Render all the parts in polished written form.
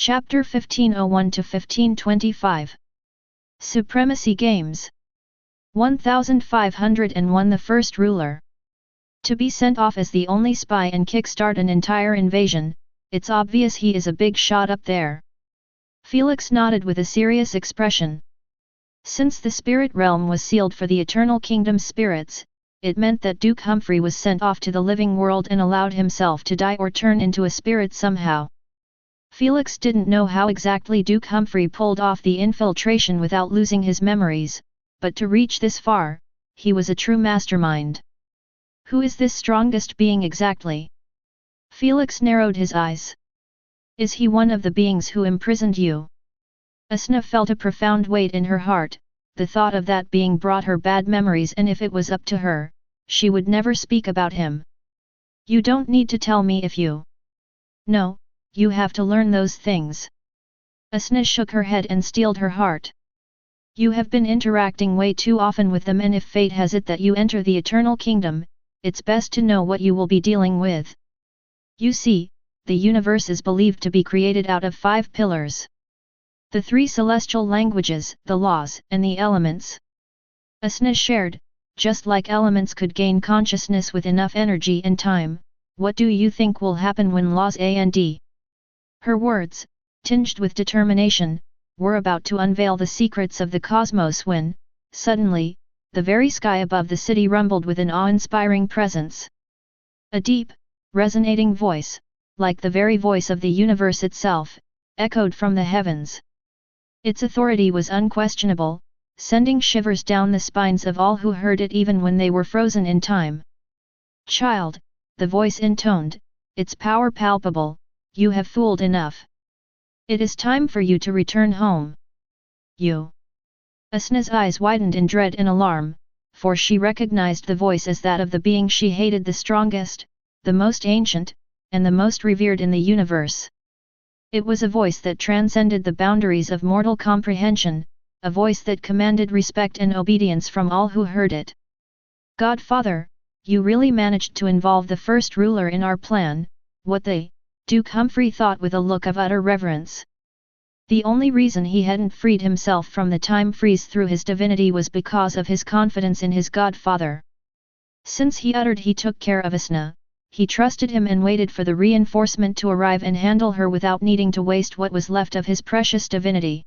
Chapter 1501–1525 Supremacy Games 1501. The first ruler. To be sent off as the only spy and kickstart an entire invasion, it's obvious he is a big shot up there. Felix nodded with a serious expression. Since the spirit realm was sealed for the Eternal Kingdom's spirits, it meant that Duke Humphrey was sent off to the living world and allowed himself to die or turn into a spirit somehow. Felix didn't know how exactly Duke Humphrey pulled off the infiltration without losing his memories, but to reach this far, he was a true mastermind. Who is this strongest being exactly? Felix narrowed his eyes. Is he one of the beings who imprisoned you? Asna felt a profound weight in her heart. The thought of that being brought her bad memories, and if it was up to her, she would never speak about him. You don't need to tell me if you... No, you have to learn those things. Asna shook her head and steeled her heart. You have been interacting way too often with them, and if fate has it that you enter the Eternal Kingdom, it's best to know what you will be dealing with. You see, the universe is believed to be created out of 5 pillars. The 3 celestial languages, the laws, and the elements. Asna shared, just like elements could gain consciousness with enough energy and time, what do you think will happen when laws and? Her words, tinged with determination, were about to unveil the secrets of the cosmos when, suddenly, the very sky above the city rumbled with an awe-inspiring presence. A deep, resonating voice, like the very voice of the universe itself, echoed from the heavens. Its authority was unquestionable, sending shivers down the spines of all who heard it even when they were frozen in time. Child, the voice intoned, its power palpable, you have fooled enough. It is time for you to return home. You. Asna's eyes widened in dread and alarm, for she recognized the voice as that of the being she hated the strongest, the most ancient, and the most revered in the universe. It was a voice that transcended the boundaries of mortal comprehension, a voice that commanded respect and obedience from all who heard it. Godfather, you really managed to involve the first ruler in our plan, what the... Duke Humphrey thought with a look of utter reverence. The only reason he hadn't freed himself from the time freeze through his divinity was because of his confidence in his godfather. Since he took care of Asna, he trusted him and waited for the reinforcement to arrive and handle her without needing to waste what was left of his precious divinity.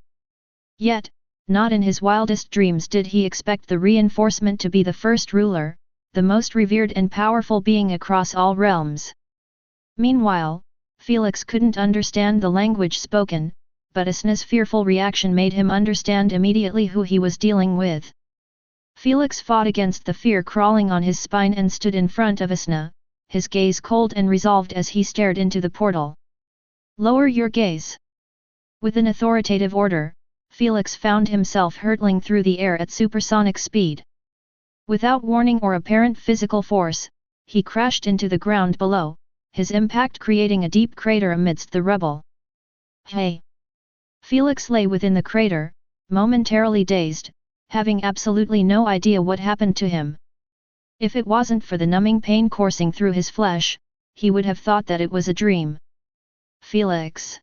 Yet, not in his wildest dreams did he expect the reinforcement to be the first ruler, the most revered and powerful being across all realms. Meanwhile, Felix couldn't understand the language spoken, but Asna's fearful reaction made him understand immediately who he was dealing with. Felix fought against the fear crawling on his spine and stood in front of Asna, his gaze cold and resolved as he stared into the portal. Lower your gaze. With an authoritative order, Felix found himself hurtling through the air at supersonic speed. Without warning or apparent physical force, he crashed into the ground below, his impact creating a deep crater amidst the rubble. Hey! Felix lay within the crater, momentarily dazed, having absolutely no idea what happened to him. If it wasn't for the numbing pain coursing through his flesh, he would have thought that it was a dream. Felix!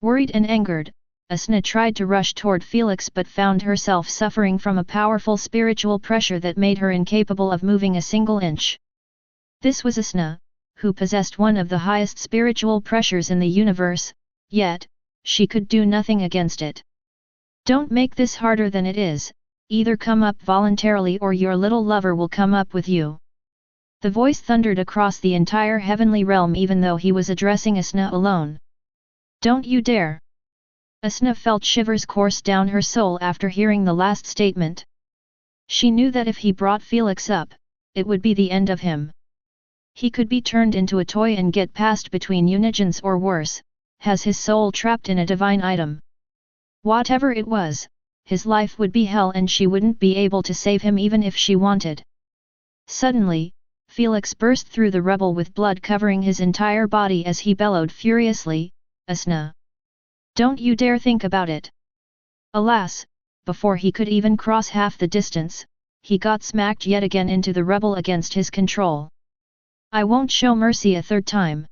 Worried and angered, Asna tried to rush toward Felix but found herself suffering from a powerful spiritual pressure that made her incapable of moving a single inch. This was Asna, who possessed one of the highest spiritual pressures in the universe, yet, she could do nothing against it. Don't make this harder than it is, either come up voluntarily or your little lover will come up with you. The voice thundered across the entire heavenly realm even though he was addressing Asna alone. Don't you dare! Asna felt shivers course down her soul after hearing the last statement. She knew that if he brought Felix up, it would be the end of him. He could be turned into a toy and get passed between unigens or worse, has his soul trapped in a divine item. Whatever it was, his life would be hell and she wouldn't be able to save him even if she wanted. Suddenly, Felix burst through the rubble with blood covering his entire body as he bellowed furiously, Asna! Don't you dare think about it! Alas, before he could even cross half the distance, he got smacked yet again into the rubble against his control. I won't show mercy a third time.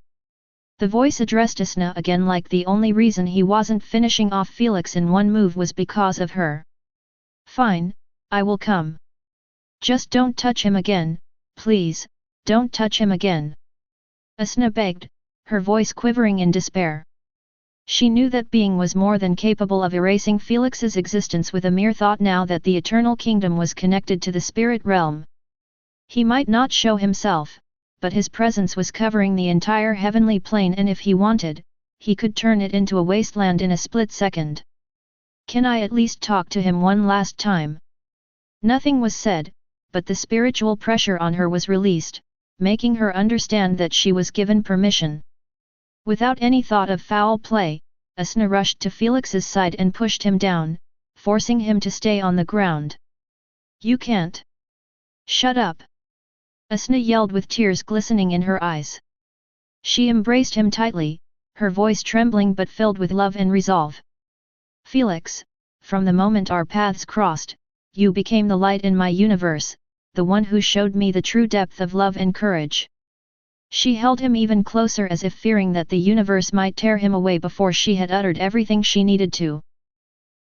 The voice addressed Asna again, like the only reason he wasn't finishing off Felix in one move was because of her. Fine, I will come. Just don't touch him again, please, don't touch him again. Asna begged, her voice quivering in despair. She knew that being was more than capable of erasing Felix's existence with a mere thought now that the Eternal Kingdom was connected to the spirit realm. He might not show himself, but his presence was covering the entire heavenly plane, and if he wanted, he could turn it into a wasteland in a split second. Can I at least talk to him one last time? Nothing was said, but the spiritual pressure on her was released, making her understand that she was given permission. Without any thought of foul play, Asna rushed to Felix's side and pushed him down, forcing him to stay on the ground. You can't. Shut up. Asna yelled with tears glistening in her eyes. She embraced him tightly, her voice trembling but filled with love and resolve. Felix, from the moment our paths crossed, you became the light in my universe, the one who showed me the true depth of love and courage. She held him even closer as if fearing that the universe might tear him away before she had uttered everything she needed to.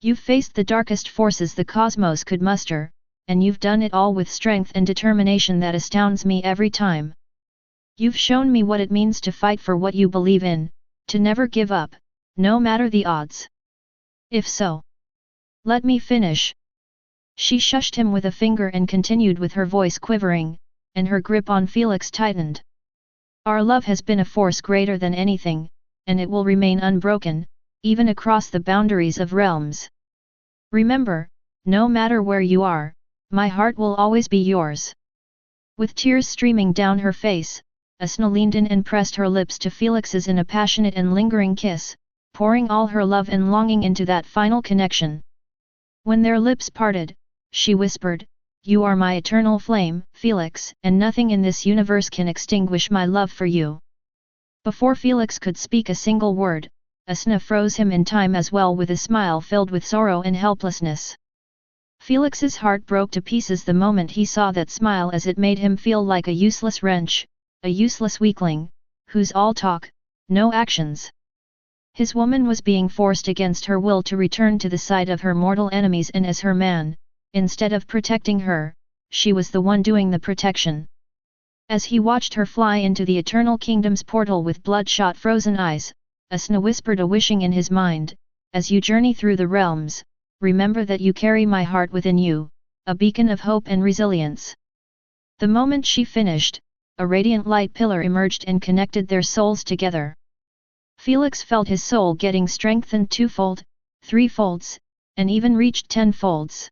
You've faced the darkest forces the cosmos could muster, and you've done it all with strength and determination that astounds me every time. You've shown me what it means to fight for what you believe in, to never give up, no matter the odds. If so, let me finish. She shushed him with a finger and continued with her voice quivering, and her grip on Felix tightened. Our love has been a force greater than anything, and it will remain unbroken, even across the boundaries of realms. Remember, no matter where you are, my heart will always be yours. With tears streaming down her face, Asna leaned in and pressed her lips to Felix's in a passionate and lingering kiss, pouring all her love and longing into that final connection. When their lips parted, she whispered, You are my eternal flame, Felix, and nothing in this universe can extinguish my love for you. Before Felix could speak a single word, Asna froze him in time as well with a smile filled with sorrow and helplessness. Felix's heart broke to pieces the moment he saw that smile, as it made him feel like a useless wretch, a useless weakling, who's all talk, no actions. His woman was being forced against her will to return to the side of her mortal enemies, and as her man, instead of protecting her, she was the one doing the protection. As he watched her fly into the Eternal Kingdom's portal with bloodshot frozen eyes, Asna whispered a wishing in his mind, As you journey through the realms, remember that you carry my heart within you, a beacon of hope and resilience. The moment she finished, a radiant light pillar emerged and connected their souls together. Felix felt his soul getting strengthened twofold, threefolds, and even reached tenfolds.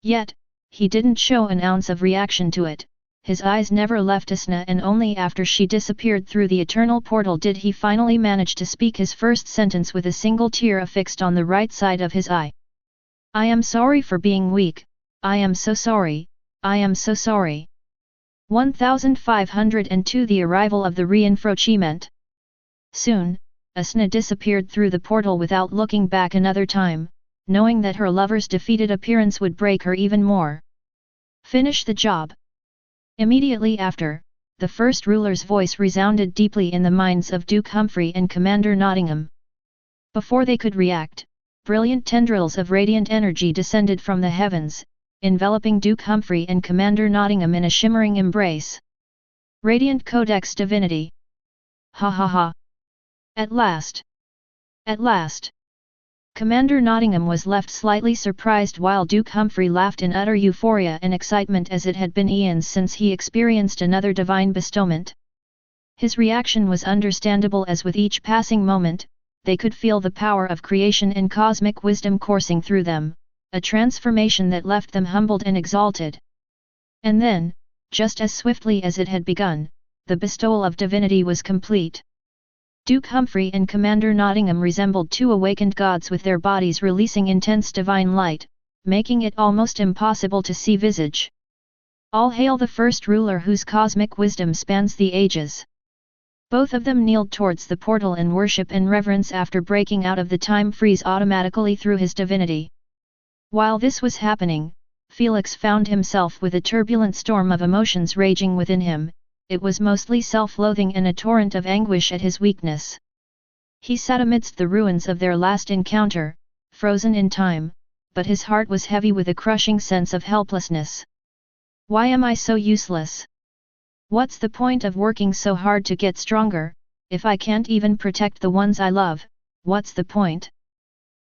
Yet, he didn't show an ounce of reaction to it. His eyes never left Asna, and only after she disappeared through the eternal portal did he finally manage to speak his first sentence with a single tear affixed on the right side of his eye. I am sorry for being weak, I am so sorry, I am so sorry. 1502 The arrival of the reinforcement. Soon, Asna disappeared through the portal without looking back another time, knowing that her lover's defeated appearance would break her even more. Finish the job. Immediately after, the first ruler's voice resounded deeply in the minds of Duke Humphrey and Commander Nottingham. Before they could react, brilliant tendrils of radiant energy descended from the heavens, enveloping Duke Humphrey and Commander Nottingham in a shimmering embrace. Radiant Codex Divinity. Ha ha ha. At last! At last! Commander Nottingham was left slightly surprised while Duke Humphrey laughed in utter euphoria and excitement, as it had been eons since he experienced another divine bestowment. His reaction was understandable, as with each passing moment, they could feel the power of creation and cosmic wisdom coursing through them, a transformation that left them humbled and exalted. And then, just as swiftly as it had begun, the bestowal of divinity was complete. Duke Humphrey and Commander Nottingham resembled two awakened gods, with their bodies releasing intense divine light, making it almost impossible to see visage. All hail the first ruler whose cosmic wisdom spans the ages. Both of them kneeled towards the portal in worship and reverence after breaking out of the time freeze automatically through his divinity. While this was happening, Felix found himself with a turbulent storm of emotions raging within him, it was mostly self-loathing and a torrent of anguish at his weakness. He sat amidst the ruins of their last encounter, frozen in time, but his heart was heavy with a crushing sense of helplessness. Why am I so useless? What's the point of working so hard to get stronger, if I can't even protect the ones I love? What's the point?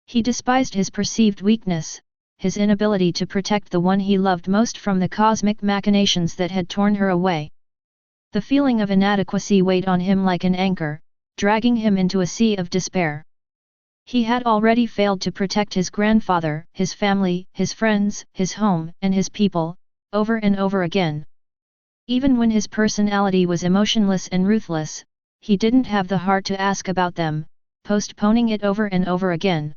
He despised his perceived weakness, his inability to protect the one he loved most from the cosmic machinations that had torn her away. The feeling of inadequacy weighed on him like an anchor, dragging him into a sea of despair. He had already failed to protect his grandfather, his family, his friends, his home, and his people, over and over again. Even when his personality was emotionless and ruthless, he didn't have the heart to ask about them, postponing it over and over again.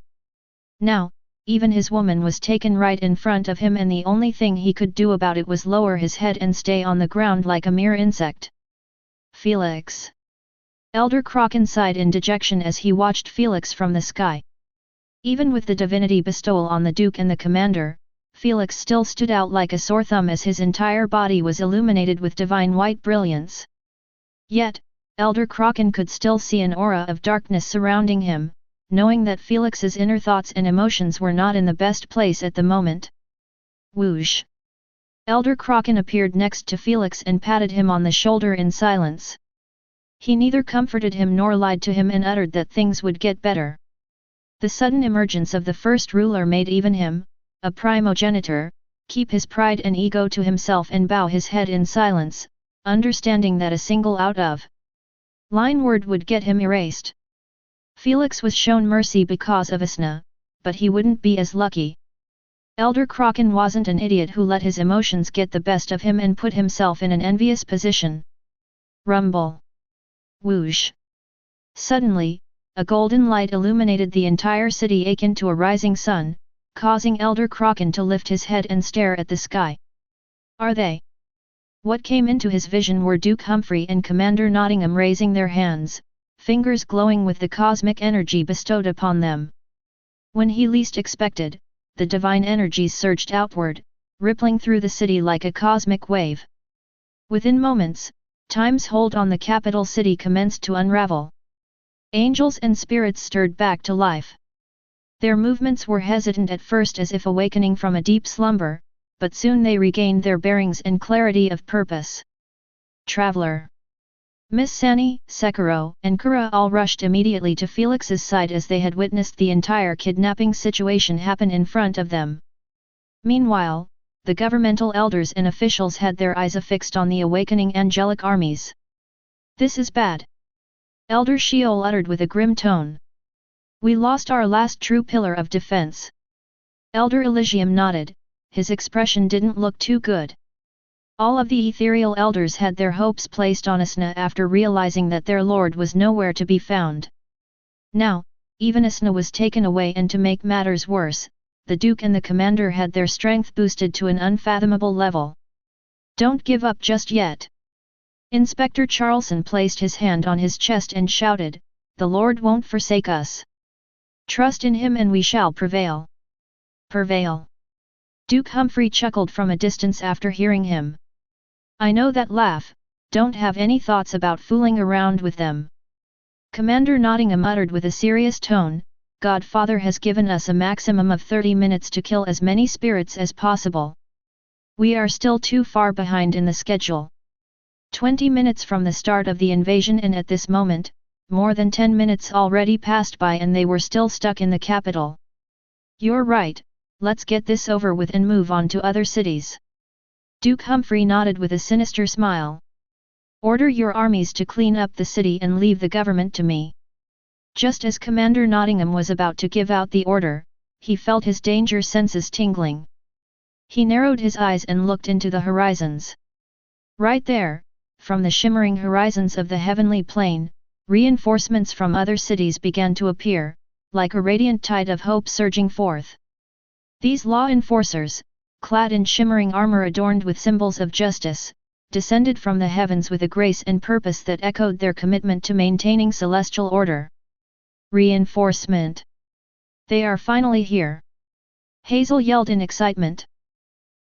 Now, even his woman was taken right in front of him, and the only thing he could do about it was lower his head and stay on the ground like a mere insect. Felix. Elder Kraken sighed in dejection as he watched Felix from the sky. Even with the divinity bestowal on the Duke and the Commander, Felix still stood out like a sore thumb as his entire body was illuminated with divine white brilliance. Yet, Elder Kraken could still see an aura of darkness surrounding him, knowing that Felix's inner thoughts and emotions were not in the best place at the moment. Whoosh! Elder Kraken appeared next to Felix and patted him on the shoulder in silence. He neither comforted him nor lied to him and uttered that things would get better. The sudden emergence of the first ruler made even him, a primogenitor, keep his pride and ego to himself and bow his head in silence, understanding that a single out of line word would get him erased. Felix was shown mercy because of Asna, but he wouldn't be as lucky. Elder Kraken wasn't an idiot who let his emotions get the best of him and put himself in an envious position. Rumble. Whoosh. Suddenly, a golden light illuminated the entire city akin to a rising sun, causing Elder Kraken to lift his head and stare at the sky. Are they? What came into his vision were Duke Humphrey and Commander Nottingham raising their hands, fingers glowing with the cosmic energy bestowed upon them. When he least expected, the divine energies surged outward, rippling through the city like a cosmic wave. Within moments, time's hold on the capital city commenced to unravel. Angels and spirits stirred back to life. Their movements were hesitant at first as if awakening from a deep slumber, but soon they regained their bearings and clarity of purpose. Traveler. Miss Sani, Sekiro, and Kura all rushed immediately to Felix's side as they had witnessed the entire kidnapping situation happen in front of them. Meanwhile, the governmental elders and officials had their eyes affixed on the awakening angelic armies. This is bad. Elder Sheol uttered with a grim tone. We lost our last true pillar of defense. Elder Elysium nodded, his expression didn't look too good. All of the ethereal elders had their hopes placed on Asna after realizing that their lord was nowhere to be found. Now, even Asna was taken away, and to make matters worse, the Duke and the Commander had their strength boosted to an unfathomable level. Don't give up just yet. Inspector Charlson placed his hand on his chest and shouted, The Lord won't forsake us. Trust in him and we shall prevail. Prevail. Duke Humphrey chuckled from a distance after hearing him. I know that laugh, don't have any thoughts about fooling around with them. Commander Nottingham uttered with a serious tone, Godfather has given us a maximum of 30 minutes to kill as many spirits as possible. We are still too far behind in the schedule. 20 minutes from the start of the invasion, and at this moment, more than 10 minutes already passed by and they were still stuck in the capital. You're right, let's get this over with and move on to other cities. Duke Humphrey nodded with a sinister smile. Order your armies to clean up the city and leave the government to me. Just as Commander Nottingham was about to give out the order, he felt his danger senses tingling. He narrowed his eyes and looked into the horizons. Right there, from the shimmering horizons of the heavenly plain, reinforcements from other cities began to appear, like a radiant tide of hope surging forth. These law enforcers, clad in shimmering armor adorned with symbols of justice, descended from the heavens with a grace and purpose that echoed their commitment to maintaining celestial order. Reinforcement! They are finally here! Hazel yelled in excitement.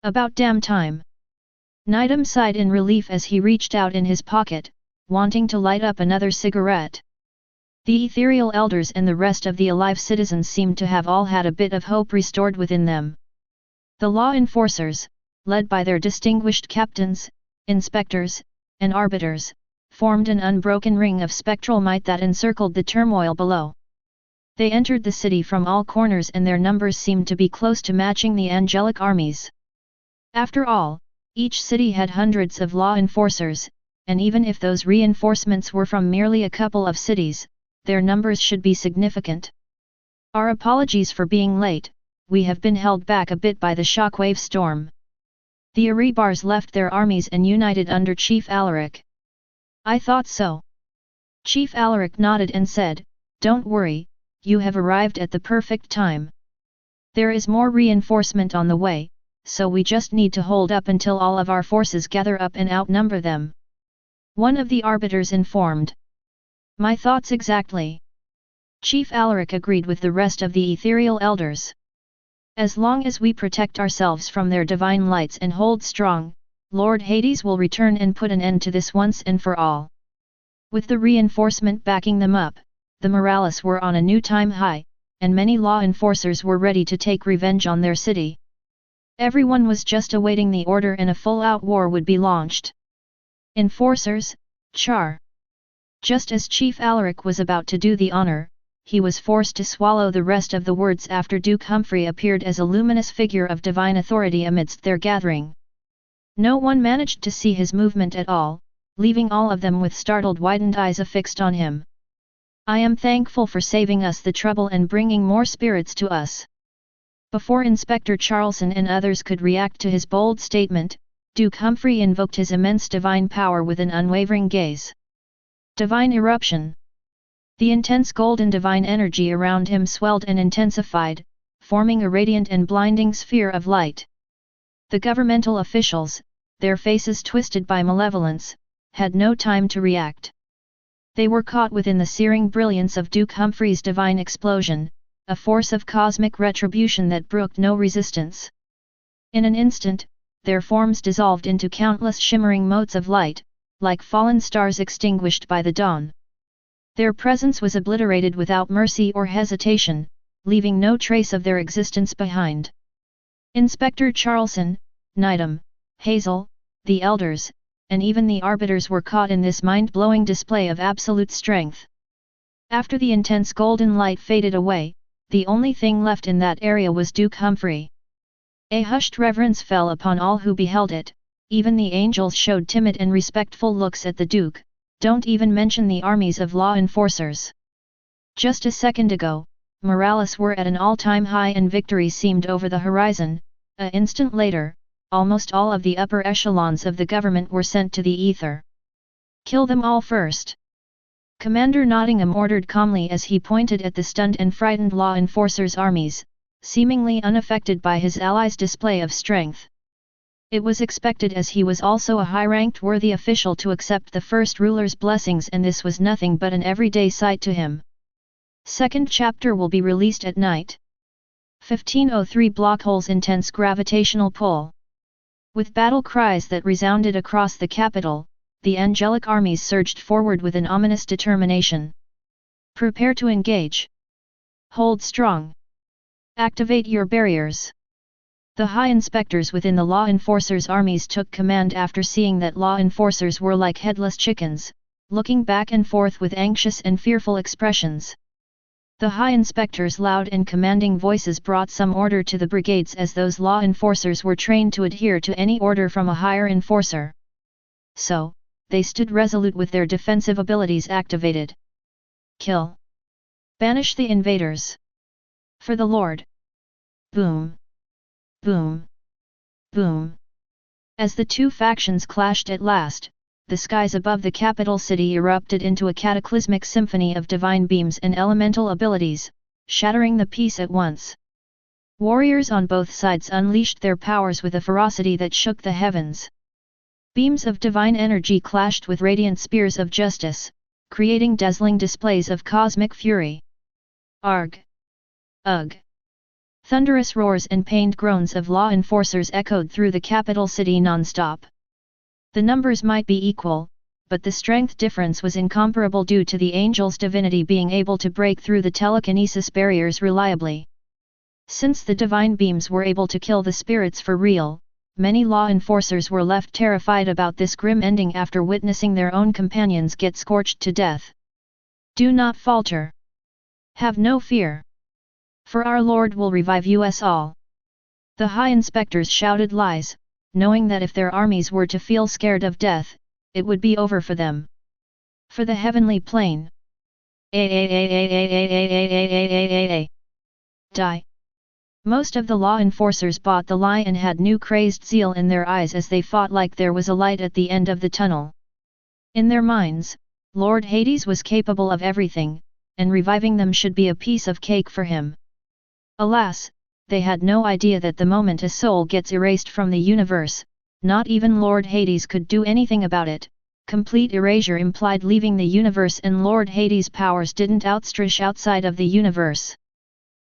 About damn time! Nidam sighed in relief as he reached out in his pocket, wanting to light up another cigarette. The ethereal elders and the rest of the alive citizens seemed to have all had a bit of hope restored within them. The law enforcers, led by their distinguished captains, inspectors, and arbiters, formed an unbroken ring of spectral might that encircled the turmoil below. They entered the city from all corners and their numbers seemed to be close to matching the angelic armies. After all, each city had hundreds of law enforcers, and even if those reinforcements were from merely a couple of cities, their numbers should be significant. Our apologies for being late, we have been held back a bit by the shockwave storm. The Erebars left their armies and united under Chief Alaric. I thought so. Chief Alaric nodded and said, "Don't worry, you have arrived at the perfect time. There is more reinforcement on the way, so we just need to hold up until all of our forces gather up and outnumber them." One of the arbiters informed. My thoughts exactly. Chief Alaric agreed with the rest of the ethereal elders. As long as we protect ourselves from their divine lights and hold strong, Lord Hades will return and put an end to this once and for all. With the reinforcement backing them up, the Morales were on a new time high, and many law enforcers were ready to take revenge on their city. Everyone was just awaiting the order and a full-out war would be launched. Enforcers, char. Just as Chief Alaric was about to do the honor, he was forced to swallow the rest of the words after Duke Humphrey appeared as a luminous figure of divine authority amidst their gathering. No one managed to see his movement at all, leaving all of them with startled widened eyes affixed on him. I am thankful for saving us the trouble and bringing more spirits to us. Before Inspector Charlson and others could react to his bold statement, Duke Humphrey invoked his immense divine power with an unwavering gaze. Divine eruption. The intense golden divine energy around him swelled and intensified, forming a radiant and blinding sphere of light. The governmental officials, their faces twisted by malevolence, had no time to react. They were caught within the searing brilliance of Duke Humphrey's divine explosion, a force of cosmic retribution that brooked no resistance. In an instant, their forms dissolved into countless shimmering motes of light, like fallen stars extinguished by the dawn. Their presence was obliterated without mercy or hesitation, leaving no trace of their existence behind. Inspector Charlson, Nidam, Hazel, the elders, and even the arbiters were caught in this mind-blowing display of absolute strength. After the intense golden light faded away, the only thing left in that area was Duke Humphrey. A hushed reverence fell upon all who beheld it, even the angels showed timid and respectful looks at the Duke, don't even mention the armies of law enforcers. Just a second ago, Morales were at an all-time high and victory seemed over the horizon. An instant later, almost all of the upper echelons of the government were sent to the ether. Kill them all first. Commander Nottingham ordered calmly as he pointed at the stunned and frightened law enforcers' armies, seemingly unaffected by his allies' display of strength. It was expected as he was also a high-ranked worthy official to accept the first ruler's blessings, and this was nothing but an everyday sight to him. Second chapter will be released at night. 1503 Block holes intense gravitational pull. With battle cries that resounded across the capital, the angelic armies surged forward with an ominous determination. Prepare to engage. Hold strong. Activate your barriers. The high inspectors within the law enforcers' armies took command after seeing that law enforcers were like headless chickens, looking back and forth with anxious and fearful expressions. The high inspectors' loud and commanding voices brought some order to the brigades, as those law enforcers were trained to adhere to any order from a higher enforcer. So, they stood resolute with their defensive abilities activated. Kill. Banish the invaders. For the Lord. Boom. Boom. Boom. As the two factions clashed at last, the skies above the capital city erupted into a cataclysmic symphony of divine beams and elemental abilities, shattering the peace at once. Warriors on both sides unleashed their powers with a ferocity that shook the heavens. Beams of divine energy clashed with radiant spears of justice, creating dazzling displays of cosmic fury. Arg! Ugh! Thunderous roars and pained groans of law enforcers echoed through the capital city non-stop. The numbers might be equal, but the strength difference was incomparable due to the angel's divinity being able to break through the telekinesis barriers reliably. Since the divine beams were able to kill the spirits for real, many law enforcers were left terrified about this grim ending after witnessing their own companions get scorched to death. Do not falter. Have no fear. For our Lord will revive us all. The high inspectors shouted lies, knowing that if their armies were to feel scared of death, it would be over for them. For the heavenly plane. Die. Most of the law enforcers bought the lie and had new crazed zeal in their eyes as they fought like there was a light at the end of the tunnel. In their minds, Lord Hades was capable of everything, and reviving them should be a piece of cake for him. Alas, they had no idea that the moment a soul gets erased from the universe, not even Lord Hades could do anything about it. Complete erasure implied leaving the universe, and Lord Hades' powers didn't outstretch outside of the universe.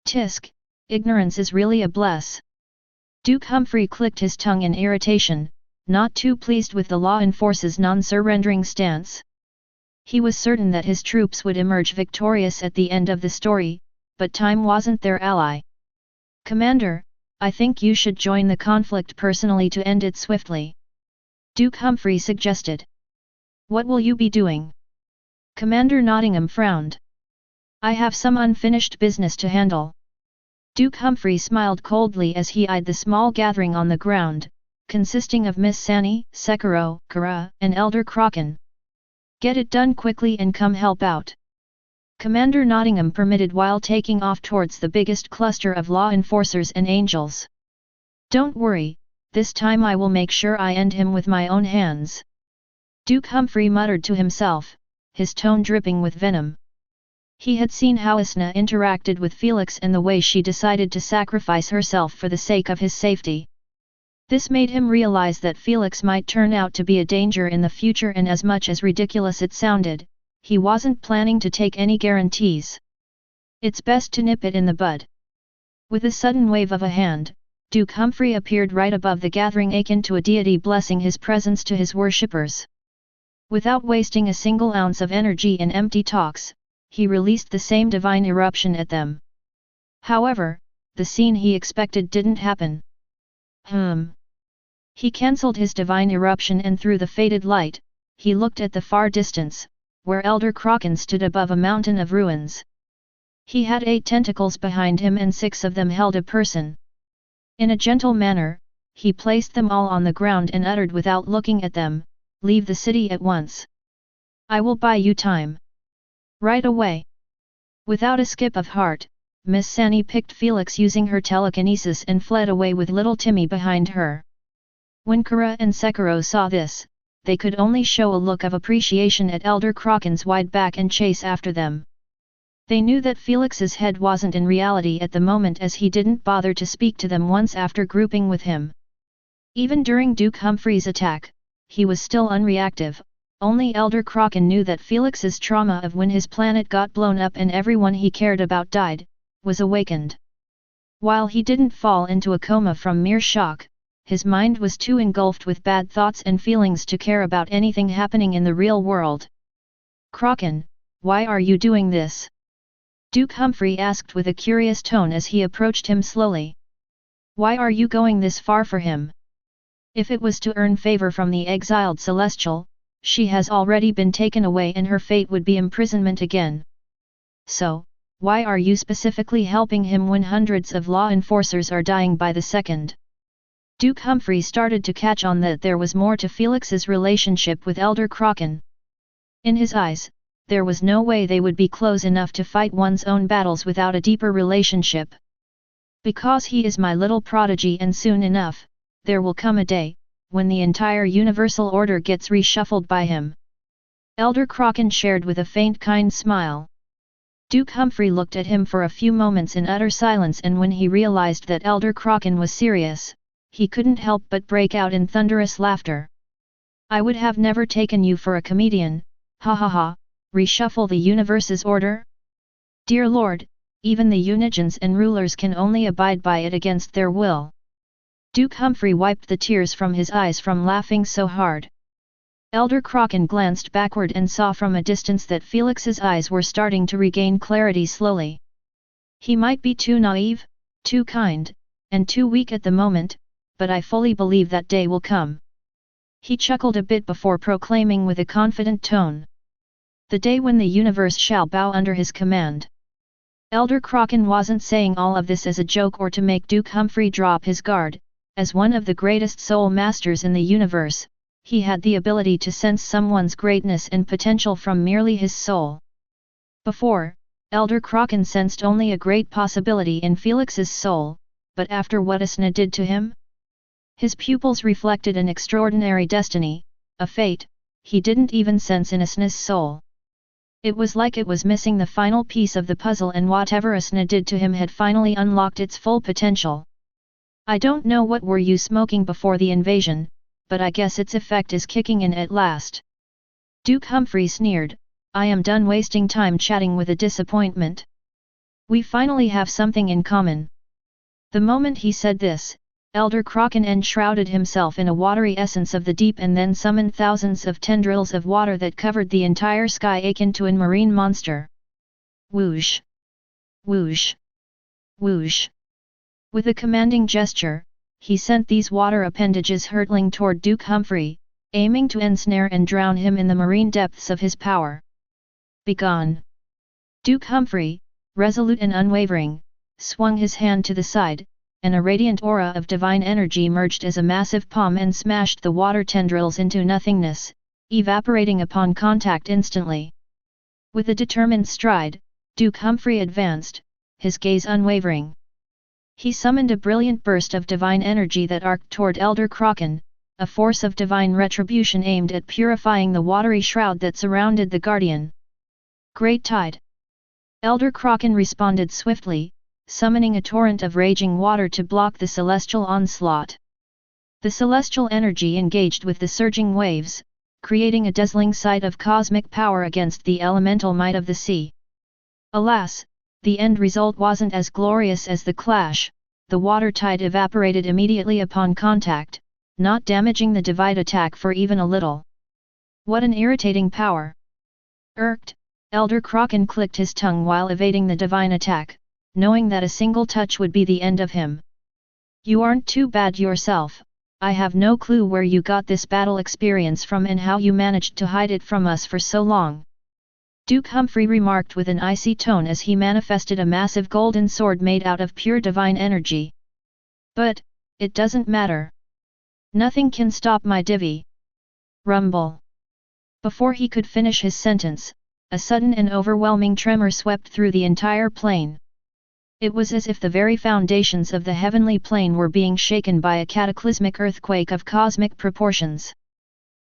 Tisk, ignorance is really a bless. Duke Humphrey clicked his tongue in irritation, not too pleased with the law enforce's non-surrendering stance. He was certain that his troops would emerge victorious at the end of the story, but time wasn't their ally. Commander, I think you should join the conflict personally to end it swiftly. Duke Humphrey suggested. What will you be doing? Commander Nottingham frowned. I have some unfinished business to handle. Duke Humphrey smiled coldly as he eyed the small gathering on the ground, consisting of Miss Sani, Sekiro, Kara, and Elder Kraken. Get it done quickly and come help out. Commander Nottingham permitted while taking off towards the biggest cluster of law enforcers and angels. Don't worry, this time I will make sure I end him with my own hands. Duke Humphrey muttered to himself, his tone dripping with venom. He had seen how Isna interacted with Felix and the way she decided to sacrifice herself for the sake of his safety. This made him realize that Felix might turn out to be a danger in the future, and as much as ridiculous it sounded, he wasn't planning to take any guarantees. It's best to nip it in the bud. With a sudden wave of a hand, Duke Humphrey appeared right above the gathering, akin to a deity blessing his presence to his worshippers. Without wasting a single ounce of energy in empty talks, he released the same divine eruption at them. However, the scene he expected didn't happen. He cancelled his divine eruption, and through the faded light, he looked at the far distance, where Elder Kraken stood above a mountain of ruins. He had 8 tentacles behind him and 6 of them held a person. In a gentle manner, he placed them all on the ground and uttered without looking at them, "Leave the city at once. I will buy you time." Right away. Without a skip of heart, Miss Sani picked Felix using her telekinesis and fled away with little Timmy behind her. When Kara and Sekiro saw this, they could only show a look of appreciation at Elder Kraken's wide back and chase after them. They knew that Felix's head wasn't in reality at the moment, as he didn't bother to speak to them once after grouping with him. Even during Duke Humphrey's attack, he was still unreactive. Only Elder Kraken knew that Felix's trauma of when his planet got blown up and everyone he cared about died, was awakened. While he didn't fall into a coma from mere shock, his mind was too engulfed with bad thoughts and feelings to care about anything happening in the real world. Kraken, why are you doing this? Duke Humphrey asked with a curious tone as he approached him slowly. Why are you going this far for him? If it was to earn favor from the exiled Celestial, she has already been taken away and her fate would be imprisonment again. So, why are you specifically helping him when hundreds of law enforcers are dying by the second? Duke Humphrey started to catch on that there was more to Felix's relationship with Elder Kraken. In his eyes, there was no way they would be close enough to fight one's own battles without a deeper relationship. Because he is my little prodigy, and soon enough, there will come a day, when the entire universal order gets reshuffled by him. Elder Kraken shared with a faint kind smile. Duke Humphrey looked at him for a few moments in utter silence, and when he realized that Elder Kraken was serious, he couldn't help but break out in thunderous laughter. I would have never taken you for a comedian, ha ha ha, reshuffle the universe's order? Dear Lord, even the Unigens and rulers can only abide by it against their will. Duke Humphrey wiped the tears from his eyes from laughing so hard. Elder Kraken glanced backward and saw from a distance that Felix's eyes were starting to regain clarity slowly. He might be too naive, too kind, and too weak at the moment, but I fully believe that day will come. He chuckled a bit before proclaiming with a confident tone. The day when the universe shall bow under his command. Elder Kraken wasn't saying all of this as a joke or to make Duke Humphrey drop his guard. As one of the greatest soul masters in the universe, he had the ability to sense someone's greatness and potential from merely his soul. Before, Elder Kraken sensed only a great possibility in Felix's soul, but after what Asna did to him? His pupils reflected an extraordinary destiny, a fate, he didn't even sense in Asna's soul. It was like it was missing the final piece of the puzzle, and whatever Asna did to him had finally unlocked its full potential. I don't know what were you smoking before the invasion, but I guess its effect is kicking in at last. Duke Humphrey sneered, I am done wasting time chatting with a disappointment. We finally have something in common. The moment he said this, Elder Kraken enshrouded himself in a watery essence of the deep and then summoned thousands of tendrils of water that covered the entire sky akin to a marine monster. Whoosh! Whoosh! Whoosh! With a commanding gesture, he sent these water appendages hurtling toward Duke Humphrey, aiming to ensnare and drown him in the marine depths of his power. Begone! Duke Humphrey, resolute and unwavering, swung his hand to the side, and a radiant aura of divine energy merged as a massive palm and smashed the water tendrils into nothingness, evaporating upon contact instantly. With a determined stride, Duke Humphrey advanced, his gaze unwavering. He summoned a brilliant burst of divine energy that arced toward Elder Kraken, a force of divine retribution aimed at purifying the watery shroud that surrounded the guardian. Great Tide! Elder Kraken responded swiftly, summoning a torrent of raging water to block the celestial onslaught. The celestial energy engaged with the surging waves, creating a dazzling sight of cosmic power against the elemental might of the sea. Alas, the end result wasn't as glorious as the clash. The water tide evaporated immediately upon contact, not damaging the divine attack for even a little. What an irritating power! Irked, Elder Kraken clicked his tongue while evading the divine attack, knowing that a single touch would be the end of him. You aren't too bad yourself. I have no clue where you got this battle experience from and how you managed to hide it from us for so long. Duke Humphrey remarked with an icy tone as he manifested a massive golden sword made out of pure divine energy. But, it doesn't matter. Nothing can stop my divvy. Rumble. Before he could finish his sentence, a sudden and overwhelming tremor swept through the entire plane. It was as if the very foundations of the heavenly plane were being shaken by a cataclysmic earthquake of cosmic proportions.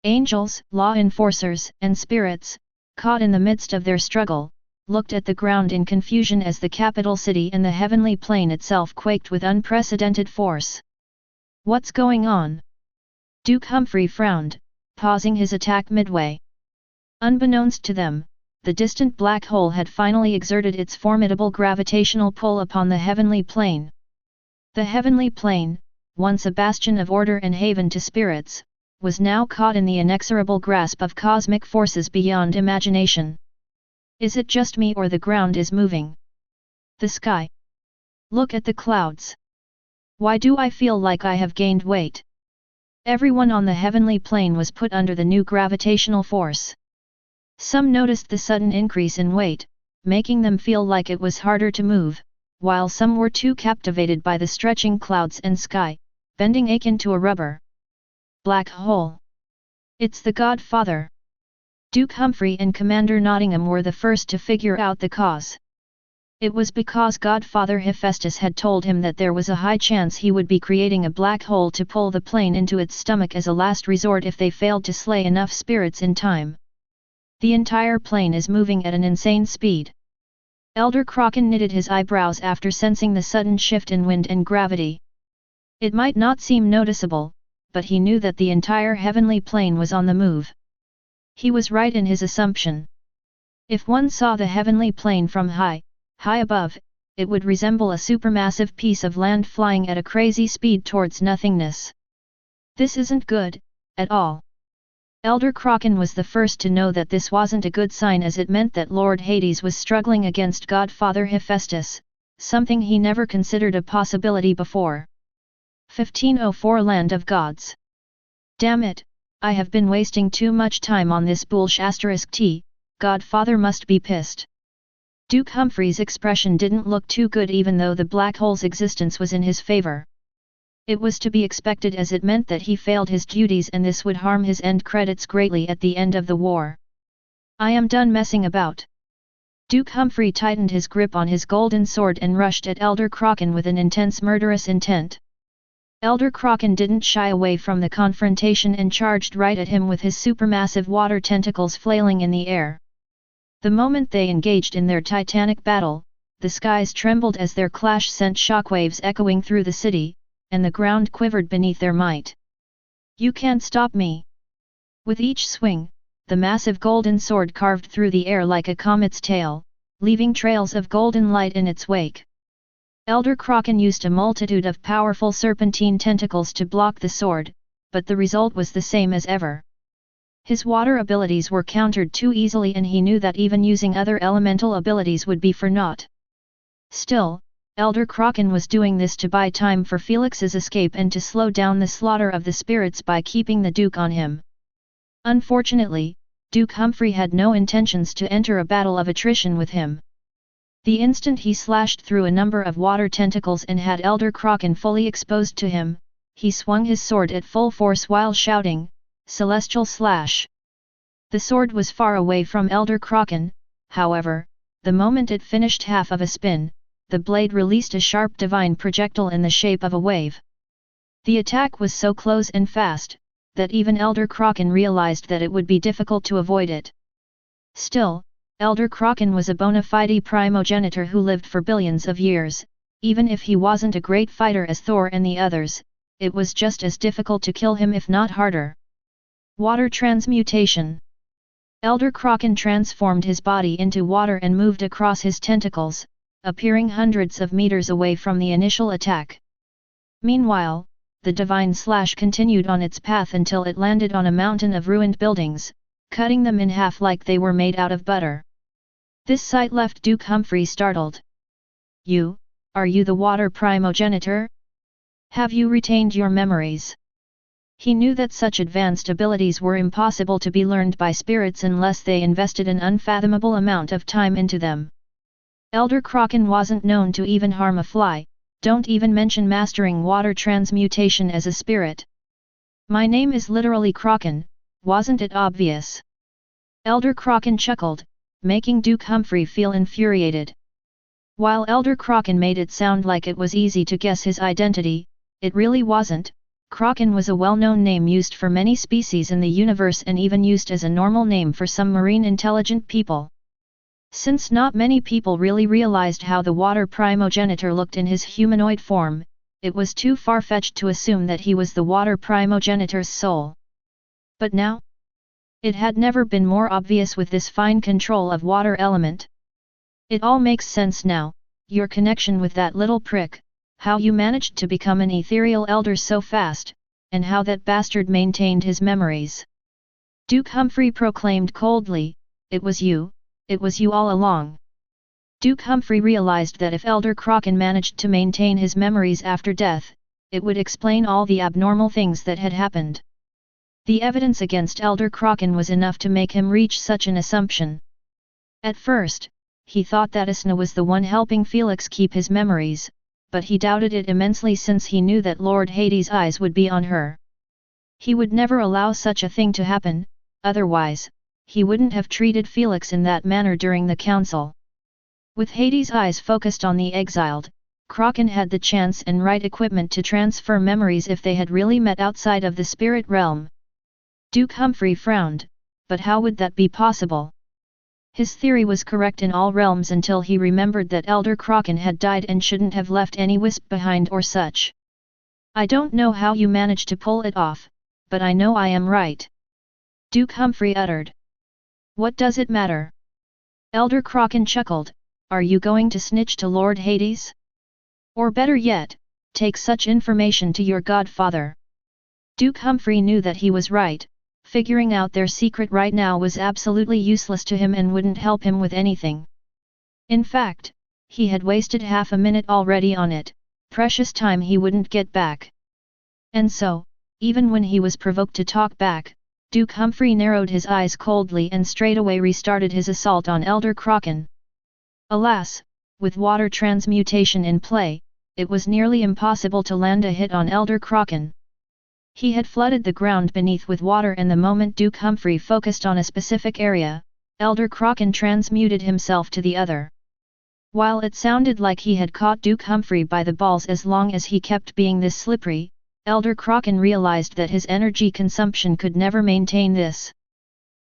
Angels, law enforcers, and spirits, caught in the midst of their struggle, looked at the ground in confusion as the capital city and the heavenly plane itself quaked with unprecedented force. What's going on? Duke Humphrey frowned, pausing his attack midway. Unbeknownst to them, the distant black hole had finally exerted its formidable gravitational pull upon the heavenly plane. The heavenly plane, once a bastion of order and haven to spirits, was now caught in the inexorable grasp of cosmic forces beyond imagination. Is it just me or the ground is moving? The sky. Look at the clouds. Why do I feel like I have gained weight? Everyone on the heavenly plane was put under the new gravitational force. Some noticed the sudden increase in weight, making them feel like it was harder to move, while some were too captivated by the stretching clouds and sky, bending akin to a rubber black hole. It's the Godfather. Duke Humphrey and Commander Nottingham were the first to figure out the cause. It was because Godfather Hephaestus had told him that there was a high chance he would be creating a black hole to pull the plane into its stomach as a last resort if they failed to slay enough spirits in time. The entire plane is moving at an insane speed. Elder Kraken knitted his eyebrows after sensing the sudden shift in wind and gravity. It might not seem noticeable, but he knew that the entire heavenly plane was on the move. He was right in his assumption. If one saw the heavenly plane from high above, it would resemble a supermassive piece of land flying at a crazy speed towards nothingness. This isn't good, at all. Elder Kraken was the first to know that this wasn't a good sign, as it meant that Lord Hades was struggling against Godfather Hephaestus, something he never considered a possibility before. 1504 Land of Gods. Damn it, I have been wasting too much time on this *T, Godfather must be pissed. Duke Humphrey's expression didn't look too good, even though the black hole's existence was in his favor. It was to be expected, as it meant that he failed his duties and this would harm his end credits greatly at the end of the war. I am done messing about. Duke Humphrey tightened his grip on his golden sword and rushed at Elder Kraken with an intense murderous intent. Elder Kraken didn't shy away from the confrontation and charged right at him with his supermassive water tentacles flailing in the air. The moment they engaged in their titanic battle, the skies trembled as their clash sent shockwaves echoing through the city, and the ground quivered beneath their might. You can't stop me! With each swing, the massive golden sword carved through the air like a comet's tail, leaving trails of golden light in its wake. Elder Kraken used a multitude of powerful serpentine tentacles to block the sword, but the result was the same as ever. His water abilities were countered too easily, and he knew that even using other elemental abilities would be for naught. Still, Elder Kraken was doing this to buy time for Felix's escape and to slow down the slaughter of the spirits by keeping the Duke on him. Unfortunately, Duke Humphrey had no intentions to enter a battle of attrition with him. The instant he slashed through a number of water tentacles and had Elder Kraken fully exposed to him, he swung his sword at full force while shouting, "Celestial Slash!" The sword was far away from Elder Kraken, however, the moment it finished half of a spin, the blade released a sharp divine projectile in the shape of a wave. The attack was so close and fast, that even Elder Kraken realized that it would be difficult to avoid it. Still, Elder Kraken was a bona fide primogenitor who lived for billions of years. Even if he wasn't a great fighter as Thor and the others, it was just as difficult to kill him, if not harder. Water transmutation. Elder Kraken transformed his body into water and moved across his tentacles, appearing hundreds of meters away from the initial attack. Meanwhile, the divine slash continued on its path until it landed on a mountain of ruined buildings, cutting them in half like they were made out of butter. This sight left Duke Humphrey startled. Are you the water primogenitor? Have you retained your memories? He knew that such advanced abilities were impossible to be learned by spirits unless they invested an unfathomable amount of time into them. Elder Kraken wasn't known to even harm a fly, don't even mention mastering water transmutation as a spirit. My name is literally Kraken, wasn't it obvious? Elder Kraken chuckled, making Duke Humphrey feel infuriated. While Elder Kraken made it sound like it was easy to guess his identity, it really wasn't. Kraken was a well-known name used for many species in the universe and even used as a normal name for some marine intelligent people. Since not many people really realized how the water primogenitor looked in his humanoid form, it was too far-fetched to assume that he was the water primogenitor's soul. But now? It had never been more obvious with this fine control of water element. It all makes sense now, your connection with that little prick, how you managed to become an ethereal elder so fast, and how that bastard maintained his memories. Duke Humphrey proclaimed coldly, It was you all along. Duke Humphrey realized that if Elder Kraken managed to maintain his memories after death, it would explain all the abnormal things that had happened. The evidence against Elder Kraken was enough to make him reach such an assumption. At first, he thought that Isna was the one helping Felix keep his memories, but he doubted it immensely since he knew that Lord Hades' eyes would be on her. He would never allow such a thing to happen, otherwise, he wouldn't have treated Felix in that manner during the council. With Hades' eyes focused on the exiled, Kraken had the chance and right equipment to transfer memories if they had really met outside of the spirit realm. Duke Humphrey frowned, but how would that be possible? His theory was correct in all realms until he remembered that Elder Kraken had died and shouldn't have left any wisp behind or such. I don't know how you managed to pull it off, but I know I am right. Duke Humphrey uttered. What does it matter? Elder Kraken chuckled, are you going to snitch to Lord Hades? Or better yet, take such information to your godfather? Duke Humphrey knew that he was right. Figuring out their secret right now was absolutely useless to him and wouldn't help him with anything. In fact, he had wasted half a minute already on it, precious time he wouldn't get back. And so, even when he was provoked to talk back, Duke Humphrey narrowed his eyes coldly and straightaway restarted his assault on Elder Kraken. Alas, with water transmutation in play, it was nearly impossible to land a hit on Elder Kraken. He had flooded the ground beneath with water, and the moment Duke Humphrey focused on a specific area, Elder Kraken transmuted himself to the other. While it sounded like he had caught Duke Humphrey by the balls as long as he kept being this slippery, Elder Kraken realized that his energy consumption could never maintain this.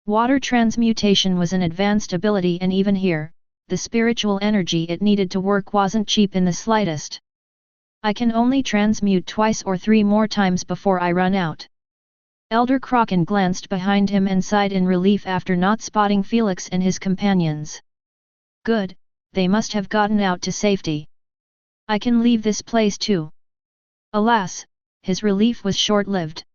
Water transmutation was an advanced ability, and even here, the spiritual energy it needed to work wasn't cheap in the slightest. I can only transmute 2 or 3 more times before I run out. Elder Kraken glanced behind him and sighed in relief after not spotting Felix and his companions. Good, they must have gotten out to safety. I can leave this place too. Alas, his relief was short-lived.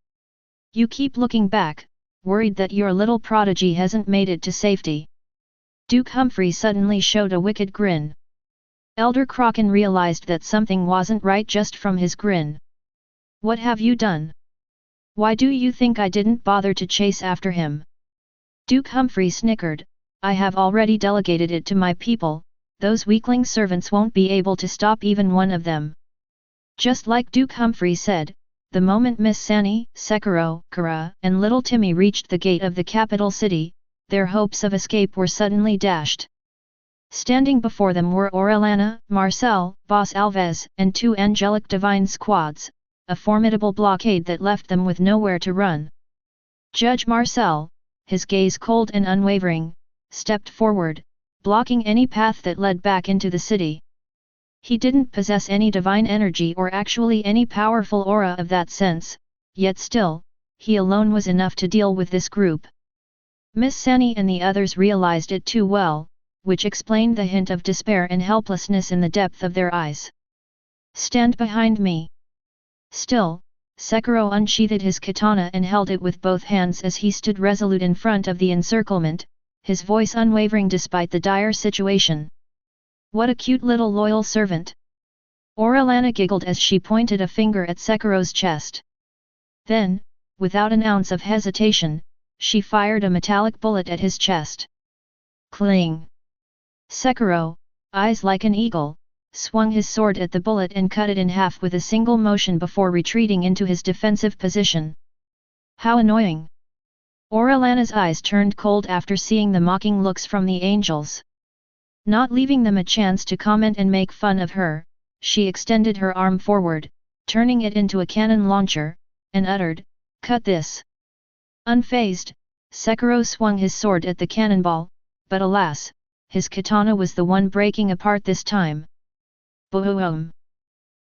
You keep looking back, worried that your little prodigy hasn't made it to safety. Duke Humphrey suddenly showed a wicked grin. Elder Kraken realized that something wasn't right just from his grin. What have you done? Why do you think I didn't bother to chase after him? Duke Humphrey snickered. I have already delegated it to my people, those weakling servants won't be able to stop even one of them. Just like Duke Humphrey said, the moment Miss Sani, Sekiro, Kara, and little Timmy reached the gate of the capital city, their hopes of escape were suddenly dashed. Standing before them were Aurelana, Marcel, Boss Alves, and 2 angelic divine squads, a formidable blockade that left them with nowhere to run. Judge Marcel, his gaze cold and unwavering, stepped forward, blocking any path that led back into the city. He didn't possess any divine energy or actually any powerful aura of that sense, yet still, he alone was enough to deal with this group. Miss Sani and the others realized it too well, which explained the hint of despair and helplessness in the depth of their eyes. Stand behind me. Still, Sekiro unsheathed his katana and held it with both hands as he stood resolute in front of the encirclement, his voice unwavering despite the dire situation. What a cute little loyal servant! Aurelana giggled as she pointed a finger at Sekiro's chest. Then, without an ounce of hesitation, she fired a metallic bullet at his chest. Cling! Sekiro, eyes like an eagle, swung his sword at the bullet and cut it in half with a single motion before retreating into his defensive position. How annoying! Aurelana's eyes turned cold after seeing the mocking looks from the angels. Not leaving them a chance to comment and make fun of her, she extended her arm forward, turning it into a cannon launcher, and uttered, "Cut this!" Unfazed, Sekiro swung his sword at the cannonball, but alas, his katana was the one breaking apart this time. Boom!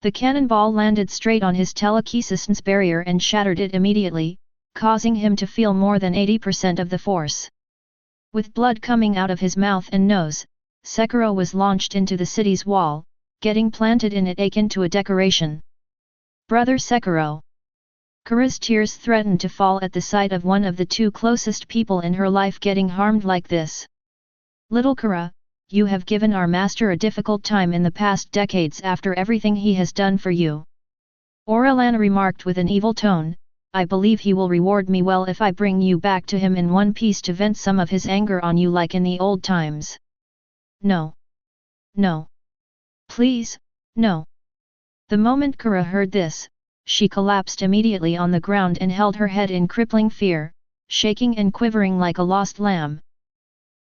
The cannonball landed straight on his telekinesis barrier and shattered it immediately, causing him to feel more than 80% of the force. With blood coming out of his mouth and nose, Sekiro was launched into the city's wall, getting planted in it akin to a decoration. Brother Sekiro! Kara's tears threatened to fall at the sight of one of the 2 closest people in her life getting harmed like this. Little Kara, you have given our master a difficult time in the past decades after everything he has done for you. Aurelana remarked with an evil tone, I believe he will reward me well if I bring you back to him in one piece to vent some of his anger on you like in the old times. No. No. Please, no. The moment Kara heard this, she collapsed immediately on the ground and held her head in crippling fear, shaking and quivering like a lost lamb.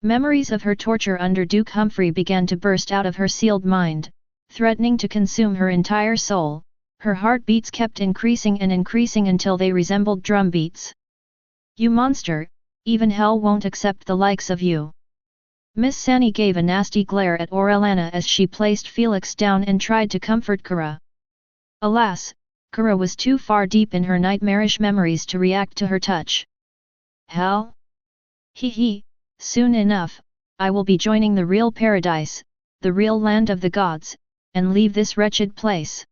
Memories of her torture under Duke Humphrey began to burst out of her sealed mind, threatening to consume her entire soul. Her heartbeats kept increasing and increasing until they resembled drum beats. You monster, even hell won't accept the likes of you. Miss Sani gave a nasty glare at Aurelana as she placed Felix down and tried to comfort Kara. Alas, Kara was too far deep in her nightmarish memories to react to her touch. Hell? Hee, soon enough, I will be joining the real paradise, the real land of the gods, and leave this wretched place.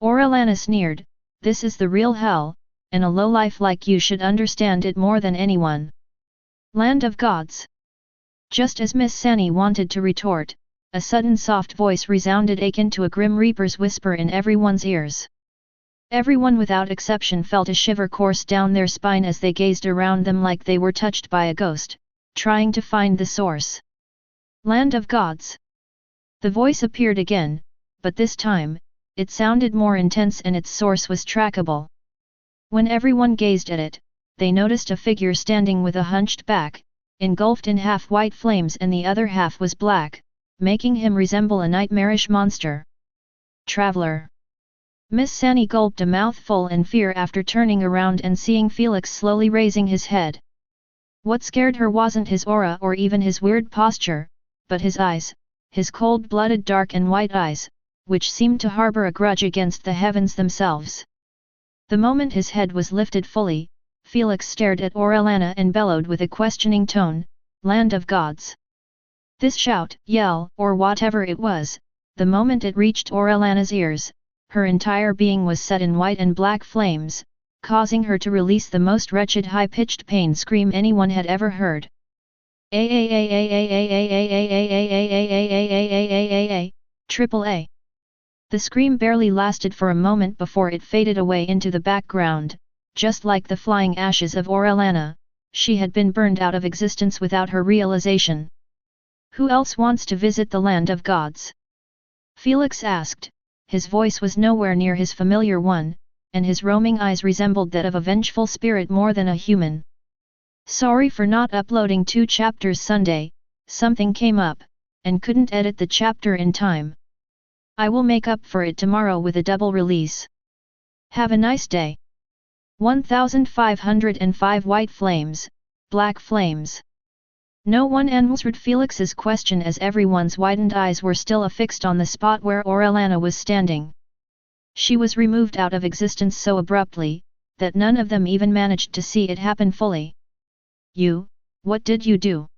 Aurelana sneered, this is the real hell, and a lowlife like you should understand it more than anyone. Land of gods! Just as Miss Sani wanted to retort, a sudden soft voice resounded akin to a grim reaper's whisper in everyone's ears. Everyone without exception felt a shiver course down their spine as they gazed around them like they were touched by a ghost, trying to find the source. Land of gods! The voice appeared again, but this time, it sounded more intense and its source was trackable. When everyone gazed at it, they noticed a figure standing with a hunched back, engulfed in half white flames and the other half was black, making him resemble a nightmarish monster. Traveler! Miss Sani gulped a mouthful in fear after turning around and seeing Felix slowly raising his head. What scared her wasn't his aura or even his weird posture, but his eyes, his cold-blooded dark and white eyes, which seemed to harbor a grudge against the heavens themselves. The moment his head was lifted fully, Felix stared at Aurelana and bellowed with a questioning tone, "Land of gods!" This shout, yell, or whatever it was, the moment it reached Aurelana's ears, her entire being was set in white and black flames, causing her to release the most wretched high-pitched pain scream anyone had ever heard. Triple A. The scream barely lasted for a moment before it faded away into the background. Just like the flying ashes of Aurelana, she had been burned out of existence without her realization. Who else wants to visit the land of gods? Felix asked. His voice was nowhere near his familiar one, and his roaming eyes resembled that of a vengeful spirit more than a human. Sorry for not uploading 2 chapters Sunday, something came up, and couldn't edit the chapter in time. I will make up for it tomorrow with a double release. Have a nice day. 1505 white flames, black flames. No one answered Felix's question as everyone's widened eyes were still affixed on the spot where Aurelana was standing. She was removed out of existence so abruptly, that none of them even managed to see it happen fully. You, what did you do?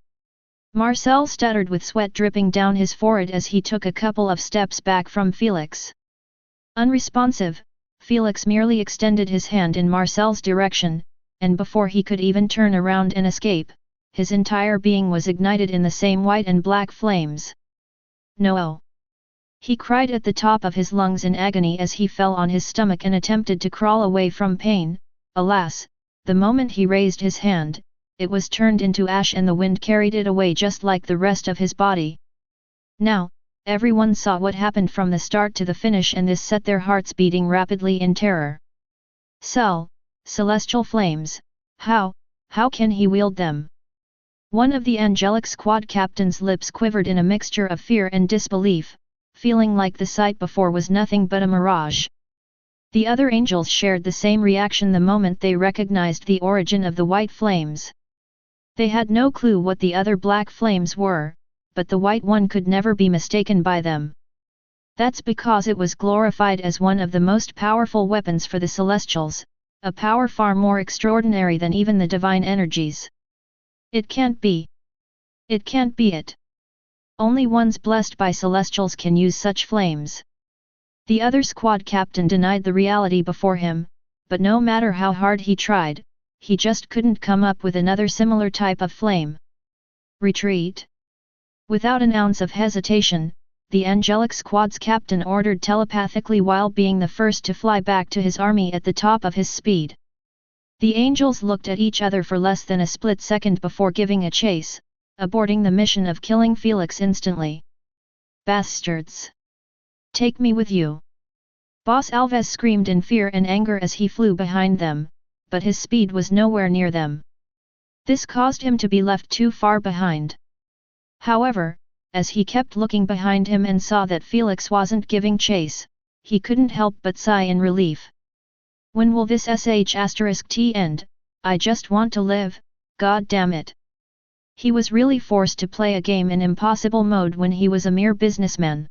Marcel stuttered with sweat dripping down his forehead as he took a couple of steps back from Felix. Unresponsive, Felix merely extended his hand in Marcel's direction, and before he could even turn around and escape, his entire being was ignited in the same white and black flames. No! He cried at the top of his lungs in agony as he fell on his stomach and attempted to crawl away from pain. Alas, the moment he raised his hand, it was turned into ash and the wind carried it away just like the rest of his body. Now, everyone saw what happened from the start to the finish and this set their hearts beating rapidly in terror. Celestial flames, how can he wield them? One of the angelic squad captain's lips quivered in a mixture of fear and disbelief, feeling like the sight before was nothing but a mirage. The other angels shared the same reaction the moment they recognized the origin of the white flames. They had no clue what the other black flames were, but the white one could never be mistaken by them. That's because it was glorified as one of the most powerful weapons for the Celestials, a power far more extraordinary than even the divine energies. It can't be. It can't be it. Only ones blessed by Celestials can use such flames. The other squad captain denied the reality before him, but no matter how hard he tried, he just couldn't come up with another similar type of flame. Retreat! Without an ounce of hesitation, the angelic squad's captain ordered telepathically while being the first to fly back to his army at the top of his speed. The angels looked at each other for less than a split second before giving a chase, aborting the mission of killing Felix instantly. Bastards! Take me with you! Boss Alves screamed in fear and anger as he flew behind them, but his speed was nowhere near them. This caused him to be left too far behind. However, as he kept looking behind him and saw that Felix wasn't giving chase, he couldn't help but sigh in relief. When will this sh*t end? I just want to live, god damn it. He was really forced to play a game in impossible mode when he was a mere businessman.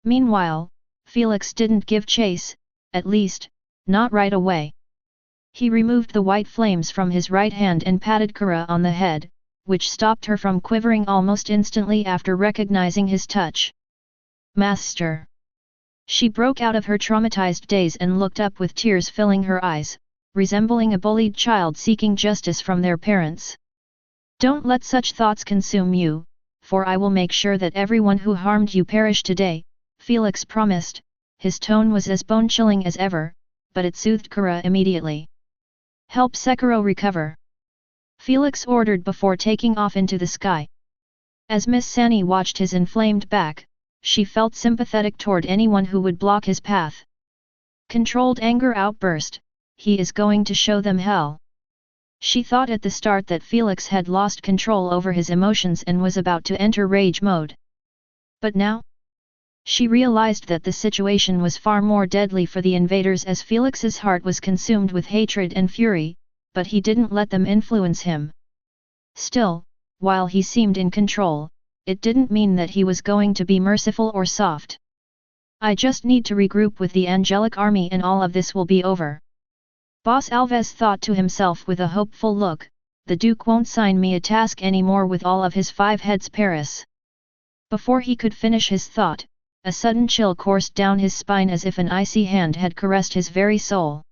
Meanwhile, Felix didn't give chase, at least, not right away. He removed the white flames from his right hand and patted Kara on the head, which stopped her from quivering almost instantly after recognizing his touch. Master! She broke out of her traumatized daze and looked up with tears filling her eyes, resembling a bullied child seeking justice from their parents. Don't let such thoughts consume you, for I will make sure that everyone who harmed you perish today, Felix promised. His tone was as bone-chilling as ever, but it soothed Kara immediately. Help Sekiro recover, Felix ordered before taking off into the sky. As Miss Sani watched his inflamed back, she felt sympathetic toward anyone who would block his path. Controlled anger outburst, he is going to show them hell. She thought at the start that Felix had lost control over his emotions and was about to enter rage mode. But now? She realized that the situation was far more deadly for the invaders as Felix's heart was consumed with hatred and fury, but he didn't let them influence him. Still, while he seemed in control, it didn't mean that he was going to be merciful or soft. I just need to regroup with the angelic army and all of this will be over. Boss Alves thought to himself with a hopeful look, the Duke won't sign me a task anymore with all of his 5 heads Paris. Before he could finish his thought, a sudden chill coursed down his spine as if an icy hand had caressed his very soul.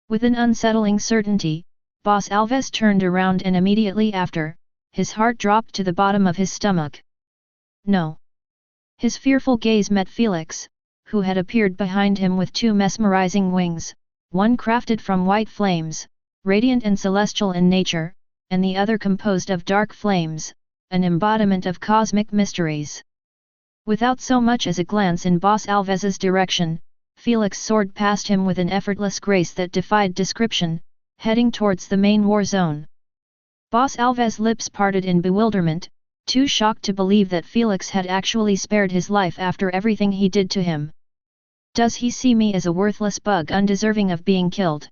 With an unsettling certainty, Boss Alves turned around and immediately after, his heart dropped to the bottom of his stomach. No. His fearful gaze met Felix, who had appeared behind him with 2 mesmerizing wings, one crafted from white flames, radiant and celestial in nature, and the other composed of dark flames, an embodiment of cosmic mysteries. Without so much as a glance in Boss Alves's direction, Felix soared past him with an effortless grace that defied description, heading towards the main war zone. Boss Alves' lips parted in bewilderment, too shocked to believe that Felix had actually spared his life after everything he did to him. Does he see me as a worthless bug undeserving of being killed?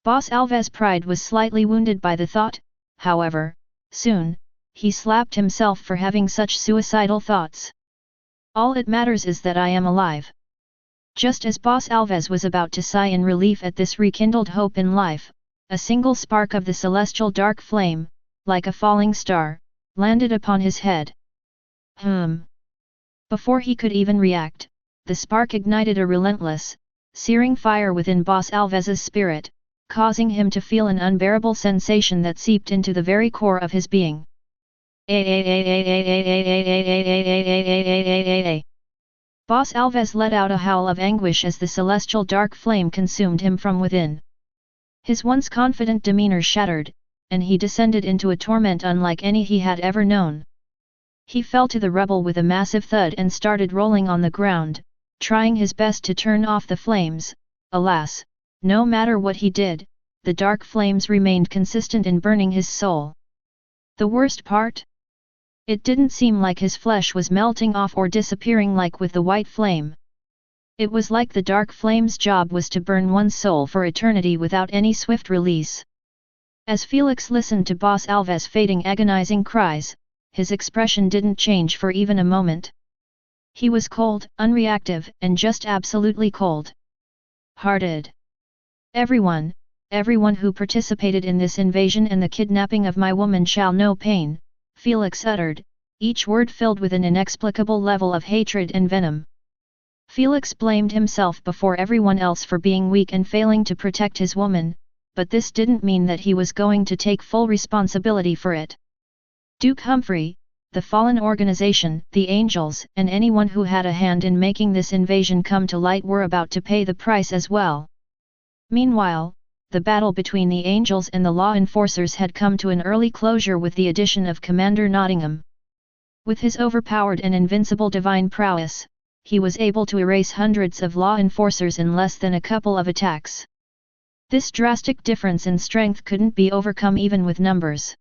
Boss Alves' pride was slightly wounded by the thought, however, soon, he slapped himself for having such suicidal thoughts. All it matters is that I am alive. Just as Boss Alves was about to sigh in relief at this rekindled hope in life, a single spark of the celestial dark flame, like a falling star, landed upon his head. Before he could even react, the spark ignited a relentless, searing fire within Boss Alves's spirit, causing him to feel an unbearable sensation that seeped into the very core of his being. Boss Alves let out a howl of anguish as the celestial dark flame consumed him from within. His once confident demeanor shattered, and he descended into a torment unlike any he had ever known. He fell to the rubble with a massive thud and started rolling on the ground, trying his best to turn off the flames. Alas, no matter what he did, the dark flames remained consistent in burning his soul. The worst part? It didn't seem like his flesh was melting off or disappearing like with the white flame. It was like the dark flame's job was to burn one's soul for eternity without any swift release. As Felix listened to Boss Alves' fading agonizing cries, his expression didn't change for even a moment. He was cold, unreactive, and just absolutely cold-hearted. Everyone who participated in this invasion and the kidnapping of my woman shall know pain, Felix uttered, each word filled with an inexplicable level of hatred and venom. Felix blamed himself before everyone else for being weak and failing to protect his woman, but this didn't mean that he was going to take full responsibility for it. Duke Humphrey, the fallen organization, the angels, and anyone who had a hand in making this invasion come to light were about to pay the price as well. Meanwhile, the battle between the angels and the law enforcers had come to an early closure with the addition of Commander Nottingham. With his overpowered and invincible divine prowess, he was able to erase hundreds of law enforcers in less than a couple of attacks. This drastic difference in strength couldn't be overcome even with numbers.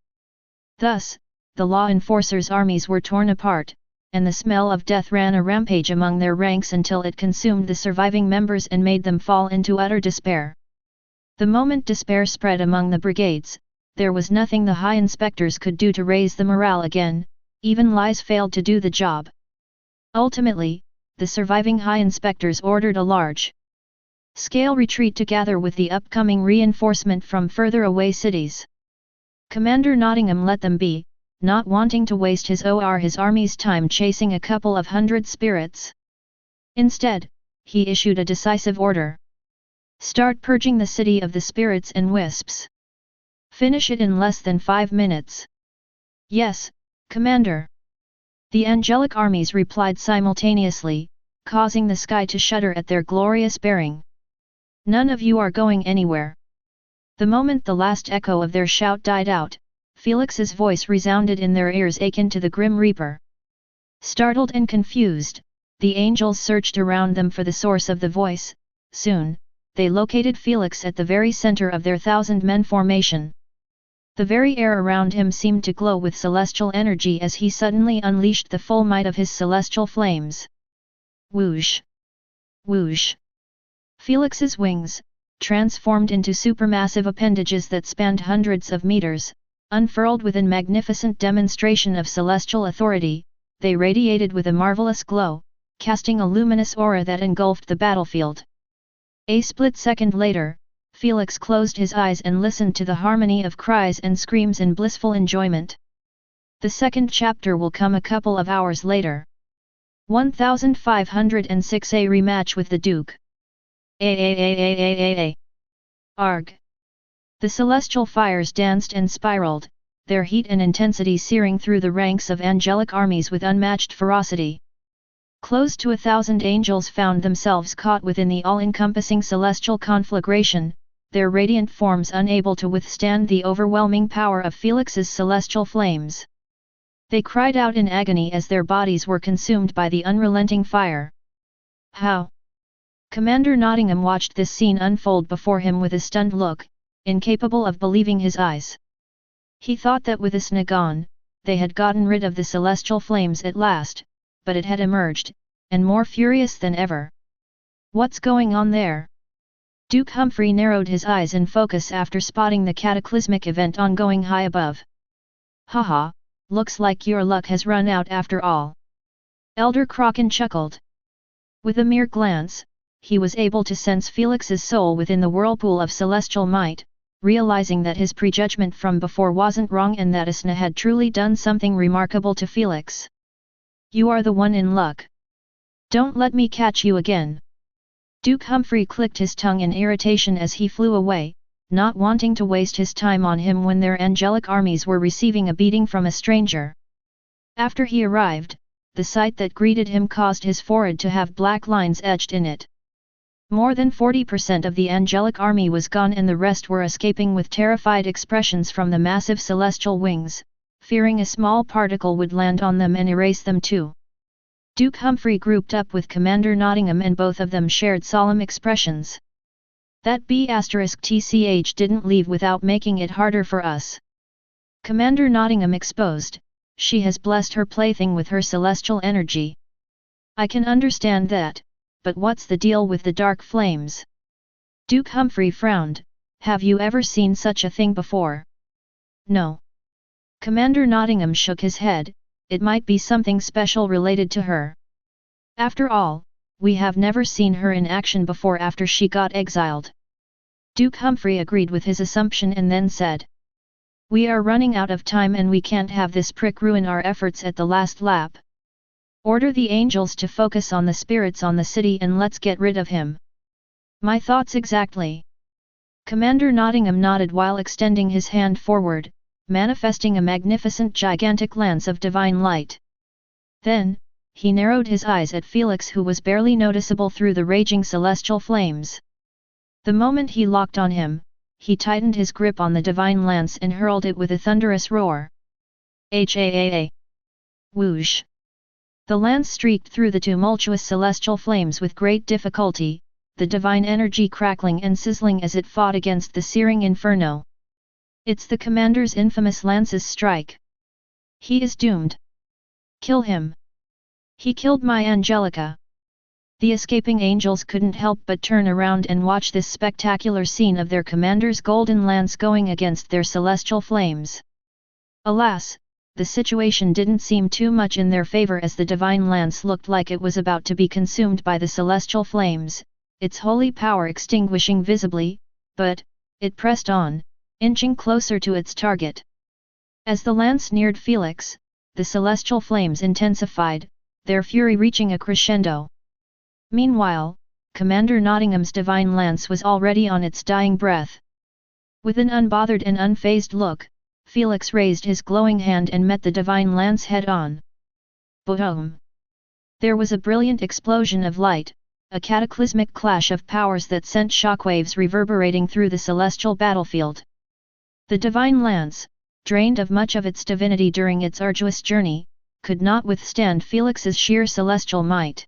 Thus, the law enforcers' armies were torn apart, and the smell of death ran a rampage among their ranks until it consumed the surviving members and made them fall into utter despair. The moment despair spread among the brigades, there was nothing the high inspectors could do to raise the morale again, even lies failed to do the job. Ultimately, the surviving high inspectors ordered a large-scale retreat to gather with the upcoming reinforcement from further away cities. Commander Nottingham let them be, not wanting to waste his army's time chasing a couple of hundred spirits. Instead, he issued a decisive order. Start purging the city of the spirits and wisps. Finish it in less than 5 minutes. Yes, Commander. The angelic armies replied simultaneously, causing the sky to shudder at their glorious bearing. None of you are going anywhere. The moment the last echo of their shout died out, Felix's voice resounded in their ears akin to the Grim Reaper. Startled and confused, the angels searched around them for the source of the voice. Soon, they located Felix at the very center of their 1,000-men formation. The very air around him seemed to glow with celestial energy as he suddenly unleashed the full might of his celestial flames. Whoosh! Whoosh! Felix's wings, transformed into supermassive appendages that spanned hundreds of meters, unfurled with a magnificent demonstration of celestial authority. They radiated with a marvelous glow, casting a luminous aura that engulfed the battlefield. A split second later, Felix closed his eyes and listened to the harmony of cries and screams in blissful enjoyment. The second chapter will come a couple of hours later. 1506 A rematch with the Duke. Arg! The celestial fires danced and spiraled, their heat and intensity searing through the ranks of angelic armies with unmatched ferocity. Close to 1,000 angels found themselves caught within the all-encompassing celestial conflagration, their radiant forms unable to withstand the overwhelming power of Felix's celestial flames. They cried out in agony as their bodies were consumed by the unrelenting fire. How? Commander Nottingham watched this scene unfold before him with a stunned look, incapable of believing his eyes. He thought that with Isna gone, they had gotten rid of the celestial flames at last, but it had emerged, and more furious than ever. What's going on there? Duke Humphrey narrowed his eyes in focus after spotting the cataclysmic event ongoing high above. Haha, looks like your luck has run out after all. Elder Kraken chuckled. With a mere glance, he was able to sense Felix's soul within the whirlpool of celestial might, realizing that his prejudgment from before wasn't wrong and that Isna had truly done something remarkable to Felix. You are the one in luck. Don't let me catch you again. Duke Humphrey clicked his tongue in irritation as he flew away, not wanting to waste his time on him when their angelic armies were receiving a beating from a stranger. After he arrived, the sight that greeted him caused his forehead to have black lines etched in it. More than 40% of the angelic army was gone and the rest were escaping with terrified expressions from the massive celestial wings, fearing a small particle would land on them and erase them too. Duke Humphrey grouped up with Commander Nottingham and both of them shared solemn expressions. That B*TCH didn't leave without making it harder for us. Commander Nottingham exposed, she has blessed her plaything with her celestial energy. I can understand that. But what's the deal with the dark flames? Duke Humphrey frowned. Have you ever seen such a thing before? No. Commander Nottingham shook his head. It might be something special related to her. After all, we have never seen her in action before after she got exiled. Duke Humphrey agreed with his assumption and then said. We are running out of time and we can't have this prick ruin our efforts at the last lap. Order the angels to focus on the spirits on the city and let's get rid of him. My thoughts exactly. Commander Nottingham nodded while extending his hand forward, manifesting a magnificent gigantic lance of divine light. Then, he narrowed his eyes at Felix who was barely noticeable through the raging celestial flames. The moment he locked on him, he tightened his grip on the divine lance and hurled it with a thunderous roar. Haa! Whoosh! The lance streaked through the tumultuous celestial flames with great difficulty, the divine energy crackling and sizzling as it fought against the searing inferno. It's the commander's infamous lance's strike. He is doomed. Kill him. He killed my Angelica. The escaping angels couldn't help but turn around and watch this spectacular scene of their commander's golden lance going against their celestial flames. Alas! The situation didn't seem too much in their favor as the divine lance looked like it was about to be consumed by the celestial flames, its holy power extinguishing visibly, but, it pressed on, inching closer to its target. As the lance neared Felix, the celestial flames intensified, their fury reaching a crescendo. Meanwhile, Commander Nottingham's divine lance was already on its dying breath. With an unbothered and unfazed look, Felix raised his glowing hand and met the divine lance head-on. Boredom! There was a brilliant explosion of light, a cataclysmic clash of powers that sent shockwaves reverberating through the celestial battlefield. The divine lance, drained of much of its divinity during its arduous journey, could not withstand Felix's sheer celestial might.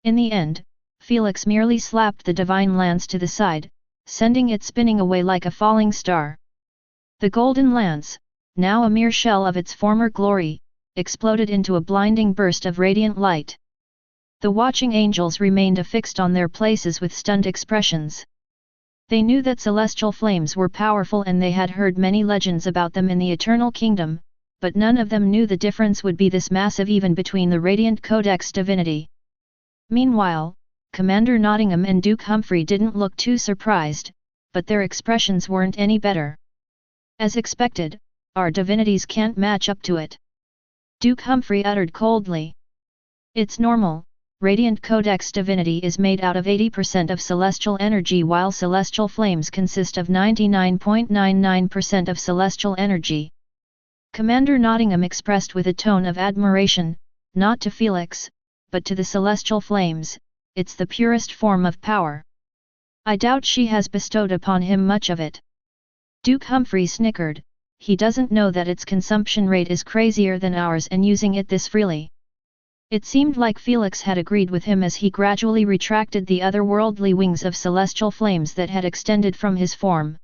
In the end, Felix merely slapped the divine lance to the side, sending it spinning away like a falling star. The golden lance, now a mere shell of its former glory, exploded into a blinding burst of radiant light. The watching angels remained affixed on their places with stunned expressions. They knew that celestial flames were powerful and they had heard many legends about them in the Eternal Kingdom, but none of them knew the difference would be this massive even between the radiant Codex divinity. Meanwhile, Commander Nottingham and Duke Humphrey didn't look too surprised, but their expressions weren't any better. As expected, our divinities can't match up to it. Duke Humphrey uttered coldly. It's normal, radiant Codex divinity is made out of 80% of celestial energy while celestial flames consist of 99.99% of celestial energy. Commander Nottingham expressed with a tone of admiration, not to Felix, but to the celestial flames, it's the purest form of power. I doubt she has bestowed upon him much of it. Duke Humphrey snickered, he doesn't know that its consumption rate is crazier than ours and using it this freely. It seemed like Felix had agreed with him as he gradually retracted the otherworldly wings of celestial flames that had extended from his form.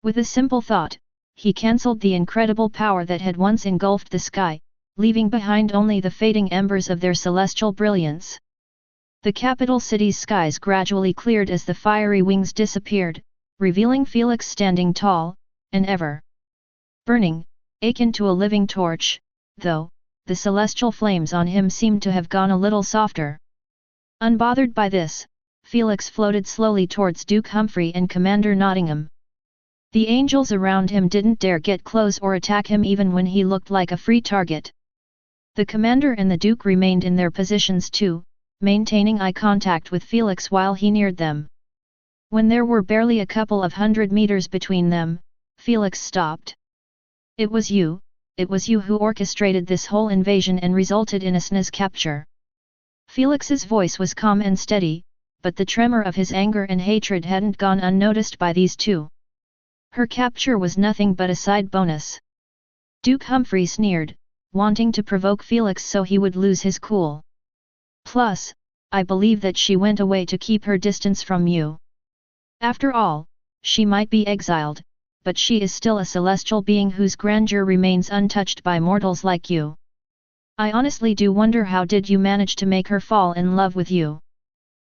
With a simple thought, he cancelled the incredible power that had once engulfed the sky, leaving behind only the fading embers of their celestial brilliance. The capital city's skies gradually cleared as the fiery wings disappeared, revealing Felix standing tall, and ever burning, akin to a living torch, though, the celestial flames on him seemed to have gone a little softer. Unbothered by this, Felix floated slowly towards Duke Humphrey and Commander Nottingham. The angels around him didn't dare get close or attack him even when he looked like a free target. The commander and the Duke remained in their positions too, maintaining eye contact with Felix while he neared them. When there were barely a couple of 100 meters between them, Felix stopped. It was you who orchestrated this whole invasion and resulted in Asna's capture. Felix's voice was calm and steady, but the tremor of his anger and hatred hadn't gone unnoticed by these two. Her capture was nothing but a side bonus. Duke Humphrey sneered, wanting to provoke Felix so he would lose his cool. Plus, I believe that she went away to keep her distance from you. After all, she might be exiled, but she is still a celestial being whose grandeur remains untouched by mortals like you. I honestly do wonder how did you manage to make her fall in love with you.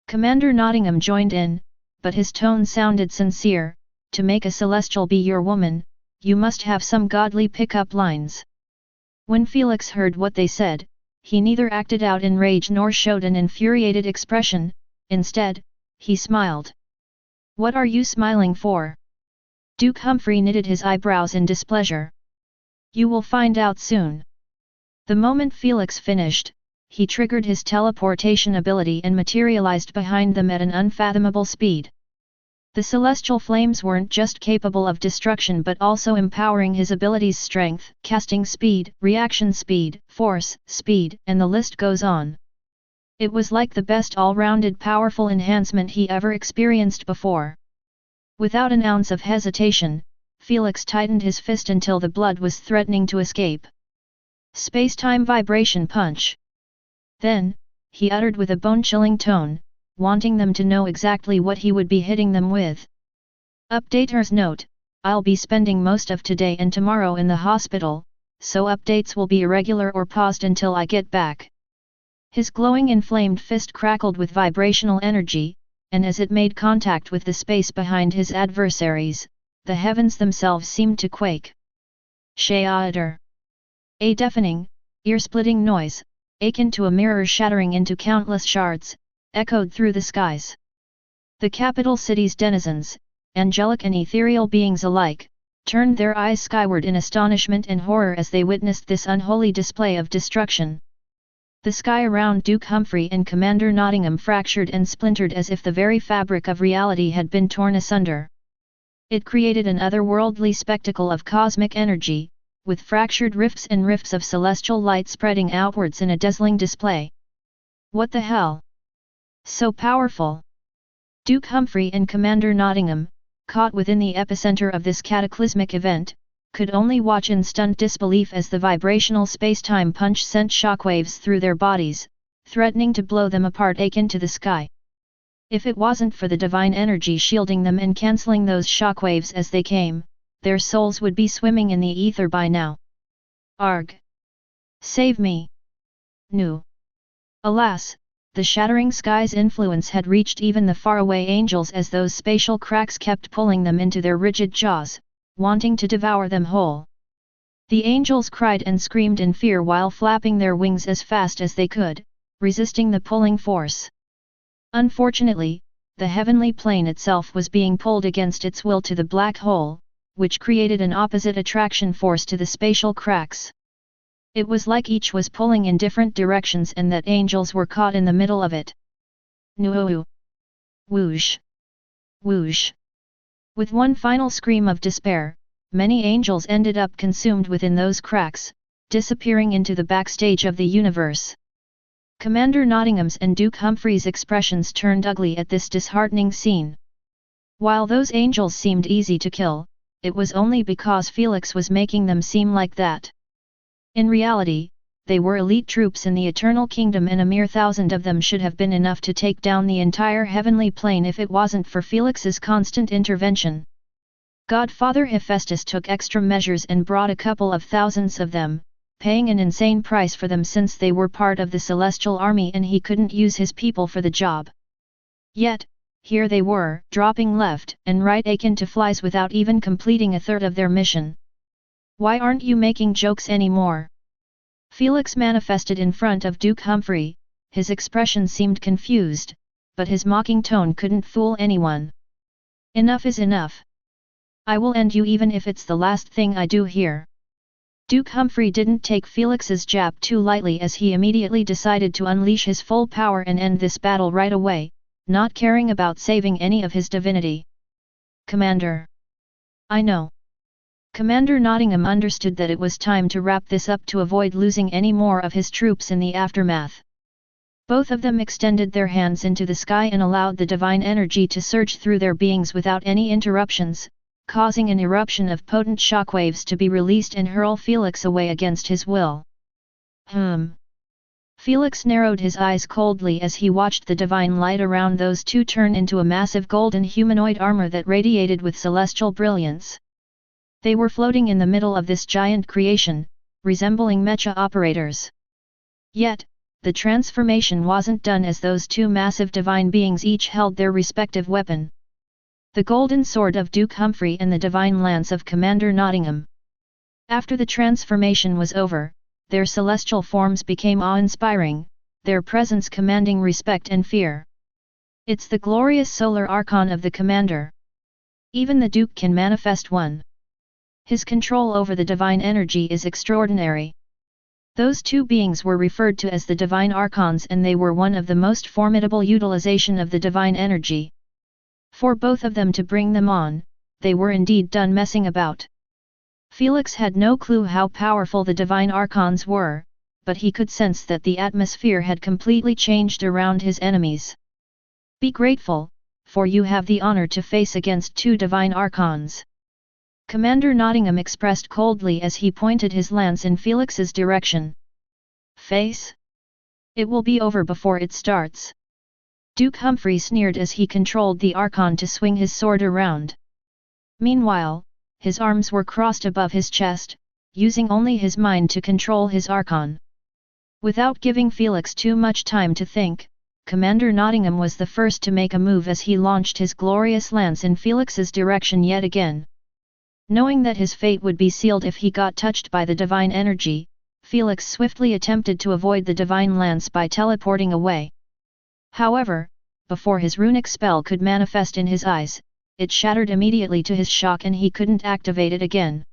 Commander Nottingham joined in, but his tone sounded sincere, to make a celestial be your woman, you must have some godly pick-up lines. When Felix heard what they said, he neither acted out in rage nor showed an infuriated expression, instead, he smiled. What are you smiling for? Duke Humphrey knitted his eyebrows in displeasure. You will find out soon. The moment Felix finished, he triggered his teleportation ability and materialized behind them at an unfathomable speed. The celestial flames weren't just capable of destruction but also empowering his abilities' strength, casting speed, reaction speed, force, speed, and the list goes on. It was like the best all-rounded powerful enhancement he ever experienced before. Without an ounce of hesitation, Felix tightened his fist until the blood was threatening to escape. Space-time vibration punch. Then, he uttered with a bone-chilling tone, wanting them to know exactly what he would be hitting them with. Updater's note, I'll be spending most of today and tomorrow in the hospital, so updates will be irregular or paused until I get back. His glowing inflamed fist crackled with vibrational energy, and as it made contact with the space behind his adversaries, the heavens themselves seemed to quake. Shatter! A deafening, ear-splitting noise, akin to a mirror shattering into countless shards, echoed through the skies. The capital city's denizens, angelic and ethereal beings alike, turned their eyes skyward in astonishment and horror as they witnessed this unholy display of destruction. The sky around Duke Humphrey and Commander Nottingham fractured and splintered as if the very fabric of reality had been torn asunder. It created an otherworldly spectacle of cosmic energy, with fractured rifts and rifts of celestial light spreading outwards in a dazzling display. What the hell? So powerful! Duke Humphrey and Commander Nottingham, caught within the epicenter of this cataclysmic event, could only watch in stunned disbelief as the vibrational space-time punch sent shockwaves through their bodies, threatening to blow them apart into the sky. If it wasn't for the divine energy shielding them and cancelling those shockwaves as they came, their souls would be swimming in the ether by now. Arg! Save me! No! Alas, the shattering sky's influence had reached even the faraway angels as those spatial cracks kept pulling them into their rigid jaws, wanting to devour them whole. The angels cried and screamed in fear while flapping their wings as fast as they could, resisting the pulling force. Unfortunately, the heavenly plane itself was being pulled against its will to the black hole, which created an opposite attraction force to the spatial cracks. It was like each was pulling in different directions and that angels were caught in the middle of it. Nuoo! Whoosh! Whoosh! With one final scream of despair, many angels ended up consumed within those cracks, disappearing into the backstage of the universe. Commander Nottingham's and Duke Humphrey's expressions turned ugly at this disheartening scene. While those angels seemed easy to kill, it was only because Felix was making them seem like that. In reality, they were elite troops in the Eternal Kingdom and a mere 1,000 of them should have been enough to take down the entire heavenly plane if it wasn't for Felix's constant intervention. Godfather Hephaestus took extra measures and brought a couple of thousands of them, paying an insane price for them since they were part of the celestial army and he couldn't use his people for the job. Yet, here they were, dropping left and right akin to flies without even completing a third of their mission. Why aren't you making jokes anymore? Felix manifested in front of Duke Humphrey, his expression seemed confused, but his mocking tone couldn't fool anyone. Enough is enough. I will end you even if it's the last thing I do here. Duke Humphrey didn't take Felix's jab too lightly as he immediately decided to unleash his full power and end this battle right away, not caring about saving any of his divinity. Commander! I know. Commander Nottingham understood that it was time to wrap this up to avoid losing any more of his troops in the aftermath. Both of them extended their hands into the sky and allowed the divine energy to surge through their beings without any interruptions, causing an eruption of potent shockwaves to be released and hurl Felix away against his will. Felix narrowed his eyes coldly as he watched the divine light around those two turn into a massive golden humanoid armor that radiated with celestial brilliance. They were floating in the middle of this giant creation, resembling mecha operators. Yet, the transformation wasn't done as those two massive divine beings each held their respective weapon. The golden sword of Duke Humphrey and the divine lance of Commander Nottingham. After the transformation was over, their celestial forms became awe-inspiring, their presence commanding respect and fear. It's the glorious solar archon of the Commander. Even the Duke can manifest one. His control over the divine energy is extraordinary. Those two beings were referred to as the divine archons and they were one of the most formidable utilization of the divine energy. For both of them to bring them on, they were indeed done messing about. Felix had no clue how powerful the divine archons were, but he could sense that the atmosphere had completely changed around his enemies. Be grateful, for you have the honor to face against two divine archons. Commander Nottingham expressed coldly as he pointed his lance in Felix's direction. Face? It will be over before it starts. Duke Humphrey sneered as he controlled the archon to swing his sword around. Meanwhile, his arms were crossed above his chest, using only his mind to control his archon. Without giving Felix too much time to think, Commander Nottingham was the first to make a move as he launched his glorious lance in Felix's direction yet again. Knowing that his fate would be sealed if he got touched by the divine energy, Felix swiftly attempted to avoid the divine lance by teleporting away. However, before his runic spell could manifest in his eyes, it shattered immediately to his shock and he couldn't activate it again.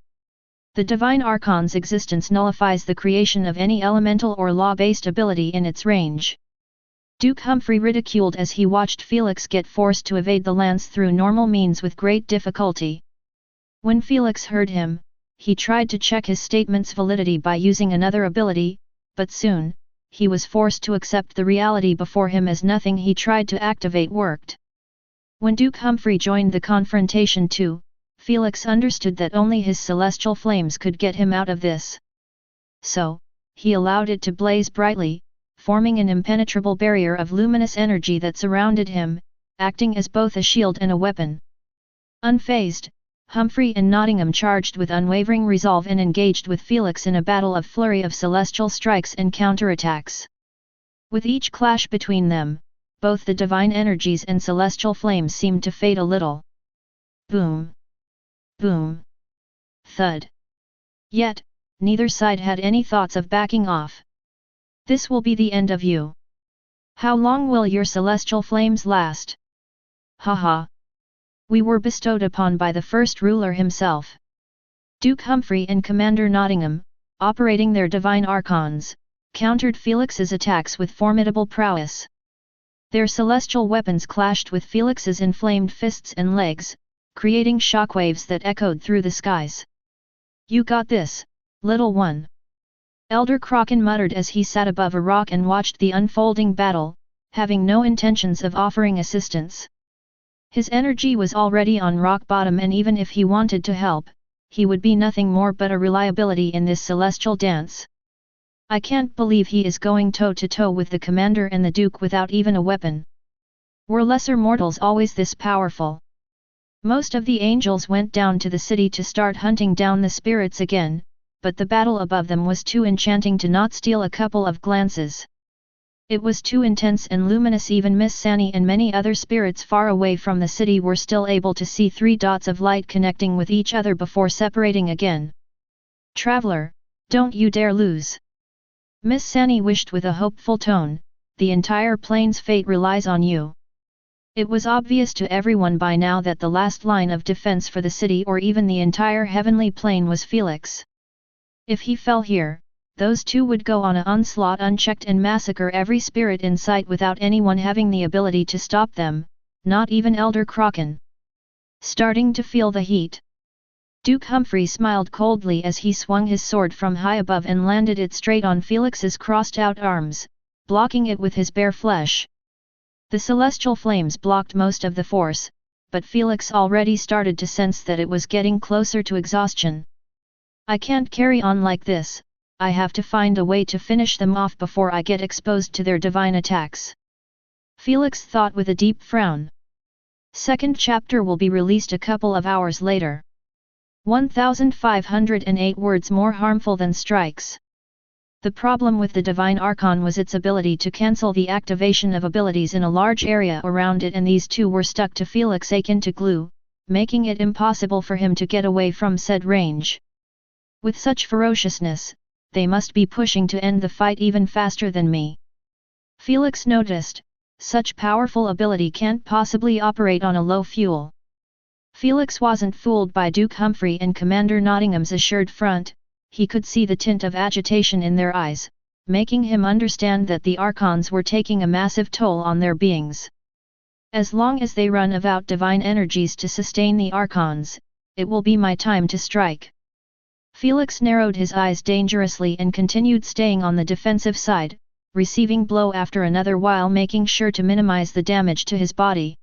The divine archon's existence nullifies the creation of any elemental or law-based ability in its range. Duke Humphrey ridiculed as he watched Felix get forced to evade the lance through normal means with great difficulty. When Felix heard him, he tried to check his statement's validity by using another ability, but soon, he was forced to accept the reality before him as nothing he tried to activate worked. When Duke Humphrey joined the confrontation too, Felix understood that only his celestial flames could get him out of this. So, he allowed it to blaze brightly, forming an impenetrable barrier of luminous energy that surrounded him, acting as both a shield and a weapon. Unfazed, Humphrey and Nottingham charged with unwavering resolve and engaged with Felix in a battle of flurry of celestial strikes and counterattacks. With each clash between them, both the divine energies and celestial flames seemed to fade a little. Boom! Boom! Thud! Yet, neither side had any thoughts of backing off. This will be the end of you. How long will your celestial flames last? Haha! We were bestowed upon by the first ruler himself. Duke Humphrey and Commander Nottingham, operating their divine archons, countered Felix's attacks with formidable prowess. Their celestial weapons clashed with Felix's inflamed fists and legs, creating shockwaves that echoed through the skies. You got this, little one. Elder Kraken muttered as he sat above a rock and watched the unfolding battle, having no intentions of offering assistance. His energy was already on rock bottom, and even if he wanted to help, he would be nothing more but a reliability in this celestial dance. I can't believe he is going toe-to-toe with the commander and the duke without even a weapon. Were lesser mortals always this powerful? Most of the angels went down to the city to start hunting down the spirits again, but the battle above them was too enchanting to not steal a couple of glances. It was too intense and luminous. Even Miss Sani and many other spirits far away from the city were still able to see 3 dots of light connecting with each other before separating again. Traveler, don't you dare lose! Miss Sani wished with a hopeful tone, the entire plane's fate relies on you. It was obvious to everyone by now that the last line of defense for the city or even the entire heavenly plane was Felix. If he fell here, those two would go on an onslaught unchecked and massacre every spirit in sight without anyone having the ability to stop them, not even Elder Kraken. Starting to feel the heat. Duke Humphrey smiled coldly as he swung his sword from high above and landed it straight on Felix's crossed-out arms, blocking it with his bare flesh. The celestial flames blocked most of the force, but Felix already started to sense that it was getting closer to exhaustion. I can't carry on like this, I have to find a way to finish them off before I get exposed to their divine attacks. Felix thought with a deep frown. Second chapter will be released a couple of hours later. 1508 words more harmful than strikes. The problem with the Divine Archon was its ability to cancel the activation of abilities in a large area around it, and these two were stuck to Felix akin to glue, making it impossible for him to get away from said range. With such ferociousness, they must be pushing to end the fight even faster than me. Felix noticed, such powerful ability can't possibly operate on a low fuel. Felix wasn't fooled by Duke Humphrey and Commander Nottingham's assured front. He could see the tint of agitation in their eyes, making him understand that the Archons were taking a massive toll on their beings. As long as they run about divine energies to sustain the Archons, it will be my time to strike. Felix narrowed his eyes dangerously and continued staying on the defensive side, receiving blow after another while making sure to minimize the damage to his body.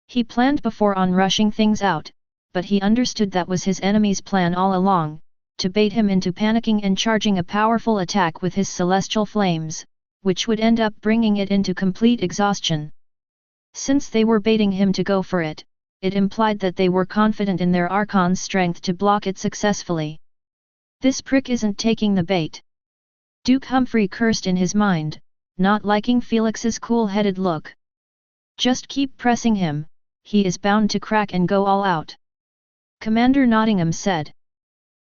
He planned before on rushing things out, but he understood that was his enemy's plan all along, to bait him into panicking and charging a powerful attack with his celestial flames, which would end up bringing it into complete exhaustion. Since they were baiting him to go for it, it implied that they were confident in their Archon's strength to block it successfully. This prick isn't taking the bait. Duke Humphrey cursed in his mind, not liking Felix's cool-headed look. Just keep pressing him, he is bound to crack and go all out. Commander Nottingham said.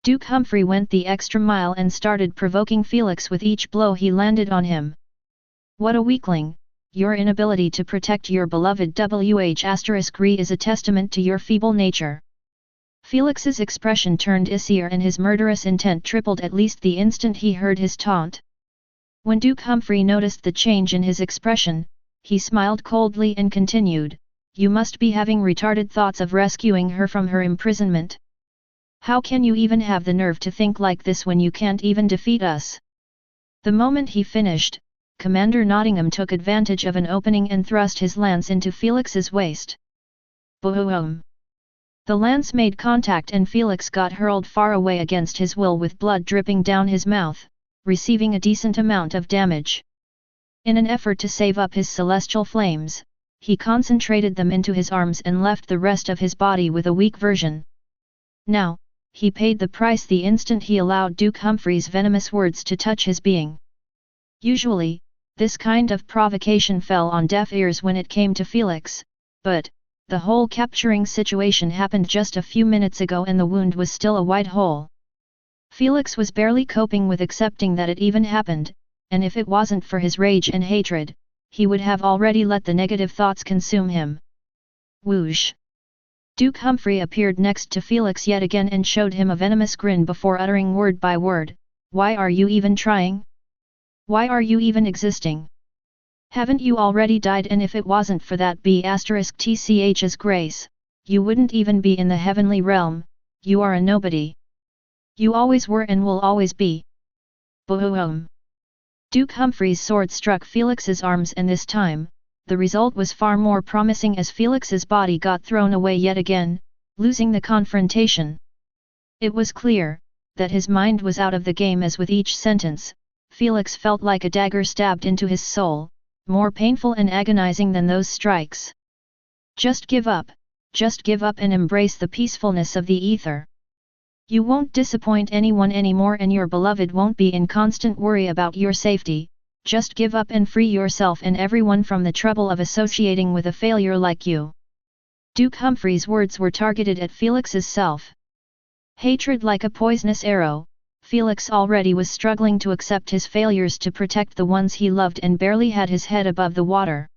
Duke Humphrey went the extra mile and started provoking Felix with each blow he landed on him. What a weakling, your inability to protect your beloved WH*re is a testament to your feeble nature. Felix's expression turned icier and his murderous intent tripled at least the instant he heard his taunt. When Duke Humphrey noticed the change in his expression, he smiled coldly and continued, "You must be having retarded thoughts of rescuing her from her imprisonment. How can you even have the nerve to think like this when you can't even defeat us?" The moment he finished, Commander Nottingham took advantage of an opening and thrust his lance into Felix's waist. Boom! The lance made contact and Felix got hurled far away against his will with blood dripping down his mouth, receiving a decent amount of damage. In an effort to save up his celestial flames, he concentrated them into his arms and left the rest of his body with a weak version. Now, he paid the price the instant he allowed Duke Humphrey's venomous words to touch his being. Usually, this kind of provocation fell on deaf ears when it came to Felix, but the whole capturing situation happened just a few minutes ago and the wound was still a wide hole. Felix was barely coping with accepting that it even happened, and if it wasn't for his rage and hatred, he would have already let the negative thoughts consume him. Whoosh! Duke Humphrey appeared next to Felix yet again and showed him a venomous grin before uttering word by word, "Why are you even trying? Why are you even existing? Haven't you already died? And if it wasn't for that B*TCH's grace, you wouldn't even be in the heavenly realm, you are a nobody. You always were and will always be." Boom! Duke Humphrey's sword struck Felix's arms and this time, the result was far more promising as Felix's body got thrown away yet again, losing the confrontation. It was clear that his mind was out of the game as with each sentence, Felix felt like a dagger stabbed into his soul, more painful and agonizing than those strikes. Just give up and embrace the peacefulness of the ether. You won't disappoint anyone anymore and your beloved won't be in constant worry about your safety, just give up and free yourself and everyone from the trouble of associating with a failure like you. Duke Humphrey's words were targeted at Felix's self. Hatred like a poisonous arrow, Felix already was struggling to accept his failures to protect the ones he loved and barely had his head above the water.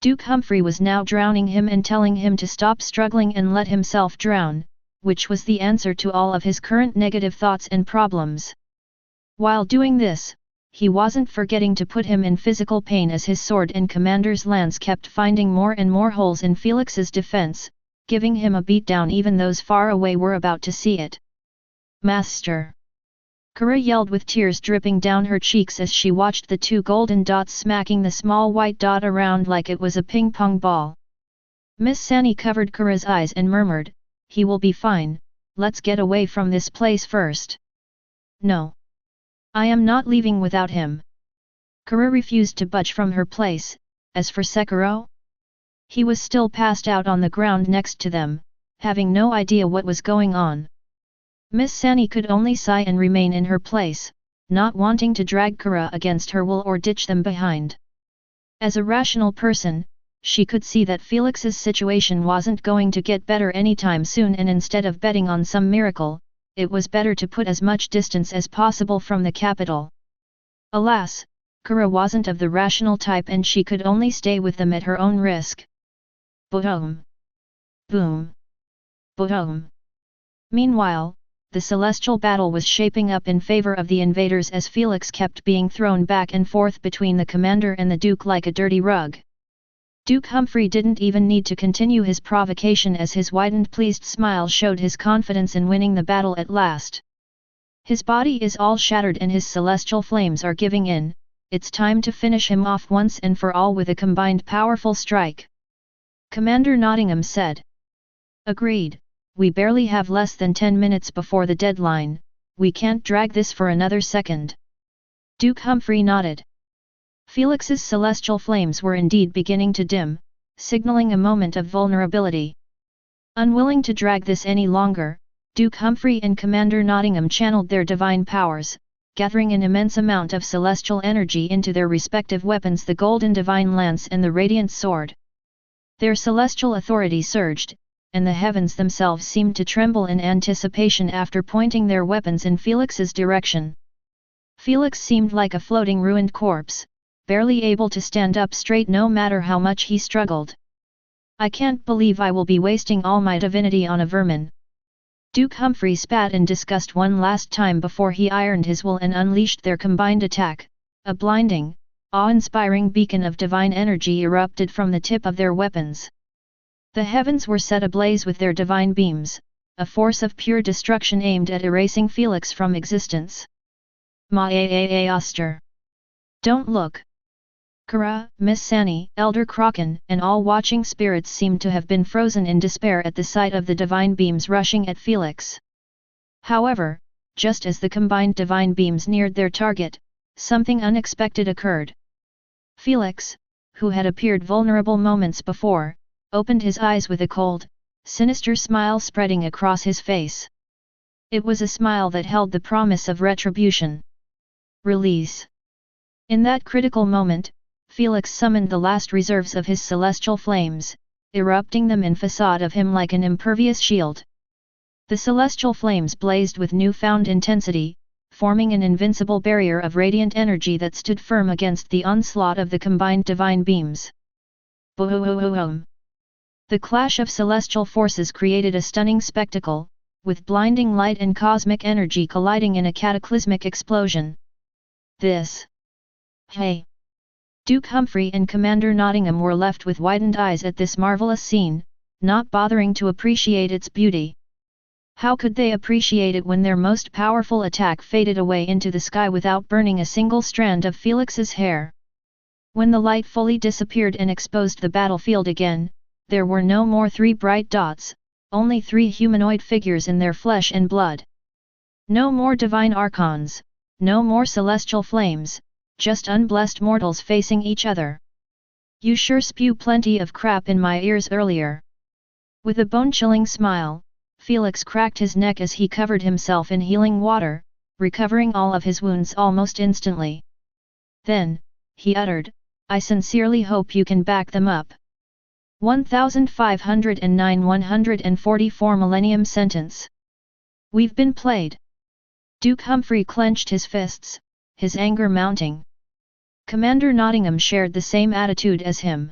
Duke Humphrey was now drowning him and telling him to stop struggling and let himself drown, which was the answer to all of his current negative thoughts and problems. While doing this, he wasn't forgetting to put him in physical pain as his sword and commander's lance kept finding more and more holes in Felix's defense, giving him a beatdown even those far away were about to see it. "Master!" Kara yelled with tears dripping down her cheeks as she watched the two golden dots smacking the small white dot around like it was a ping-pong ball. Miss Sani covered Kara's eyes and murmured, "He will be fine, let's get away from this place first." "No. I am not leaving without him." Kara refused to budge from her place. As for Sekiro, he was still passed out on the ground next to them, having no idea what was going on. Miss Sani could only sigh and remain in her place, not wanting to drag Kara against her will or ditch them behind. As a rational person, she could see that Felix's situation wasn't going to get better anytime soon and instead of betting on some miracle, it was better to put as much distance as possible from the capital. Alas, Kara wasn't of the rational type and she could only stay with them at her own risk. Boom! Boom! Boom! Meanwhile, the celestial battle was shaping up in favor of the invaders as Felix kept being thrown back and forth between the commander and the Duke like a dirty rug. Duke Humphrey didn't even need to continue his provocation as his widened pleased smile showed his confidence in winning the battle at last. His body is all shattered and his celestial flames are giving in, it's time to finish him off once and for all with a combined powerful strike. Commander Nottingham said. Agreed. We barely have less than 10 minutes before the deadline, we can't drag this for another second. Duke Humphrey nodded. Felix's celestial flames were indeed beginning to dim, signaling a moment of vulnerability. Unwilling to drag this any longer, Duke Humphrey and Commander Nottingham channeled their divine powers, gathering an immense amount of celestial energy into their respective weapons, the golden divine lance and the radiant sword. Their celestial authority surged, and the heavens themselves seemed to tremble in anticipation after pointing their weapons in Felix's direction. Felix seemed like a floating ruined corpse, barely able to stand up straight no matter how much he struggled. I can't believe I will be wasting all my divinity on a vermin. Duke Humphrey spat in disgust one last time before he ironed his wool and unleashed their combined attack. A blinding, awe-inspiring beacon of divine energy erupted from the tip of their weapons. The heavens were set ablaze with their divine beams, a force of pure destruction aimed at erasing Felix from existence. Master! Don't look! Kara, Miss Sani, Elder Kraken, and all watching spirits seemed to have been frozen in despair at the sight of the divine beams rushing at Felix. However, just as the combined divine beams neared their target, something unexpected occurred. Felix, who had appeared vulnerable moments before, opened his eyes with a cold, sinister smile spreading across his face. It was a smile that held the promise of retribution. Release. In that critical moment, Felix summoned the last reserves of his celestial flames, erupting them in facade of him like an impervious shield. The celestial flames blazed with newfound intensity, forming an invincible barrier of radiant energy that stood firm against the onslaught of the combined divine beams. Boom! The clash of celestial forces created a stunning spectacle, with blinding light and cosmic energy colliding in a cataclysmic explosion. Hey! Duke Humphrey and Commander Nottingham were left with widened eyes at this marvelous scene, not bothering to appreciate its beauty. How could they appreciate it when their most powerful attack faded away into the sky without burning a single strand of Felix's hair? When the light fully disappeared and exposed the battlefield again, there were no more 3 bright dots, only 3 humanoid figures in their flesh and blood. No more divine archons, no more celestial flames, just unblessed mortals facing each other. You sure spew plenty of crap in my ears earlier. With a bone-chilling smile, Felix cracked his neck as he covered himself in healing water, recovering all of his wounds almost instantly. Then, he uttered, I sincerely hope you can back them up. 1509-144 Millennium Sentence. We've been played. Duke Humphrey clenched his fists, his anger mounting. Commander Nottingham shared the same attitude as him.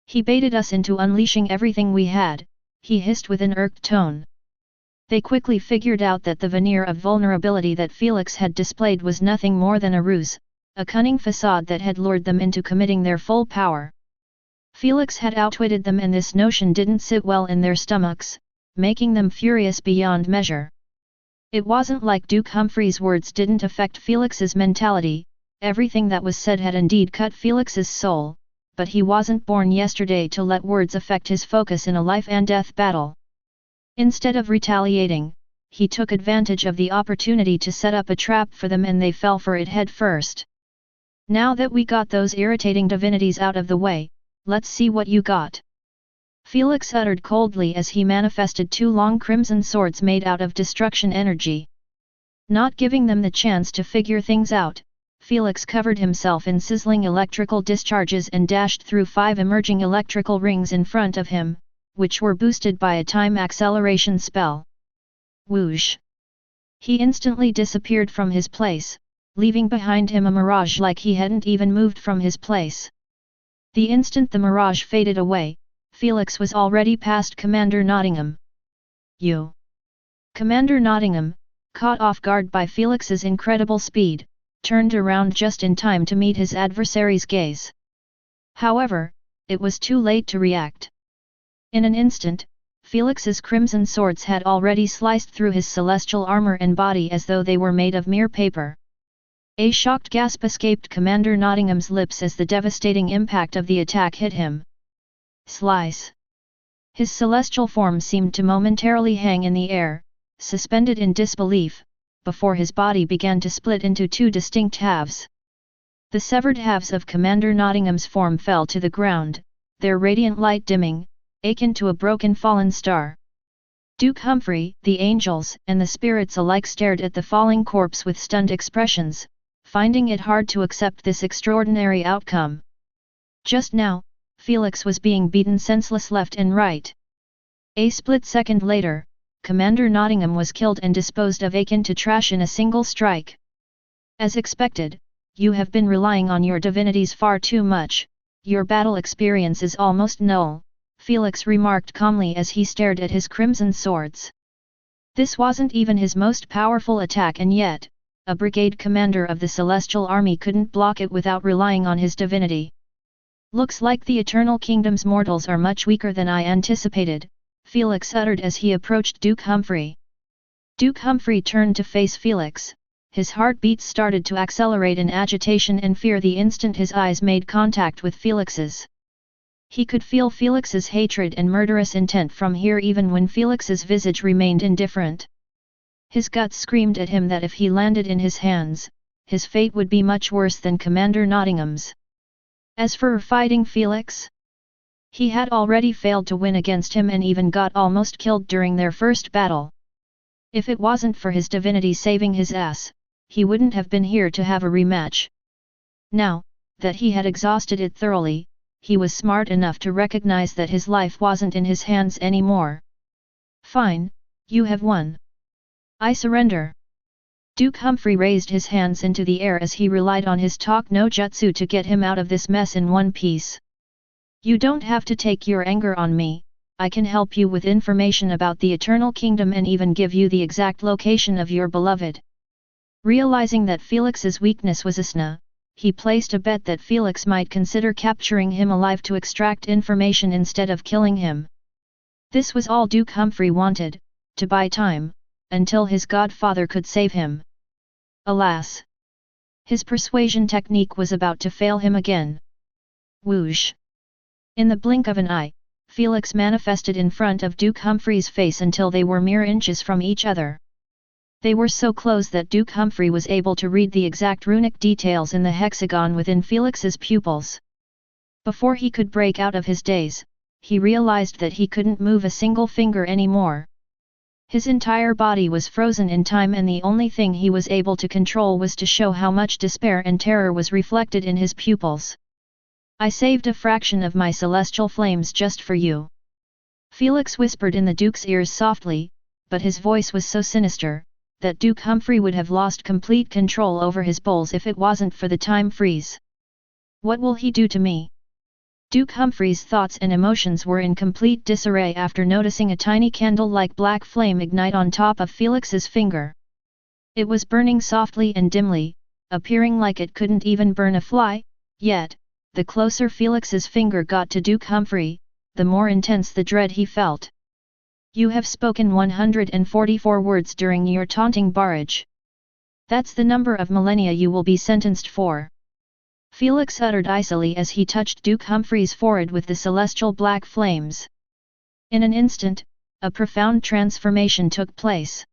He baited us into unleashing everything we had, he hissed with an irked tone. They quickly figured out that the veneer of vulnerability that Felix had displayed was nothing more than a ruse, a cunning facade that had lured them into committing their full power. Felix had outwitted them and this notion didn't sit well in their stomachs, making them furious beyond measure. It wasn't like Duke Humphrey's words didn't affect Felix's mentality, everything that was said had indeed cut Felix's soul, but he wasn't born yesterday to let words affect his focus in a life-and-death battle. Instead of retaliating, he took advantage of the opportunity to set up a trap for them and they fell for it head first. Now that we got those irritating divinities out of the way, let's see what you got. Felix uttered coldly as he manifested 2 long crimson swords made out of destruction energy. Not giving them the chance to figure things out, Felix covered himself in sizzling electrical discharges and dashed through 5 emerging electrical rings in front of him, which were boosted by a time acceleration spell. Whoosh! He instantly disappeared from his place, leaving behind him a mirage like he hadn't even moved from his place. The instant the mirage faded away, Felix was already past Commander Nottingham. You! Commander Nottingham, caught off guard by Felix's incredible speed, turned around just in time to meet his adversary's gaze. However, it was too late to react. In an instant, Felix's crimson swords had already sliced through his celestial armor and body as though they were made of mere paper. A shocked gasp escaped Commander Nottingham's lips as the devastating impact of the attack hit him. Slice! His celestial form seemed to momentarily hang in the air, suspended in disbelief, before his body began to split into 2 distinct halves. The severed halves of Commander Nottingham's form fell to the ground, their radiant light dimming, akin to a broken fallen star. Duke Humphrey, the angels, and the spirits alike stared at the falling corpse with stunned expressions, finding it hard to accept this extraordinary outcome. Just now, Felix was being beaten senseless left and right. A split second later, Commander Nottingham was killed and disposed of akin to trash in a single strike. As expected, you have been relying on your divinities far too much, your battle experience is almost null, Felix remarked calmly as he stared at his crimson swords. This wasn't even his most powerful attack, and yet, a brigade commander of the Celestial Army couldn't block it without relying on his divinity. Looks like the Eternal Kingdom's mortals are much weaker than I anticipated, Felix uttered as he approached Duke Humphrey. Duke Humphrey turned to face Felix, his heartbeats started to accelerate in agitation and fear the instant his eyes made contact with Felix's. He could feel Felix's hatred and murderous intent from here even when Felix's visage remained indifferent. His guts screamed at him that if he landed in his hands, his fate would be much worse than Commander Nottingham's. As for fighting Felix, he had already failed to win against him and even got almost killed during their first battle. If it wasn't for his divinity saving his ass, he wouldn't have been here to have a rematch. Now, that he had exhausted it thoroughly, he was smart enough to recognize that his life wasn't in his hands anymore. Fine, you have won. I surrender. Duke Humphrey raised his hands into the air as he relied on his talk no jutsu to get him out of this mess in one piece. You don't have to take your anger on me, I can help you with information about the Eternal Kingdom and even give you the exact location of your beloved. Realizing that Felix's weakness was Asna, he placed a bet that Felix might consider capturing him alive to extract information instead of killing him. This was all Duke Humphrey wanted, to buy time, until his godfather could save him. Alas! His persuasion technique was about to fail him again. Whoosh! In the blink of an eye, Felix manifested in front of Duke Humphrey's face until they were mere inches from each other. They were so close that Duke Humphrey was able to read the exact runic details in the hexagon within Felix's pupils. Before he could break out of his daze, he realized that he couldn't move a single finger anymore. His entire body was frozen in time and the only thing he was able to control was to show how much despair and terror was reflected in his pupils. I saved a fraction of my celestial flames just for you. Felix whispered in the Duke's ears softly, but his voice was so sinister, that Duke Humphrey would have lost complete control over his bowls if it wasn't for the time freeze. What will he do to me? Duke Humphrey's thoughts and emotions were in complete disarray after noticing a tiny candle-like black flame ignite on top of Felix's finger. It was burning softly and dimly, appearing like it couldn't even burn a fly, yet, the closer Felix's finger got to Duke Humphrey, the more intense the dread he felt. You have spoken 144 words during your taunting barrage. That's the number of millennia you will be sentenced for. Felix uttered icily as he touched Duke Humphrey's forehead with the celestial black flames. In an instant, a profound transformation took place.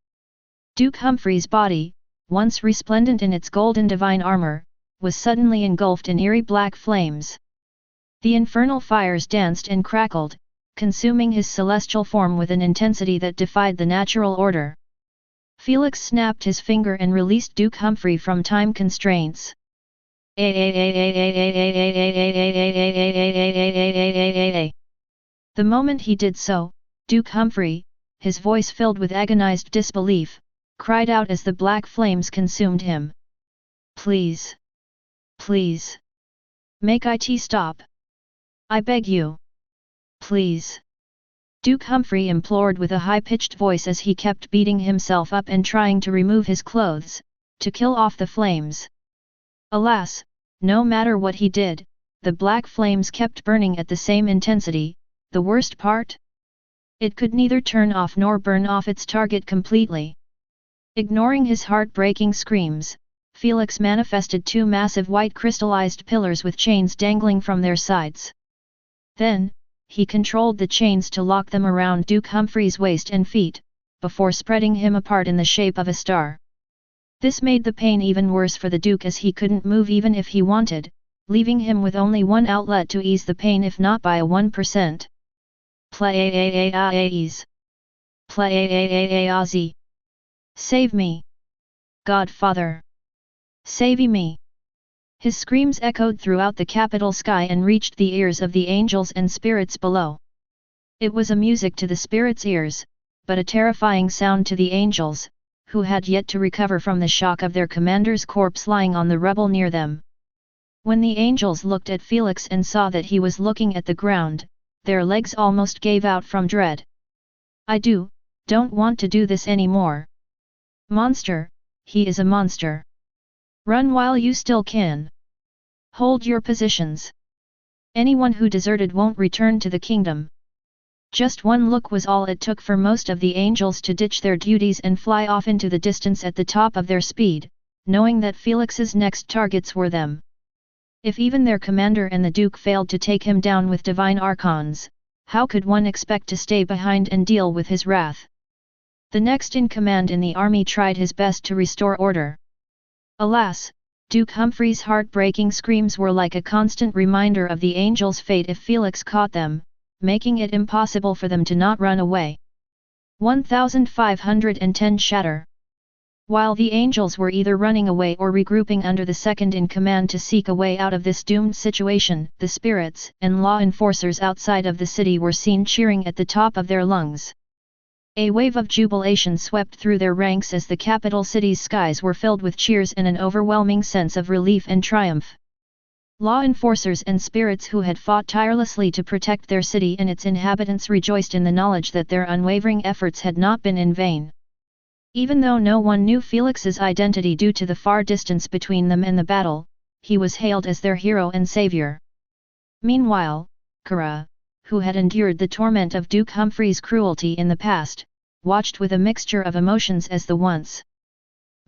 Duke Humphrey's body, once resplendent in its golden divine armor, was suddenly engulfed in eerie black flames. The infernal fires danced and crackled, consuming his celestial form with an intensity that defied the natural order. Felix snapped his finger and released Duke Humphrey from time constraints. The moment he did so, Duke Humphrey, his voice filled with agonized disbelief, cried out as the black flames consumed him. Please! Please! Make it stop! I beg you! Please! Duke Humphrey implored with a high-pitched voice as he kept beating himself up and trying to remove his clothes, to kill off the flames. Alas, no matter what he did, the black flames kept burning at the same intensity. The worst part? It could neither turn off nor burn off its target completely. Ignoring his heart-breaking screams, Felix manifested two massive white crystallized pillars with chains dangling from their sides. Then, he controlled the chains to lock them around Duke Humphrey's waist and feet, before spreading him apart in the shape of a star. This made the pain even worse for the Duke as he couldn't move even if he wanted, leaving him with only one outlet to ease the pain if not by a 1%. Please! Please! Save me! Godfather! Save me! His screams echoed throughout the capital sky and reached the ears of the angels and spirits below. It was a music to the spirits' ears, but a terrifying sound to the angels, who had yet to recover from the shock of their commander's corpse lying on the rubble near them. When the angels looked at Felix and saw that he was looking at the ground, their legs almost gave out from dread. I do, Don't want to do this anymore. Monster, he is a monster. Run while you still can. Hold your positions. Anyone who deserted won't return to the kingdom. Just one look was all it took for most of the angels to ditch their duties and fly off into the distance at the top of their speed, knowing that Felix's next targets were them. If even their commander and the Duke failed to take him down with divine archons, how could one expect to stay behind and deal with his wrath? The next in command in the army tried his best to restore order. Alas, Duke Humphrey's heartbreaking screams were like a constant reminder of the angels' fate if Felix caught them, making it impossible for them to not run away. 1510 Shatter. While the angels were either running away or regrouping under the second-in-command to seek a way out of this doomed situation, the spirits and law enforcers outside of the city were seen cheering at the top of their lungs. A wave of jubilation swept through their ranks as the capital city's skies were filled with cheers and an overwhelming sense of relief and triumph. Law enforcers and spirits who had fought tirelessly to protect their city and its inhabitants rejoiced in the knowledge that their unwavering efforts had not been in vain. Even though no one knew Felix's identity due to the far distance between them and the battle, he was hailed as their hero and savior. Meanwhile, Kara, who had endured the torment of Duke Humphrey's cruelty in the past, watched with a mixture of emotions as the once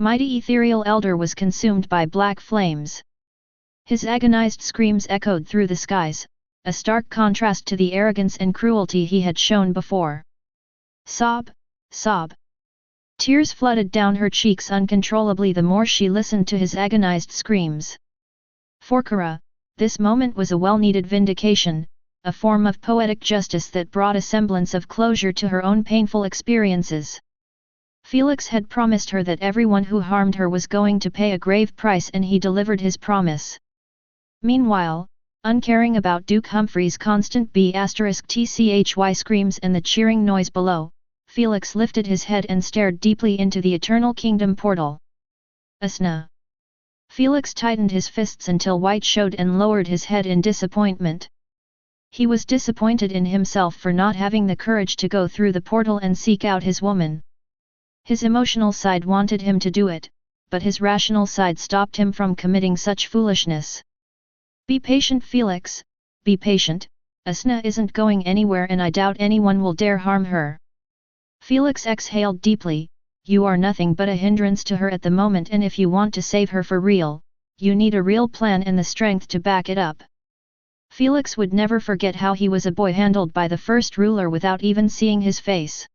mighty ethereal elder was consumed by black flames. His agonized screams echoed through the skies, a stark contrast to the arrogance and cruelty he had shown before. Sob, sob. Tears flooded down her cheeks uncontrollably the more she listened to his agonized screams. For Kara, this moment was a well-needed vindication, a form of poetic justice that brought a semblance of closure to her own painful experiences. Felix had promised her that everyone who harmed her was going to pay a grave price, and he delivered his promise. Meanwhile, uncaring about Duke Humphrey's constant *tchy screams and the cheering noise below, Felix lifted his head and stared deeply into the Eternal Kingdom portal. Asna. Felix tightened his fists until white showed and lowered his head in disappointment. He was disappointed in himself for not having the courage to go through the portal and seek out his woman. His emotional side wanted him to do it, but his rational side stopped him from committing such foolishness. Be patient, Felix, be patient. Asna isn't going anywhere and I doubt anyone will dare harm her. Felix exhaled deeply. You are nothing but a hindrance to her at the moment, and if you want to save her for real, you need a real plan and the strength to back it up. Felix would never forget how he was a boy handled by the first ruler without even seeing his face.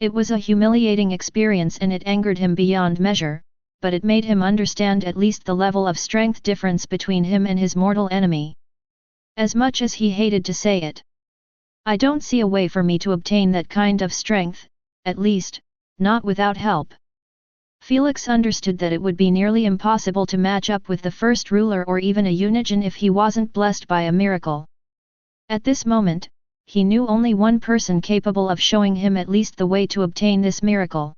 It was a humiliating experience and it angered him beyond measure, but it made him understand at least the level of strength difference between him and his mortal enemy. As much as he hated to say it. I don't see a way for me to obtain that kind of strength, at least, not without help. Felix understood that it would be nearly impossible to match up with the first ruler or even a Unigen if he wasn't blessed by a miracle. At this moment, he knew only one person capable of showing him at least the way to obtain this miracle.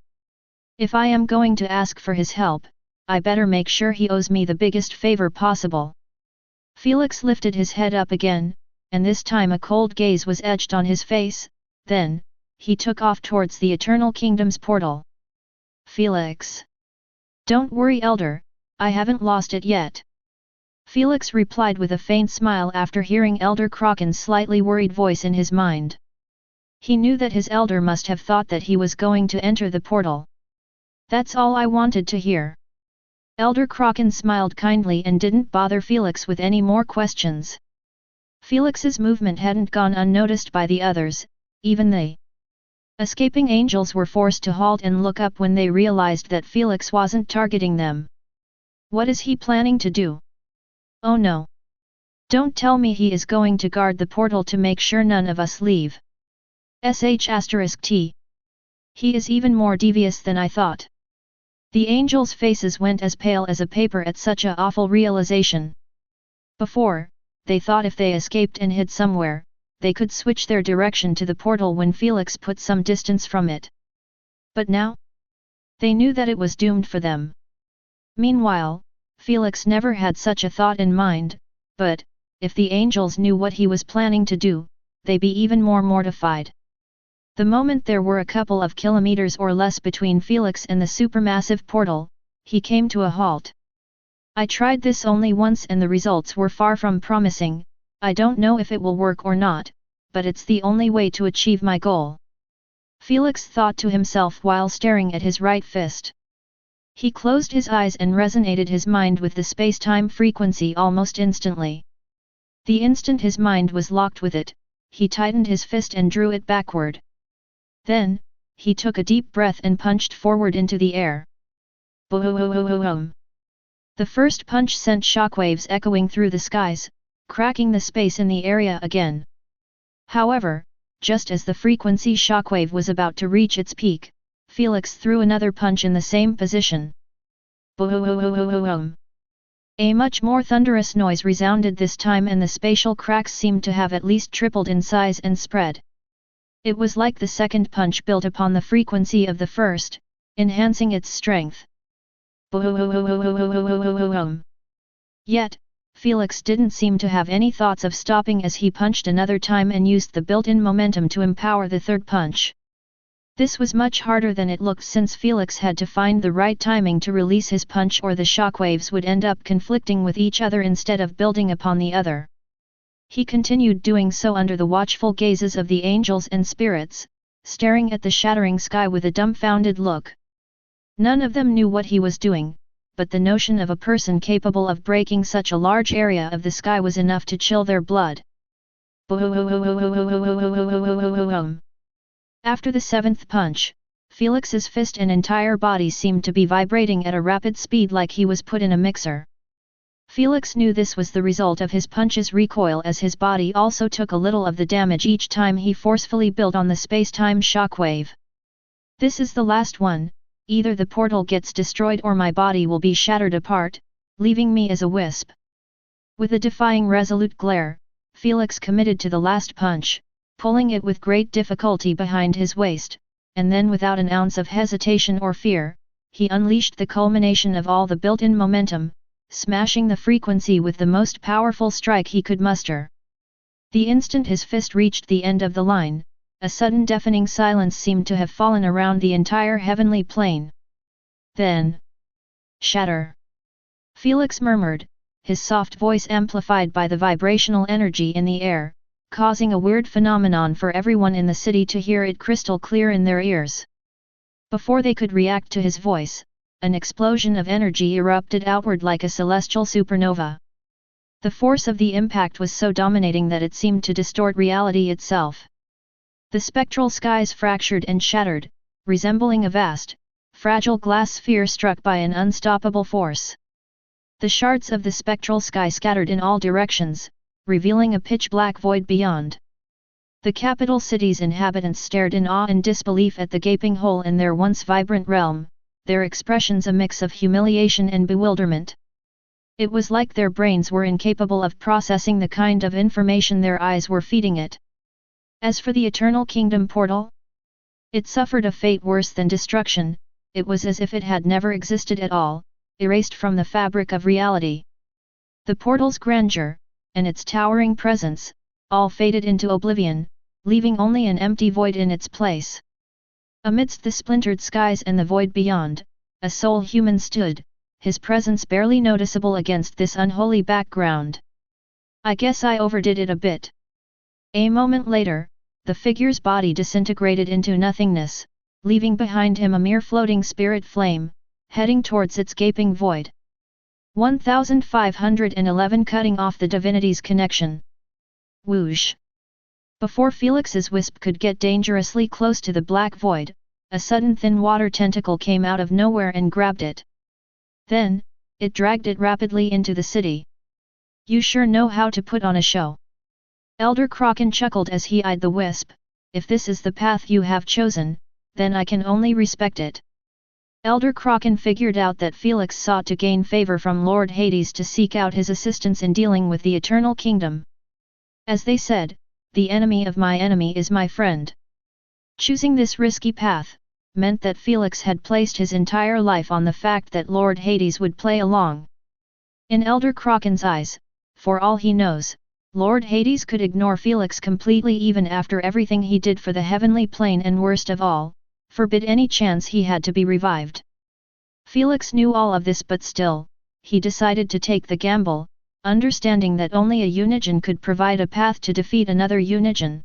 If I am going to ask for his help, I better make sure he owes me the biggest favor possible. Felix lifted his head up again, and this time a cold gaze was etched on his face. Then, he took off towards the Eternal Kingdom's portal. Felix. Don't worry, Elder, I haven't lost it yet. Felix replied with a faint smile after hearing Elder Kraken's slightly worried voice in his mind. He knew that his elder must have thought that he was going to enter the portal. That's all I wanted to hear. Elder Kraken smiled kindly and didn't bother Felix with any more questions. Felix's movement hadn't gone unnoticed by the others, even the escaping angels were forced to halt and look up when they realized that Felix wasn't targeting them. What is he planning to do? Oh no! Don't tell me he is going to guard the portal to make sure none of us leave. *T. He is even more devious than I thought. The angels' faces went as pale as a paper at such a awful realization. Before, they thought if they escaped and hid somewhere, they could switch their direction to the portal when Felix put some distance from it. But now? They knew that it was doomed for them. Meanwhile, Felix never had such a thought in mind, but, if the angels knew what he was planning to do, they'd be even more mortified. The moment there were a couple of kilometers or less between Felix and the supermassive portal, he came to a halt. I tried this only once and the results were far from promising. I don't know if it will work or not, but it's the only way to achieve my goal. Felix thought to himself while staring at his right fist. He closed his eyes and resonated his mind with the space-time frequency almost instantly. The instant his mind was locked with it, he tightened his fist and drew it backward. Then, he took a deep breath and punched forward into the air. Boom! The first punch sent shockwaves echoing through the skies, cracking the space in the area again. However, just as the frequency shockwave was about to reach its peak, Felix threw another punch in the same position. Boom! A much more thunderous noise resounded this time and the spatial cracks seemed to have at least tripled in size and spread. It was like the second punch built upon the frequency of the first, enhancing its strength. Boom! Yet, Felix didn't seem to have any thoughts of stopping as he punched another time and used the built-in momentum to empower the third punch. This was much harder than it looked since Felix had to find the right timing to release his punch or the shockwaves would end up conflicting with each other instead of building upon the other. He continued doing so under the watchful gazes of the angels and spirits, staring at the shattering sky with a dumbfounded look. None of them knew what he was doing, but the notion of a person capable of breaking such a large area of the sky was enough to chill their blood. After the seventh punch, Felix's fist and entire body seemed to be vibrating at a rapid speed like he was put in a mixer. Felix knew this was the result of his punch's recoil as his body also took a little of the damage each time he forcefully built on the space-time shockwave. This is the last one, either the portal gets destroyed or my body will be shattered apart, leaving me as a wisp. With a defying resolute glare, Felix committed to the last punch, pulling it with great difficulty behind his waist, and then without an ounce of hesitation or fear, he unleashed the culmination of all the built-in momentum, smashing the frequency with the most powerful strike he could muster. The instant his fist reached the end of the line, a sudden deafening silence seemed to have fallen around the entire heavenly plane. Then, shatter! Felix murmured, his soft voice amplified by the vibrational energy in the air, causing a weird phenomenon for everyone in the city to hear it crystal clear in their ears. Before they could react to his voice, an explosion of energy erupted outward like a celestial supernova. The force of the impact was so dominating that it seemed to distort reality itself. The spectral skies fractured and shattered, resembling a vast, fragile glass sphere struck by an unstoppable force. The shards of the spectral sky scattered in all directions, revealing a pitch-black void beyond. The capital city's inhabitants stared in awe and disbelief at the gaping hole in their once vibrant realm, their expressions a mix of humiliation and bewilderment. It was like their brains were incapable of processing the kind of information their eyes were feeding it. As for the Eternal Kingdom portal, it suffered a fate worse than destruction. It was as if it had never existed at all, erased from the fabric of reality. The portal's grandeur, and its towering presence, all faded into oblivion, leaving only an empty void in its place. Amidst the splintered skies and the void beyond, a sole human stood, his presence barely noticeable against this unholy background. I guess I overdid it a bit. A moment later, the figure's body disintegrated into nothingness, leaving behind him a mere floating spirit flame, heading towards its gaping void. 1511 Cutting off the divinity's connection. Whoosh! Before Felix's wisp could get dangerously close to the black void, a sudden thin water tentacle came out of nowhere and grabbed it. Then, it dragged it rapidly into the city. You sure know how to put on a show. Elder Kraken chuckled as he eyed the wisp. If this is the path you have chosen, then I can only respect it. Elder Kraken figured out that Felix sought to gain favor from Lord Hades to seek out his assistance in dealing with the Eternal Kingdom. As they said, the enemy of my enemy is my friend. Choosing this risky path, meant that Felix had placed his entire life on the fact that Lord Hades would play along. In Elder Kraken's eyes, for all he knows, Lord Hades could ignore Felix completely even after everything he did for the heavenly plane, and worst of all, forbid any chance he had to be revived. Felix knew all of this, but still, he decided to take the gamble, understanding that only a Unigen could provide a path to defeat another Unigen.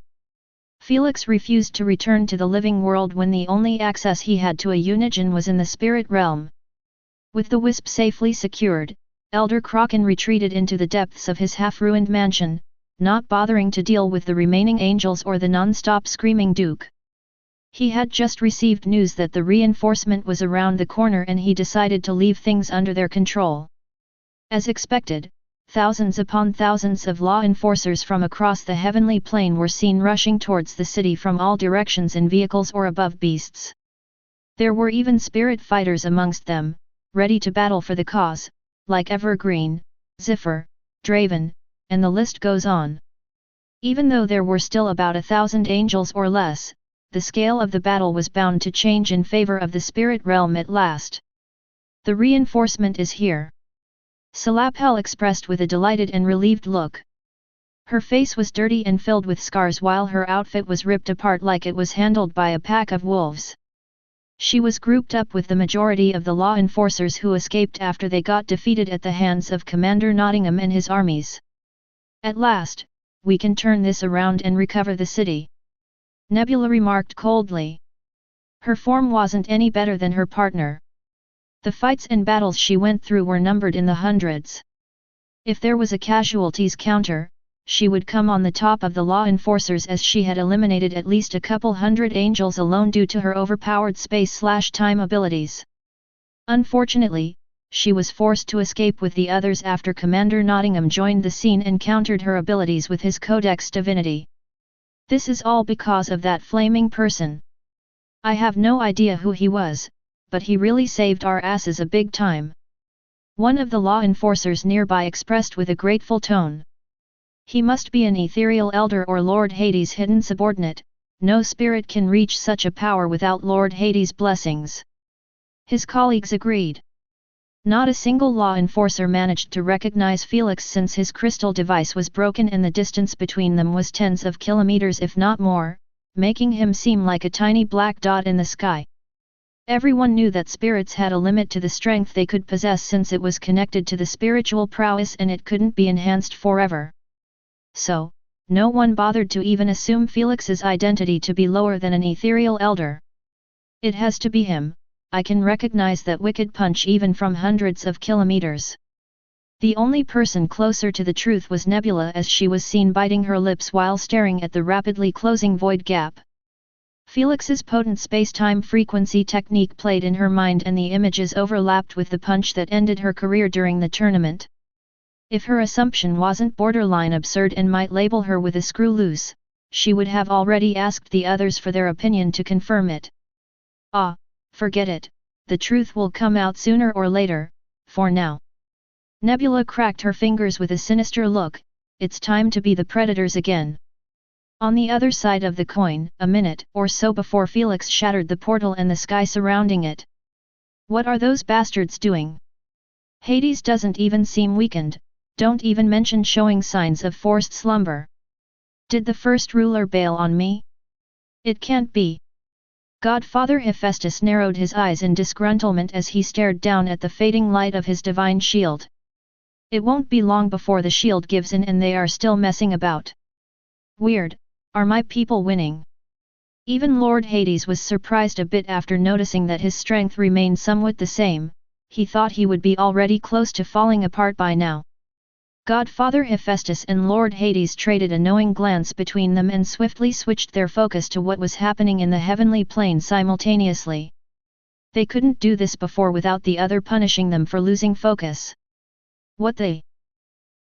Felix refused to return to the living world when the only access he had to a Unigen was in the spirit realm. With the wisp safely secured, Elder Kraken retreated into the depths of his half-ruined mansion, not bothering to deal with the remaining angels or the non-stop screaming Duke. He had just received news that the reinforcement was around the corner, and he decided to leave things under their control. As expected, thousands upon thousands of law enforcers from across the heavenly plane were seen rushing towards the city from all directions in vehicles or above beasts. There were even spirit fighters amongst them, ready to battle for the cause, like Evergreen, Zephyr, Draven, and the list goes on. Even though there were still about 1,000 angels or less, the scale of the battle was bound to change in favor of the spirit realm at last. The reinforcement is here, Salapel expressed with a delighted and relieved look. Her face was dirty and filled with scars, while her outfit was ripped apart like it was handled by a pack of wolves. She was grouped up with the majority of the law enforcers who escaped after they got defeated at the hands of Commander Nottingham and his armies. At last, we can turn this around and recover the city, Nebula remarked coldly. Her form wasn't any better than her partner. The fights and battles she went through were numbered in the hundreds. If there was a casualties counter, she would come on the top of the law enforcers, as she had eliminated at least a couple hundred angels alone due to her overpowered space/time abilities. Unfortunately, she was forced to escape with the others after Commander Nottingham joined the scene and countered her abilities with his Codex Divinity. This is all because of that flaming person. I have no idea who he was, but he really saved our asses a big time, one of the law enforcers nearby expressed with a grateful tone. He must be an ethereal elder or Lord Hades' hidden subordinate. No spirit can reach such a power without Lord Hades' blessings. His colleagues agreed. Not a single law enforcer managed to recognize Felix, since his crystal device was broken and the distance between them was tens of kilometers if not more, making him seem like a tiny black dot in the sky. Everyone knew that spirits had a limit to the strength they could possess, since it was connected to the spiritual prowess and it couldn't be enhanced forever. So, no one bothered to even assume Felix's identity to be lower than an ethereal elder. It has to be him. I can recognize that wicked punch even from hundreds of kilometers. The only person closer to the truth was Nebula, as she was seen biting her lips while staring at the rapidly closing void gap. Felix's potent space-time frequency technique played in her mind, and the images overlapped with the punch that ended her career during the tournament. If her assumption wasn't borderline absurd and might label her with a screw loose, she would have already asked the others for their opinion to confirm it. Ah, forget it, the truth will come out sooner or later. For now. Nebula cracked her fingers with a sinister look. It's time to be the predators again. On the other side of the coin, a minute or so before Felix shattered the portal and the sky surrounding it. What are those bastards doing? Hades doesn't even seem weakened. Don't even mention showing signs of forced slumber. Did the first ruler bail on me? It can't be. Godfather Hephaestus narrowed his eyes in disgruntlement as he stared down at the fading light of his divine shield. It won't be long before the shield gives in and they are still messing about. Weird, are my people winning? Even Lord Hades was surprised a bit after noticing that his strength remained somewhat the same. He thought he would be already close to falling apart by now. Godfather Hephaestus and Lord Hades traded a knowing glance between them and swiftly switched their focus to what was happening in the heavenly plane simultaneously. They couldn't do this before without the other punishing them for losing focus. What the?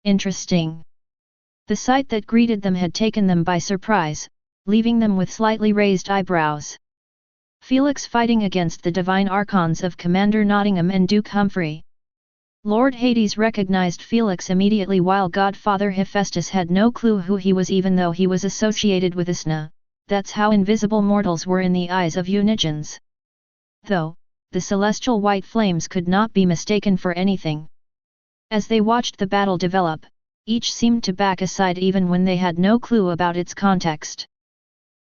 Interesting. The sight that greeted them had taken them by surprise, leaving them with slightly raised eyebrows. Felix fighting against the divine archons of Commander Nottingham and Duke Humphrey. Lord Hades recognized Felix immediately, while Godfather Hephaestus had no clue who he was, even though he was associated with Isna. That's how invisible mortals were in the eyes of Unigens. Though, the celestial white flames could not be mistaken for anything. As they watched the battle develop, each seemed to back aside even when they had no clue about its context.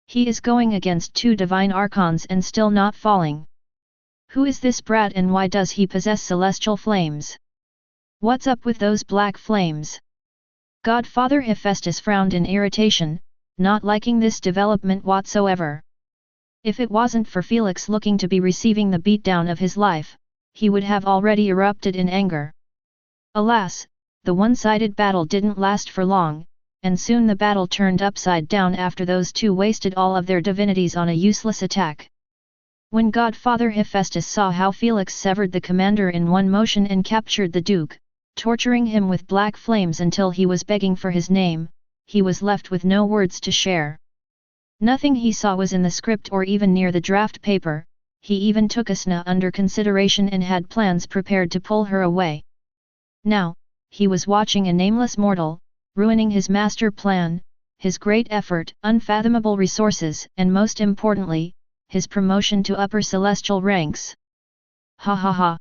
He is going against 2 divine archons and still not falling. Who is this brat and why does he possess celestial flames? What's up with those black flames? Godfather Hephaestus frowned in irritation, not liking this development whatsoever. If it wasn't for Felix looking to be receiving the beatdown of his life, he would have already erupted in anger. Alas, the one-sided battle didn't last for long, and soon the battle turned upside down after those 2 wasted all of their divinities on a useless attack. When Godfather Hephaestus saw how Felix severed the commander in one motion and captured the Duke, torturing him with black flames until he was begging for his name, he was left with no words to share. Nothing he saw was in the script or even near the draft paper. He even took Asna under consideration and had plans prepared to pull her away. Now, he was watching a nameless mortal, ruining his master plan, his great effort, unfathomable resources, and most importantly, his promotion to upper celestial ranks. Ha ha ha!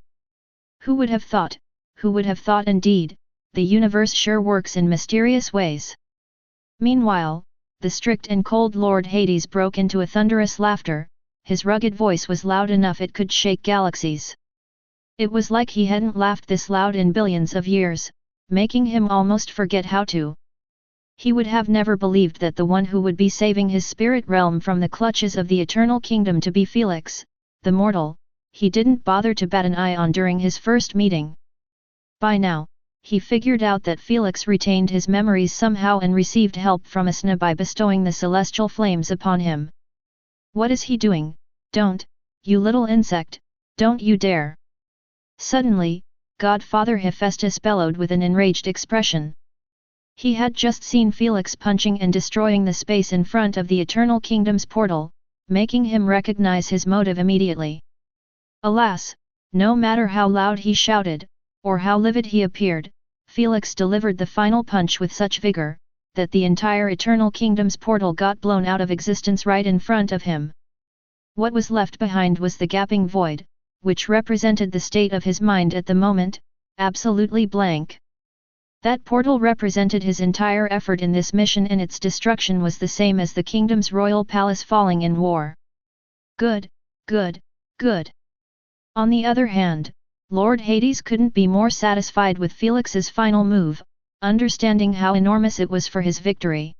Who would have thought indeed, the universe sure works in mysterious ways. Meanwhile, the strict and cold Lord Hades broke into a thunderous laughter. His rugged voice was loud enough it could shake galaxies. It was like he hadn't laughed this loud in billions of years, making him almost forget how to. He would have never believed that the one who would be saving his spirit realm from the clutches of the eternal kingdom to be Felix, the mortal, he didn't bother to bat an eye on during his first meeting. By now, he figured out that Felix retained his memories somehow and received help from Asna by bestowing the celestial flames upon him. What is he doing? Don't, you little insect, don't you dare! Suddenly, Godfather Hephaestus bellowed with an enraged expression. He had just seen Felix punching and destroying the space in front of the Eternal Kingdom's portal, making him recognize his motive immediately. Alas, no matter how loud he shouted, or how livid he appeared, Felix delivered the final punch with such vigor, that the entire Eternal Kingdom's portal got blown out of existence right in front of him. What was left behind was the gaping void, which represented the state of his mind at the moment, absolutely blank. That portal represented his entire effort in this mission and its destruction was the same as the kingdom's royal palace falling in war. Good, good, good. On the other hand, Lord Hades couldn't be more satisfied with Felix's final move, understanding how enormous it was for his victory.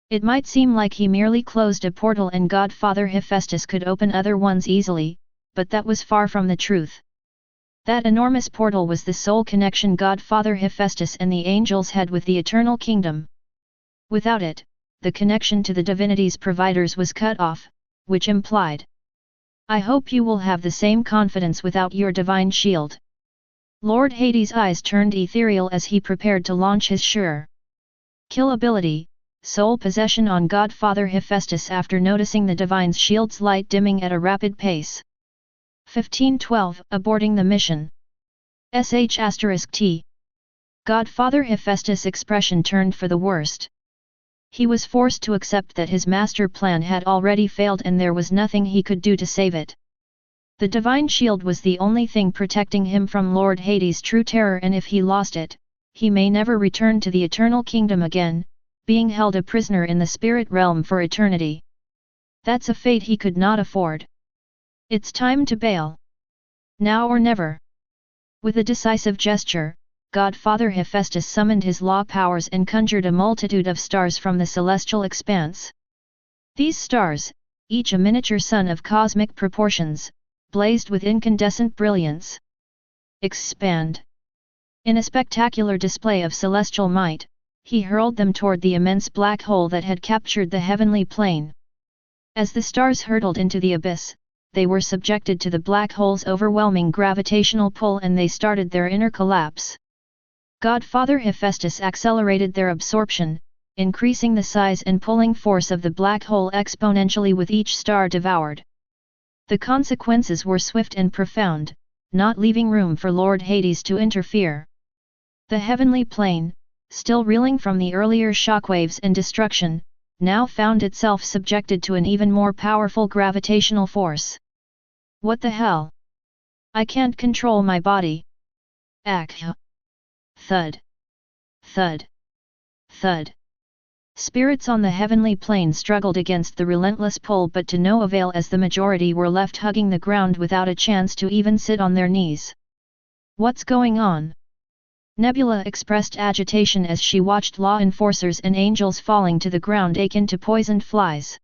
It might seem like he merely closed a portal and Godfather Hephaestus could open other ones easily, but that was far from the truth. That enormous portal was the sole connection Godfather Hephaestus and the angels had with the Eternal Kingdom. Without it, the connection to the divinities' providers was cut off, which implied, "I hope you will have the same confidence without your divine shield." Lord Hades' eyes turned ethereal as he prepared to launch his sure kill ability, sole possession on Godfather Hephaestus after noticing the divine's shield's light dimming at a rapid pace. 1512 Aborting the mission. *T. Godfather Hephaestus' expression turned for the worst. He was forced to accept that his master plan had already failed and there was nothing he could do to save it. The divine shield was the only thing protecting him from Lord Hades' true terror and if he lost it, he may never return to the Eternal Kingdom again, being held a prisoner in the spirit realm for eternity. That's a fate he could not afford. It's time to bail. Now or never. With a decisive gesture, Godfather Hephaestus summoned his law powers and conjured a multitude of stars from the celestial expanse. These stars, each a miniature sun of cosmic proportions, blazed with incandescent brilliance. Expand! In a spectacular display of celestial might, he hurled them toward the immense black hole that had captured the heavenly plane. As the stars hurtled into the abyss, they were subjected to the black hole's overwhelming gravitational pull and they started their inner collapse. Godfather Hephaestus accelerated their absorption, increasing the size and pulling force of the black hole exponentially with each star devoured. The consequences were swift and profound, not leaving room for Lord Hades to interfere. The heavenly plane, still reeling from the earlier shockwaves and destruction, now found itself subjected to an even more powerful gravitational force. What the hell? I can't control my body. Thud. Thud. Thud. Spirits on the heavenly plane struggled against the relentless pull, but to no avail, as the majority were left hugging the ground without a chance to even sit on their knees. What's going on? Nebula expressed agitation as she watched law enforcers and angels falling to the ground akin to poisoned flies.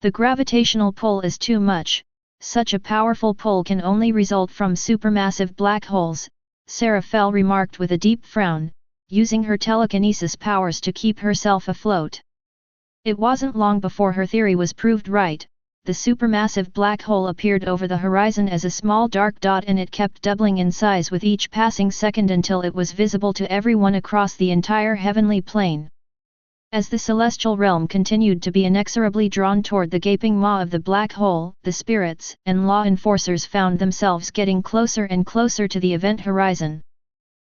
The gravitational pull is too much. Such a powerful pull can only result from supermassive black holes, Sarah Fell remarked with a deep frown, using her telekinesis powers to keep herself afloat. It wasn't long before her theory was proved right. The supermassive black hole appeared over the horizon as a small dark dot, and it kept doubling in size with each passing second until it was visible to everyone across the entire heavenly plane. As the celestial realm continued to be inexorably drawn toward the gaping maw of the black hole, the spirits and law enforcers found themselves getting closer and closer to the event horizon.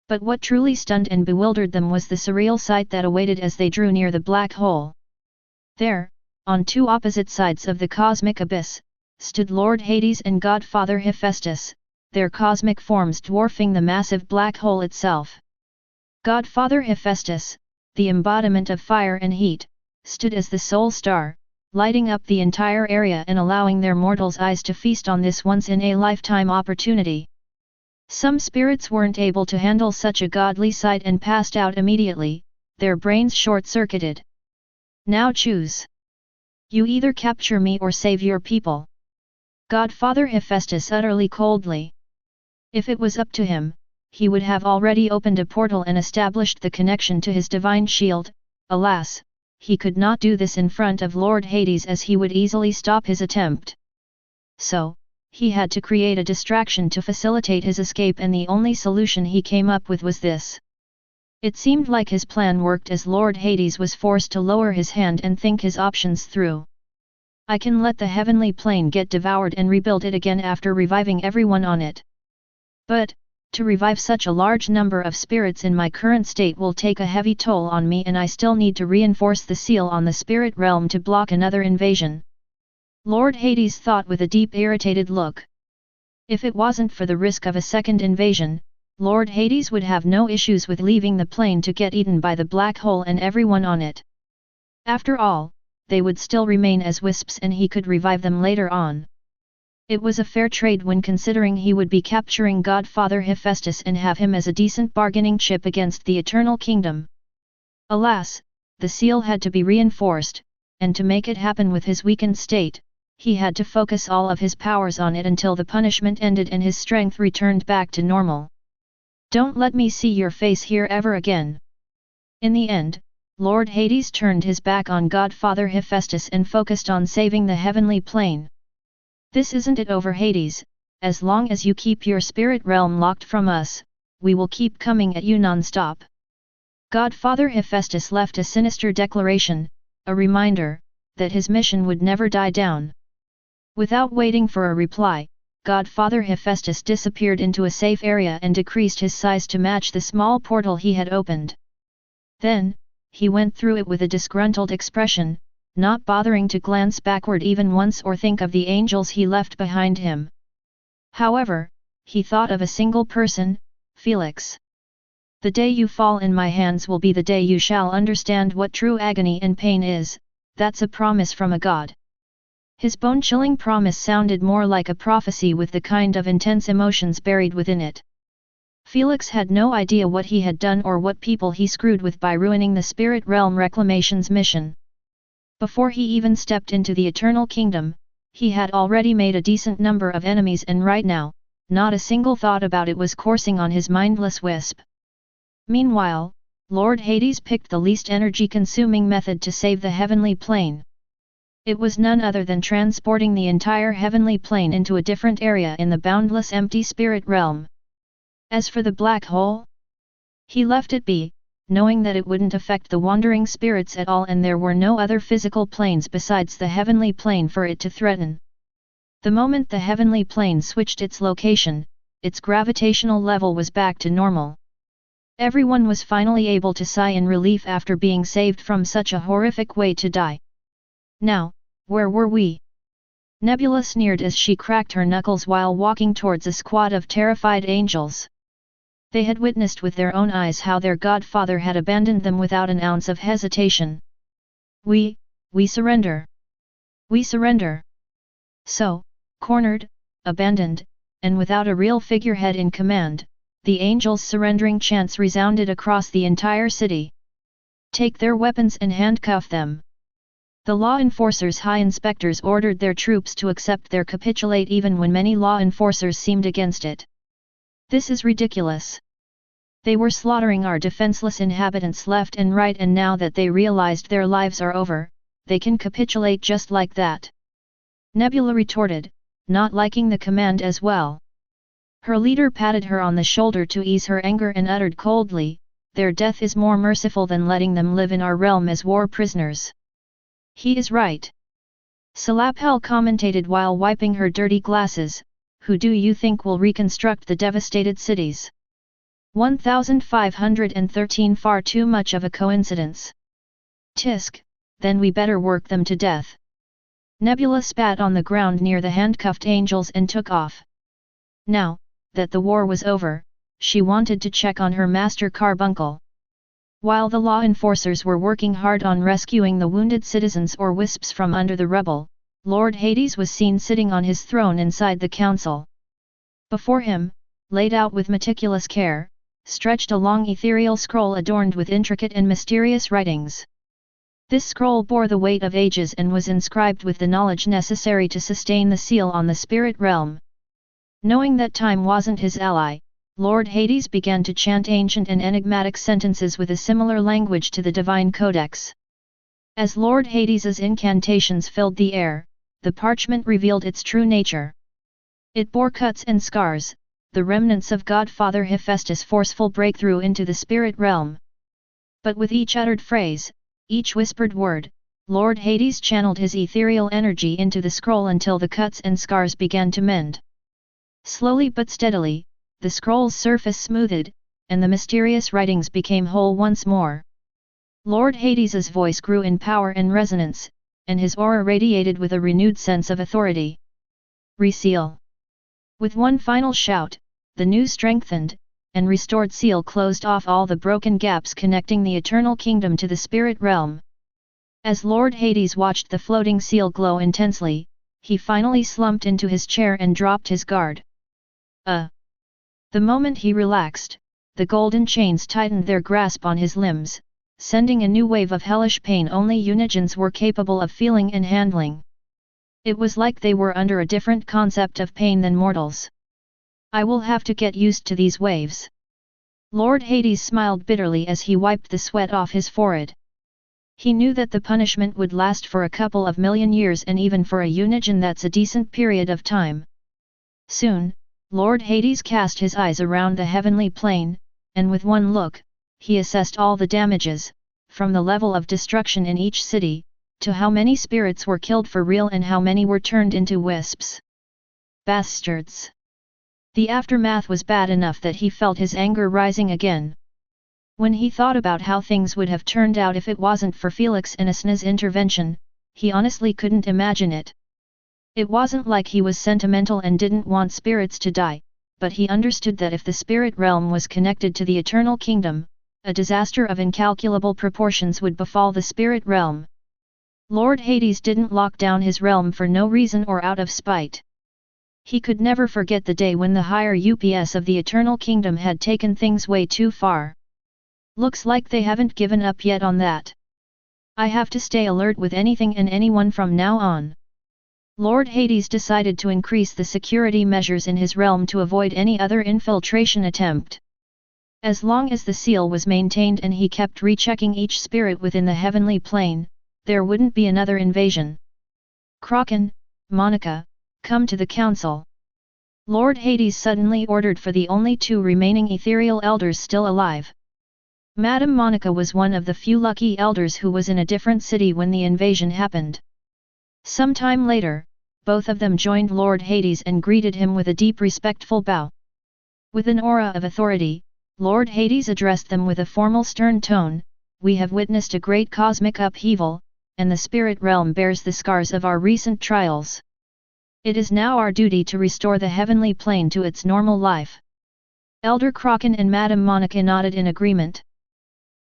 But what truly stunned and bewildered them was the surreal sight that awaited as they drew near the black hole. There, on two opposite sides of the cosmic abyss, stood Lord Hades and Godfather Hephaestus, their cosmic forms dwarfing the massive black hole itself. Godfather Hephaestus, the embodiment of fire and heat, stood as the sole star, lighting up the entire area and allowing their mortals' eyes to feast on this once-in-a-lifetime opportunity. Some spirits weren't able to handle such a godly sight and passed out immediately, their brains short-circuited. Now choose. You either capture me or save your people. Godfather Hephaestus utterly coldly. If it was up to him, he would have already opened a portal and established the connection to his divine shield. Alas, he could not do this in front of Lord Hades, as he would easily stop his attempt. So, he had to create a distraction to facilitate his escape, and the only solution he came up with was this. It seemed like his plan worked, as Lord Hades was forced to lower his hand and think his options through. I can let the heavenly plane get devoured and rebuild it again after reviving everyone on it. But, to revive such a large number of spirits in my current state will take a heavy toll on me, and I still need to reinforce the seal on the spirit realm to block another invasion. Lord Hades thought with a deep irritated look. If it wasn't for the risk of a second invasion, Lord Hades would have no issues with leaving the plane to get eaten by the black hole and everyone on it. After all, they would still remain as wisps and he could revive them later on. It was a fair trade when considering he would be capturing Godfather Hephaestus and have him as a decent bargaining chip against the Eternal Kingdom. Alas, the seal had to be reinforced, and to make it happen with his weakened state, he had to focus all of his powers on it until the punishment ended and his strength returned back to normal. Don't let me see your face here ever again. In the end, Lord Hades turned his back on Godfather Hephaestus and focused on saving the heavenly plane. This isn't it over, Hades. As long as you keep your spirit realm locked from us, we will keep coming at you non-stop. Godfather Hephaestus left a sinister declaration, a reminder that his mission would never die down. Without waiting for a reply, Godfather Hephaestus disappeared into a safe area and decreased his size to match the small portal he had opened. Then, he went through it with a disgruntled expression, not bothering to glance backward even once or think of the angels he left behind him. However, he thought of a single person, Felix. The day you fall in my hands will be the day you shall understand what true agony and pain is. That's a promise from a god. His bone-chilling promise sounded more like a prophecy with the kind of intense emotions buried within it. Felix had no idea what he had done or what people he screwed with by ruining the Spirit Realm Reclamation's mission. Before he even stepped into the Eternal Kingdom, he had already made a decent number of enemies, and right now, not a single thought about it was coursing on his mindless wisp. Meanwhile, Lord Hades picked the least energy-consuming method to save the heavenly plane. It was none other than transporting the entire heavenly plane into a different area in the boundless empty spirit realm. As for the black hole, he left it be, knowing that it wouldn't affect the wandering spirits at all, and there were no other physical planes besides the heavenly plane for it to threaten. The moment the heavenly plane switched its location, its gravitational level was back to normal. Everyone was finally able to sigh in relief after being saved from such a horrific way to die. Now, where were we? Nebula sneered as she cracked her knuckles while walking towards a squad of terrified angels. They had witnessed with their own eyes how their godfather had abandoned them without an ounce of hesitation. We surrender. We surrender. So, cornered, abandoned, and without a real figurehead in command, the angels' surrendering chants resounded across the entire city. Take their weapons and handcuff them. The law enforcers' high inspectors ordered their troops to accept their capitulate even when many law enforcers seemed against it. This is ridiculous. They were slaughtering our defenseless inhabitants left and right, and now that they realized their lives are over, they can capitulate just like that. Nebula retorted, not liking the command as well. Her leader patted her on the shoulder to ease her anger and uttered coldly, their death is more merciful than letting them live in our realm as war prisoners. He is right. Salapel commentated while wiping her dirty glasses, who do you think will reconstruct the devastated cities? 1513. Far too much of a coincidence. Tisk, then we better work them to death. Nebula spat on the ground near the handcuffed angels and took off. Now, that the war was over, she wanted to check on her master Carbuncle. While the law enforcers were working hard on rescuing the wounded citizens or wisps from under the rubble, Lord Hades was seen sitting on his throne inside the council. Before him, laid out with meticulous care, stretched a long ethereal scroll adorned with intricate and mysterious writings. This scroll bore the weight of ages and was inscribed with the knowledge necessary to sustain the seal on the spirit realm. Knowing that time wasn't his ally, Lord Hades began to chant ancient and enigmatic sentences with a similar language to the divine codex. As Lord Hades's incantations filled the air, the parchment revealed its true nature. It bore cuts and scars, the remnants of Godfather Hephaestus' forceful breakthrough into the spirit realm. But with each uttered phrase, each whispered word, Lord Hades channeled his ethereal energy into the scroll until the cuts and scars began to mend. Slowly but steadily, the scroll's surface smoothed, and the mysterious writings became whole once more. Lord Hades's voice grew in power and resonance, and his aura radiated with a renewed sense of authority. Reseal. With one final shout, the new strengthened and restored seal closed off all the broken gaps connecting the eternal kingdom to the spirit realm. As Lord Hades watched the floating seal glow intensely, he finally slumped into his chair and dropped his guard. The moment he relaxed, the golden chains tightened their grasp on his limbs, sending a new wave of hellish pain only Unigens were capable of feeling and handling. It was like they were under a different concept of pain than mortals. I will have to get used to these waves. Lord Hades smiled bitterly as he wiped the sweat off his forehead. He knew that the punishment would last for a couple of million years, and even for a Unigen that's a decent period of time. Soon, Lord Hades cast his eyes around the heavenly plane, and with one look, he assessed all the damages, from the level of destruction in each city, to how many spirits were killed for real and how many were turned into wisps. Bastards! The aftermath was bad enough that he felt his anger rising again. When he thought about how things would have turned out if it wasn't for Felix and Asna's intervention, he honestly couldn't imagine it. It wasn't like he was sentimental and didn't want spirits to die, but he understood that if the spirit realm was connected to the eternal kingdom, a disaster of incalculable proportions would befall the spirit realm. Lord Hades didn't lock down his realm for no reason or out of spite. He could never forget the day when the higher UPS of the eternal kingdom had taken things way too far. Looks like they haven't given up yet on that. I have to stay alert with anything and anyone from now on. Lord Hades decided to increase the security measures in his realm to avoid any other infiltration attempt. As long as the seal was maintained and he kept rechecking each spirit within the heavenly plane, there wouldn't be another invasion. Kraken, Monica, come to the council. Lord Hades suddenly ordered for the only two remaining ethereal elders still alive. Madame Monica was one of the few lucky elders who was in a different city when the invasion happened. Some time later, both of them joined Lord Hades and greeted him with a deep respectful bow. With an aura of authority, Lord Hades addressed them with a formal stern tone, "We have witnessed a great cosmic upheaval, and the spirit realm bears the scars of our recent trials. It is now our duty to restore the heavenly plane to its normal life. Elder Kraken and Madame Monica nodded in agreement.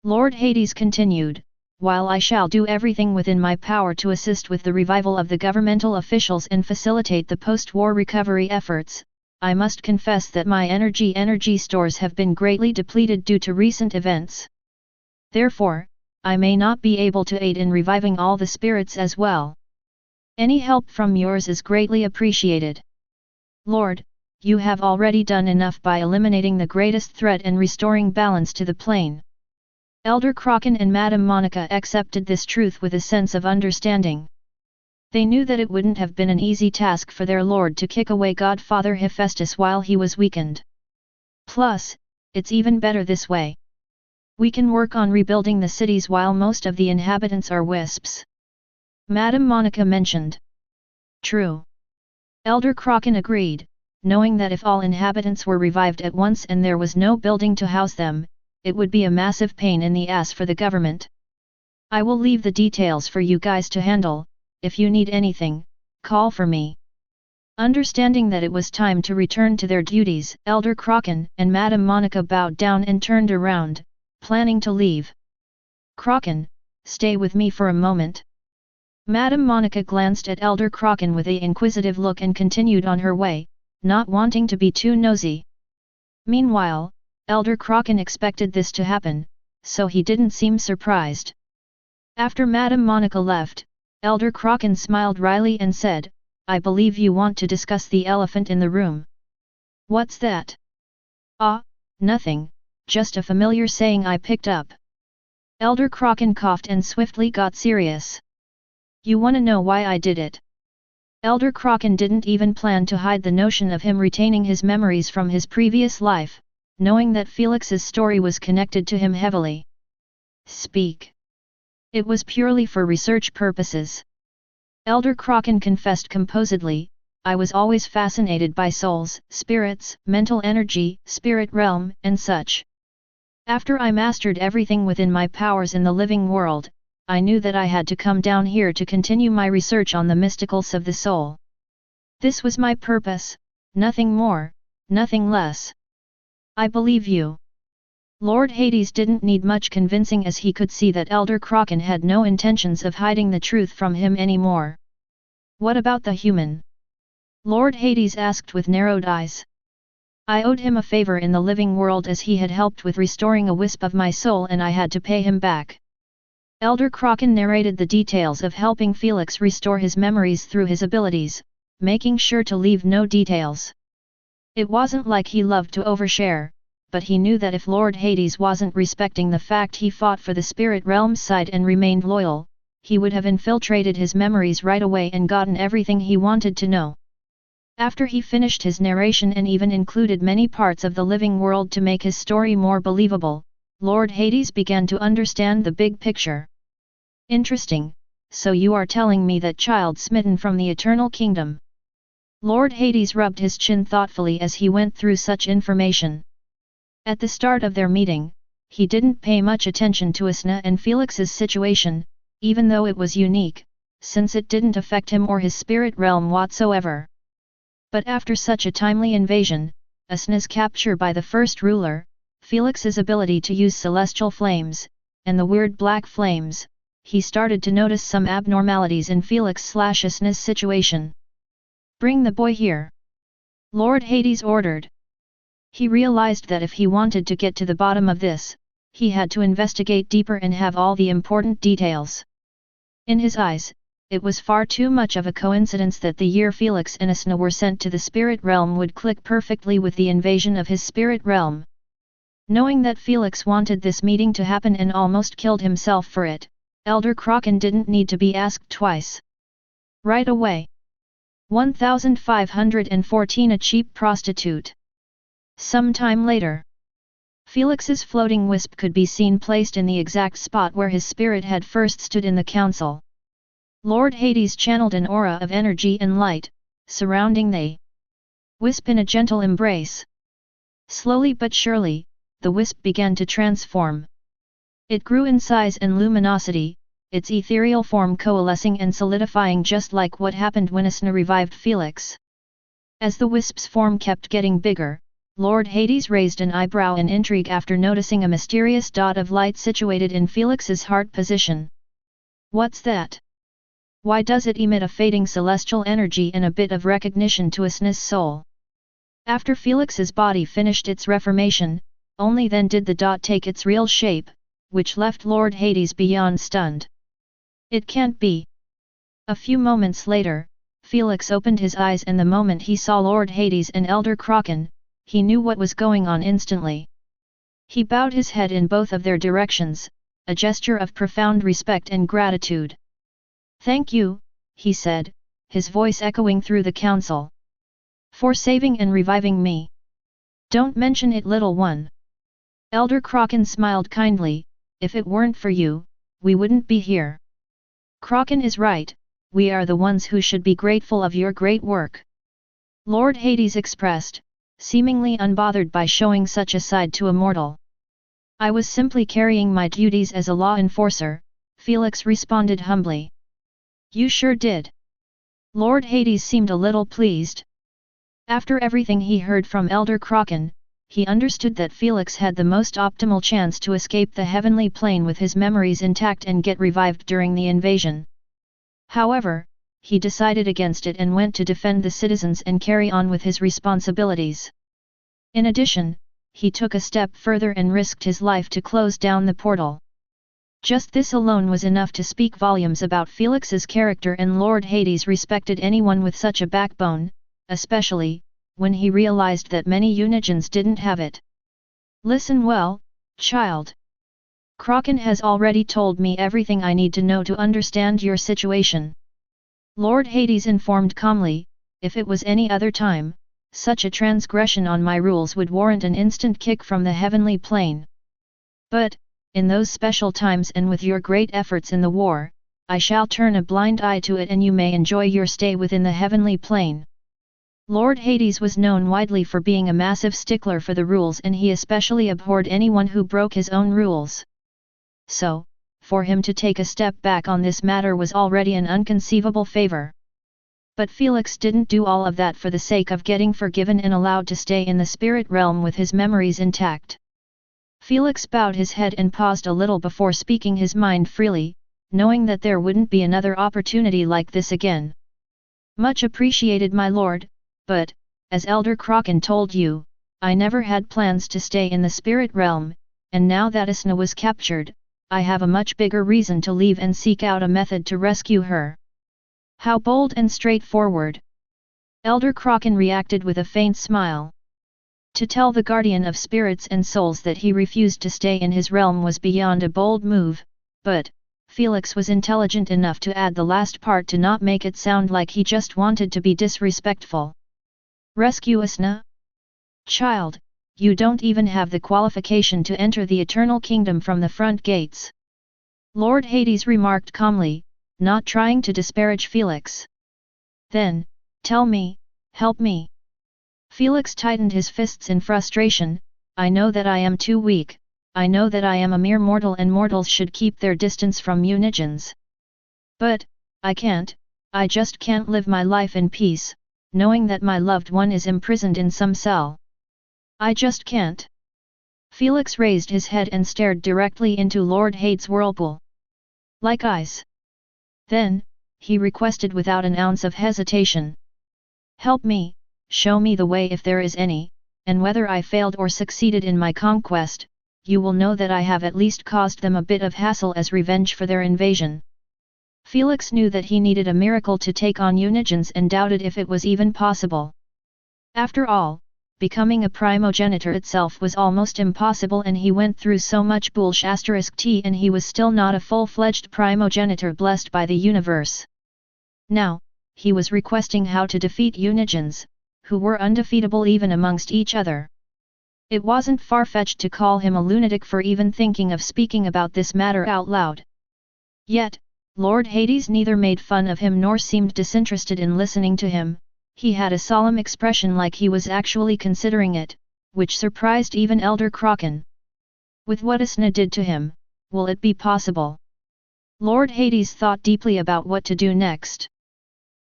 Lord Hades continued, while I shall do everything within my power to assist with the revival of the governmental officials and facilitate the post-war recovery efforts, I must confess that my energy stores have been greatly depleted due to recent events. Therefore, I may not be able to aid in reviving all the spirits as well. Any help from yours is greatly appreciated. Lord, you have already done enough by eliminating the greatest threat and restoring balance to the plane. Elder Kraken and Madame Monica accepted this truth with a sense of understanding. They knew that it wouldn't have been an easy task for their lord to kick away Godfather Hephaestus while he was weakened. Plus, it's even better this way. We can work on rebuilding the cities while most of the inhabitants are wisps. Madame Monica mentioned. True. Elder Kraken agreed, knowing that if all inhabitants were revived at once and there was no building to house them, it would be a massive pain in the ass for the government. I will leave the details for you guys to handle. If you need anything, call for me. Understanding that it was time to return to their duties, Elder Kraken and Madame Monica bowed down and turned around, planning to leave. Kraken, stay with me for a moment. Madame Monica glanced at Elder Kraken with an inquisitive look and continued on her way, not wanting to be too nosy. Meanwhile, Elder Kraken expected this to happen, so he didn't seem surprised. After Madame Monica left, Elder Kraken smiled wryly and said, I believe you want to discuss the elephant in the room. What's that? Ah, nothing, just a familiar saying I picked up. Elder Kraken coughed and swiftly got serious. You wanna know why I did it? Elder Kraken didn't even plan to hide the notion of him retaining his memories from his previous life, knowing that Felix's story was connected to him heavily. Speak. It was purely for research purposes. Elder Kraken confessed composedly, I was always fascinated by souls, spirits, mental energy, spirit realm, and such. After I mastered everything within my powers in the living world, I knew that I had to come down here to continue my research on the mysticals of the soul. This was my purpose, nothing more, nothing less. I believe you. Lord Hades didn't need much convincing as he could see that Elder Kraken had no intentions of hiding the truth from him anymore. What about the human? Lord Hades asked with narrowed eyes. I owed him a favor in the living world as he had helped with restoring a wisp of my soul and I had to pay him back. Elder Kraken narrated the details of helping Felix restore his memories through his abilities, making sure to leave no details. It wasn't like he loved to overshare, but he knew that if Lord Hades wasn't respecting the fact he fought for the spirit realm's side and remained loyal, he would have infiltrated his memories right away and gotten everything he wanted to know. After he finished his narration and even included many parts of the living world to make his story more believable, Lord Hades began to understand the big picture. Interesting, so you are telling me that child smitten from the Eternal Kingdom. Lord Hades rubbed his chin thoughtfully as he went through such information. At the start of their meeting, he didn't pay much attention to Asna and Felix's situation, even though it was unique, since it didn't affect him or his spirit realm whatsoever. But after such a timely invasion, Asna's capture by the first ruler, Felix's ability to use celestial flames, and the weird black flames, he started to notice some abnormalities in Felix/Asna's situation. Bring the boy here. Lord Hades ordered. He realized that if he wanted to get to the bottom of this, he had to investigate deeper and have all the important details. In his eyes, it was far too much of a coincidence that the year Felix and Asna were sent to the spirit realm would click perfectly with the invasion of his spirit realm. Knowing that Felix wanted this meeting to happen and almost killed himself for it, Elder Kraken didn't need to be asked twice. Right away. 1514 A cheap prostitute. Some time later, Felix's floating wisp could be seen placed in the exact spot where his spirit had first stood in the council. Lord Hades channeled an aura of energy and light, surrounding the wisp in a gentle embrace. Slowly but surely, the wisp began to transform. It grew in size and luminosity, its ethereal form coalescing and solidifying just like what happened when Asna revived Felix. As the wisp's form kept getting bigger, Lord Hades raised an eyebrow in intrigue after noticing a mysterious dot of light situated in Felix's heart position. What's that? Why does it emit a fading celestial energy and a bit of recognition to Asna's soul? After Felix's body finished its reformation, only then did the dot take its real shape, which left Lord Hades beyond stunned. It can't be. A few moments later, Felix opened his eyes, and the moment he saw Lord Hades and Elder Kraken, he knew what was going on instantly. He bowed his head in both of their directions, a gesture of profound respect and gratitude. "Thank you," he said, his voice echoing through the council. "For saving and reviving me. Don't mention it, little one." Elder Kraken smiled kindly. "If it weren't for you, we wouldn't be here." "Kraken is right, we are the ones who should be grateful of your great work," Lord Hades expressed, seemingly unbothered by showing such a side to a mortal. "I was simply carrying my duties as a law enforcer," Felix responded humbly. "You sure did." Lord Hades seemed a little pleased. After everything he heard from Elder Kraken, he understood that Felix had the most optimal chance to escape the heavenly plane with his memories intact and get revived during the invasion. However, he decided against it and went to defend the citizens and carry on with his responsibilities. In addition, he took a step further and risked his life to close down the portal. Just this alone was enough to speak volumes about Felix's character, and Lord Hades respected anyone with such a backbone, especially when he realized that many Unigens didn't have it. "Listen well, child. Kraken has already told me everything I need to know to understand your situation," Lord Hades informed calmly. "If it was any other time, such a transgression on my rules would warrant an instant kick from the heavenly plane. But, in those special times and with your great efforts in the war, I shall turn a blind eye to it, and you may enjoy your stay within the heavenly plane." Lord Hades was known widely for being a massive stickler for the rules, and he especially abhorred anyone who broke his own rules. So, for him to take a step back on this matter was already an inconceivable favor. But Felix didn't do all of that for the sake of getting forgiven and allowed to stay in the spirit realm with his memories intact. Felix bowed his head and paused a little before speaking his mind freely, knowing that there wouldn't be another opportunity like this again. "Much appreciated, my lord, but, as Elder Kraken told you, I never had plans to stay in the spirit realm, and now that Asna was captured, I have a much bigger reason to leave and seek out a method to rescue her." "How bold and straightforward!" Elder Kraken reacted with a faint smile. To tell the guardian of spirits and souls that he refused to stay in his realm was beyond a bold move, but Felix was intelligent enough to add the last part to not make it sound like he just wanted to be disrespectful. "Rescue Asna? Child, you don't even have the qualification to enter the Eternal Kingdom from the front gates," Lord Hades remarked calmly, not trying to disparage Felix. "Then, tell me, help me." Felix tightened his fists in frustration. "I know that I am too weak, I know that I am a mere mortal and mortals should keep their distance from Unigens. But, I just can't live my life in peace, knowing that my loved one is imprisoned in some cell. I just can't." Felix raised his head and stared directly into Lord Hades' whirlpool. "Like eyes." Then, he requested without an ounce of hesitation. "Help me, show me the way if there is any, and whether I failed or succeeded in my conquest, you will know that I have at least caused them a bit of hassle as revenge for their invasion." Felix knew that he needed a miracle to take on Unigens and doubted if it was even possible. After all, becoming a primogenitor itself was almost impossible, and he went through so much bullshit and he was still not a full-fledged primogenitor blessed by the universe. Now, he was requesting how to defeat Unigens, who were undefeatable even amongst each other. It wasn't far-fetched to call him a lunatic for even thinking of speaking about this matter out loud. Yet, Lord Hades neither made fun of him nor seemed disinterested in listening to him. He had a solemn expression like he was actually considering it, which surprised even Elder Kraken. With what Asna did to him, will it be possible? Lord Hades thought deeply about what to do next.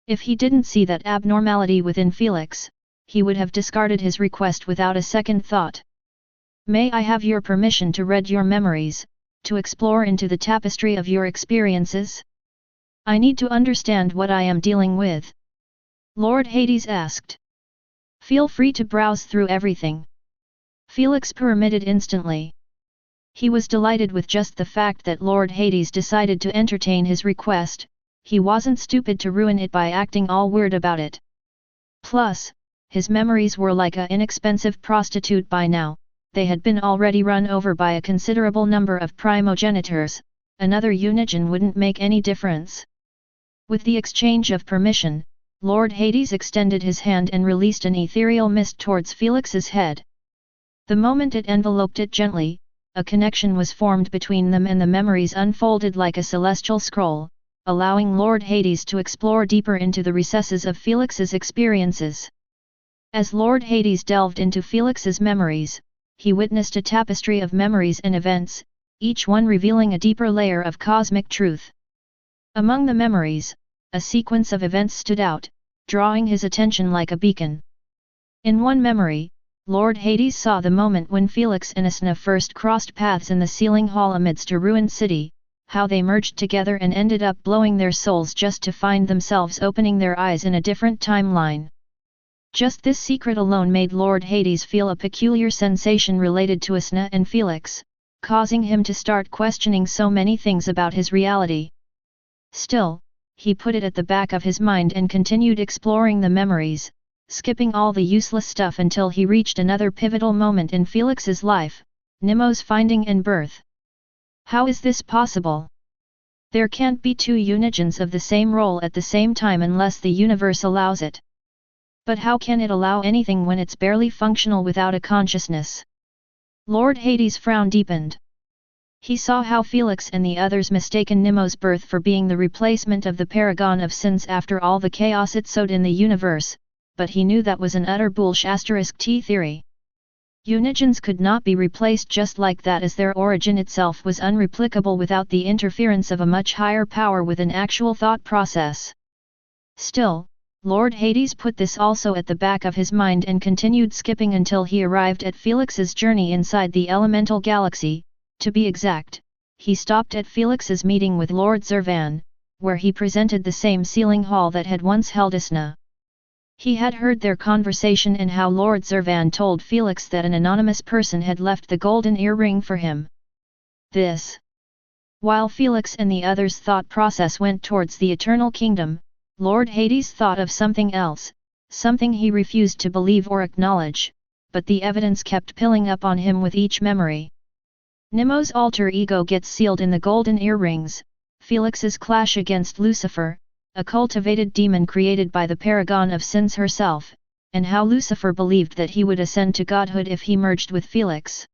If he didn't see that abnormality within Felix, he would have discarded his request without a second thought. May I have your permission to read your memories, to explore into the tapestry of your experiences? I need to understand what I am dealing with. Lord Hades asked. Feel free to browse through everything. Felix permitted instantly. He was delighted with just the fact that Lord Hades decided to entertain his request. He wasn't stupid to ruin it by acting all weird about it. Plus, his memories were like an inexpensive prostitute by now. They had been already run over by a considerable number of primogenitors. Another Unigen wouldn't make any difference. With the exchange of permission, Lord Hades extended his hand and released an ethereal mist towards Felix's head. The moment it enveloped it gently, a connection was formed between them and the memories unfolded like a celestial scroll, allowing Lord Hades to explore deeper into the recesses of Felix's experiences. As Lord Hades delved into Felix's memories, he witnessed a tapestry of memories and events, each one revealing a deeper layer of cosmic truth. Among the memories, a sequence of events stood out, drawing his attention like a beacon. In one memory, Lord Hades saw the moment when Felix and Asna first crossed paths in the ceiling hall amidst a ruined city, how they merged together and ended up blowing their souls just to find themselves opening their eyes in a different timeline. Just this secret alone made Lord Hades feel a peculiar sensation related to Asna and Felix, causing him to start questioning so many things about his reality. Still, he put it at the back of his mind and continued exploring the memories, skipping all the useless stuff until he reached another pivotal moment in Felix's life, Nemo's finding and birth. How is this possible? There can't be two Unigens of the same role at the same time unless the universe allows it. But how can it allow anything when it's barely functional without a consciousness? Lord Hades' frown deepened. He saw how Felix and the others mistaken Nemo's birth for being the replacement of the paragon of sins after all the chaos it sowed in the universe, but he knew that was an utter bullshit *T theory. Unigens could not be replaced just like that, as their origin itself was unreplicable without the interference of a much higher power with an actual thought process. Still, Lord Hades put this also at the back of his mind and continued skipping until he arrived at Felix's journey inside the elemental galaxy. To be exact, he stopped at Felix's meeting with Lord Zervan, where he presented the same sealing hall that had once held Asna. He had heard their conversation and how Lord Zervan told Felix that an anonymous person had left the golden earring for him. While Felix and the others' thought process went towards the eternal kingdom, Lord Hades thought of something else, something he refused to believe or acknowledge, but the evidence kept piling up on him with each memory. Nemo's alter ego gets sealed in the golden earrings, Felix's clash against Lucifer, a cultivated demon created by the paragon of sins herself, and how Lucifer believed that he would ascend to godhood if he merged with Felix.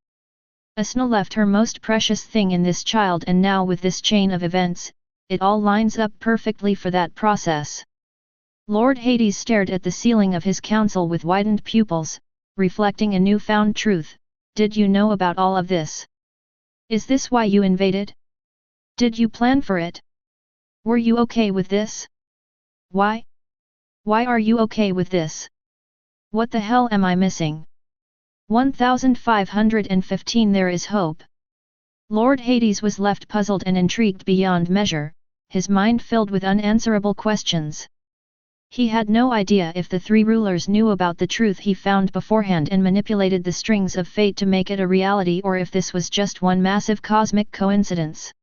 Asna left her most precious thing in this child, and now with this chain of events, it all lines up perfectly for that process. Lord Hades stared at the ceiling of his council with widened pupils, reflecting a newfound truth. Did you know about all of this? Is this why you invaded? Did you plan for it? Were you okay with this? Why? Why are you okay with this? What the hell am I missing? 1515 There is hope. Lord Hades was left puzzled and intrigued beyond measure, his mind filled with unanswerable questions. He had no idea if the three rulers knew about the truth he found beforehand and manipulated the strings of fate to make it a reality, or if this was just one massive cosmic coincidence.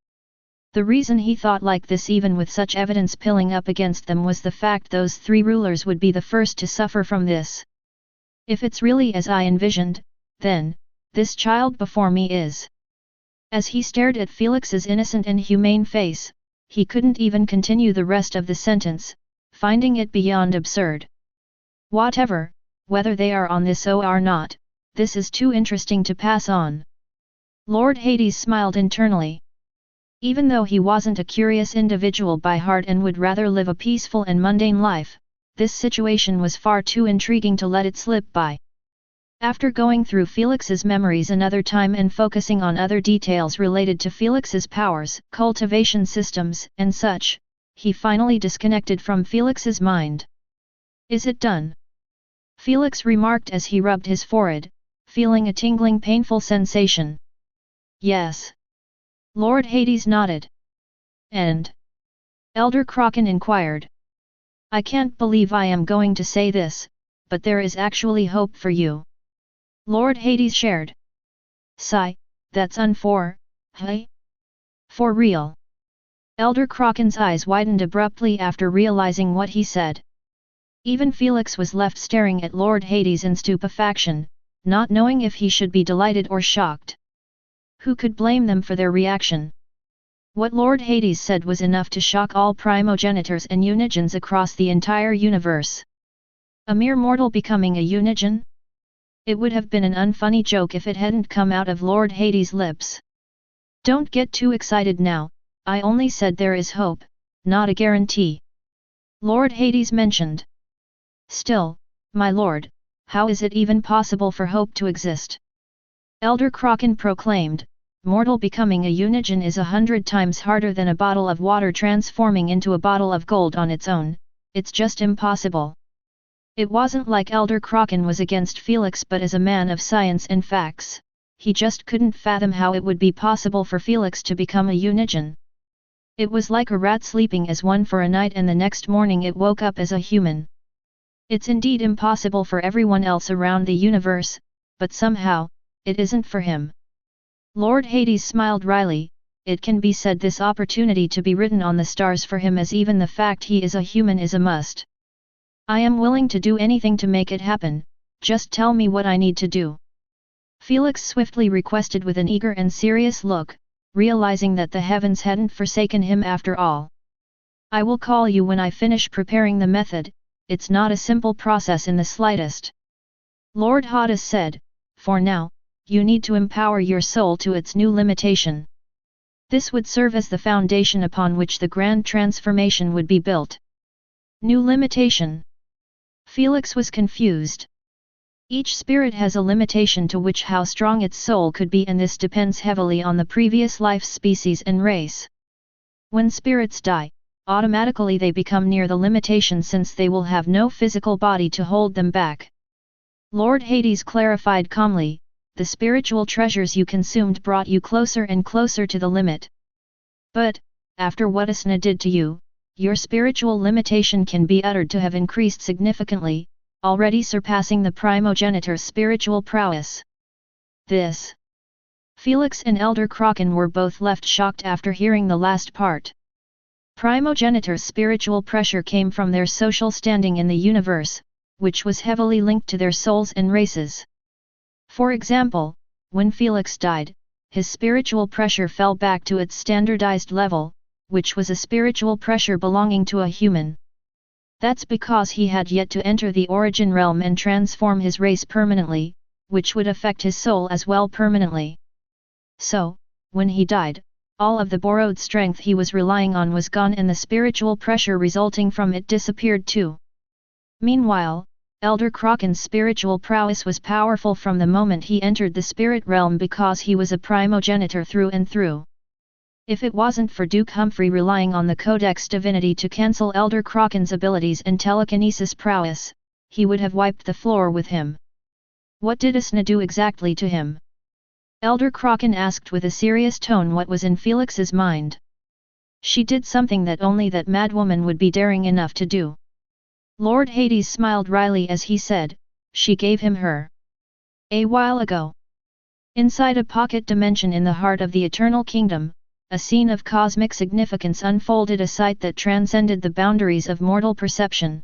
The reason he thought like this, even with such evidence piling up against them, was the fact those three rulers would be the first to suffer from this. If it's really as I envisioned, then, this child before me is. As he stared at Felix's innocent and humane face, he couldn't even continue the rest of the sentence, finding it beyond absurd. Whatever, whether they are on this or not, this is too interesting to pass on. Lord Hades smiled internally. Even though he wasn't a curious individual by heart and would rather live a peaceful and mundane life, this situation was far too intriguing to let it slip by. After going through Felix's memories another time and focusing on other details related to Felix's powers, cultivation systems, and such, he finally disconnected from Felix's mind. Is it done? Felix remarked as he rubbed his forehead, feeling a tingling painful sensation. Yes. Lord Hades nodded. And? Elder Kraken inquired. I can't believe I am going to say this, but there is actually hope for you. Lord Hades shared. Sigh, that's hey? For real. Elder Kraken's eyes widened abruptly after realizing what he said. Even Felix was left staring at Lord Hades in stupefaction, not knowing if he should be delighted or shocked. Who could blame them for their reaction? What Lord Hades said was enough to shock all primogenitors and unigens across the entire universe. A mere mortal becoming a unigen? It would have been an unfunny joke if it hadn't come out of Lord Hades' lips. Don't get too excited now, I only said there is hope, not a guarantee. Lord Hades mentioned. Still, my lord, how is it even possible for hope to exist? Elder Kraken proclaimed, mortal becoming a unigen is 100 times harder than a bottle of water transforming into a bottle of gold on its own, it's just impossible. It wasn't like Elder Kraken was against Felix, but as a man of science and facts, he just couldn't fathom how it would be possible for Felix to become a unigen. It was like a rat sleeping as one for a night and the next morning it woke up as a human. It's indeed impossible for everyone else around the universe, but somehow, it isn't for him. Lord Hades smiled wryly. It can be said this opportunity to be written on the stars for him, as even the fact he is a human is a must. I am willing to do anything to make it happen, just tell me what I need to do. Felix swiftly requested with an eager and serious look, realizing that the heavens hadn't forsaken him after all. I will call you when I finish preparing the method, it's not a simple process in the slightest. Lord Hades said, for now, you need to empower your soul to its new limitation. This would serve as the foundation upon which the grand transformation would be built. New limitation. Felix was confused. Each spirit has a limitation to which how strong its soul could be, and this depends heavily on the previous life species and race. When spirits die, automatically they become near the limitation since they will have no physical body to hold them back. Lord Hades clarified calmly, the spiritual treasures you consumed brought you closer and closer to the limit. But, after what Asna did to you, your spiritual limitation can be uttered to have increased significantly, already surpassing the primogenitor's spiritual prowess. This. Felix and Elder Kraken were both left shocked after hearing the last part. Primogenitor's spiritual pressure came from their social standing in the universe, which was heavily linked to their souls and races. For example, when Felix died, his spiritual pressure fell back to its standardized level, which was a spiritual pressure belonging to a human. That's because he had yet to enter the origin realm and transform his race permanently, which would affect his soul as well permanently. So, when he died, all of the borrowed strength he was relying on was gone and the spiritual pressure resulting from it disappeared too. Meanwhile, Elder Kraken's spiritual prowess was powerful from the moment he entered the spirit realm because he was a primogenitor through and through. If it wasn't for Duke Humphrey relying on the Codex Divinity to cancel Elder Kraken's abilities and telekinesis prowess, he would have wiped the floor with him. What did Asna do exactly to him? Elder Kraken asked with a serious tone what was in Felix's mind. She did something that only that madwoman would be daring enough to do. Lord Hades smiled wryly as he said, she gave him her. A while ago. Inside a pocket dimension in the heart of the Eternal Kingdom, a scene of cosmic significance unfolded, a sight that transcended the boundaries of mortal perception.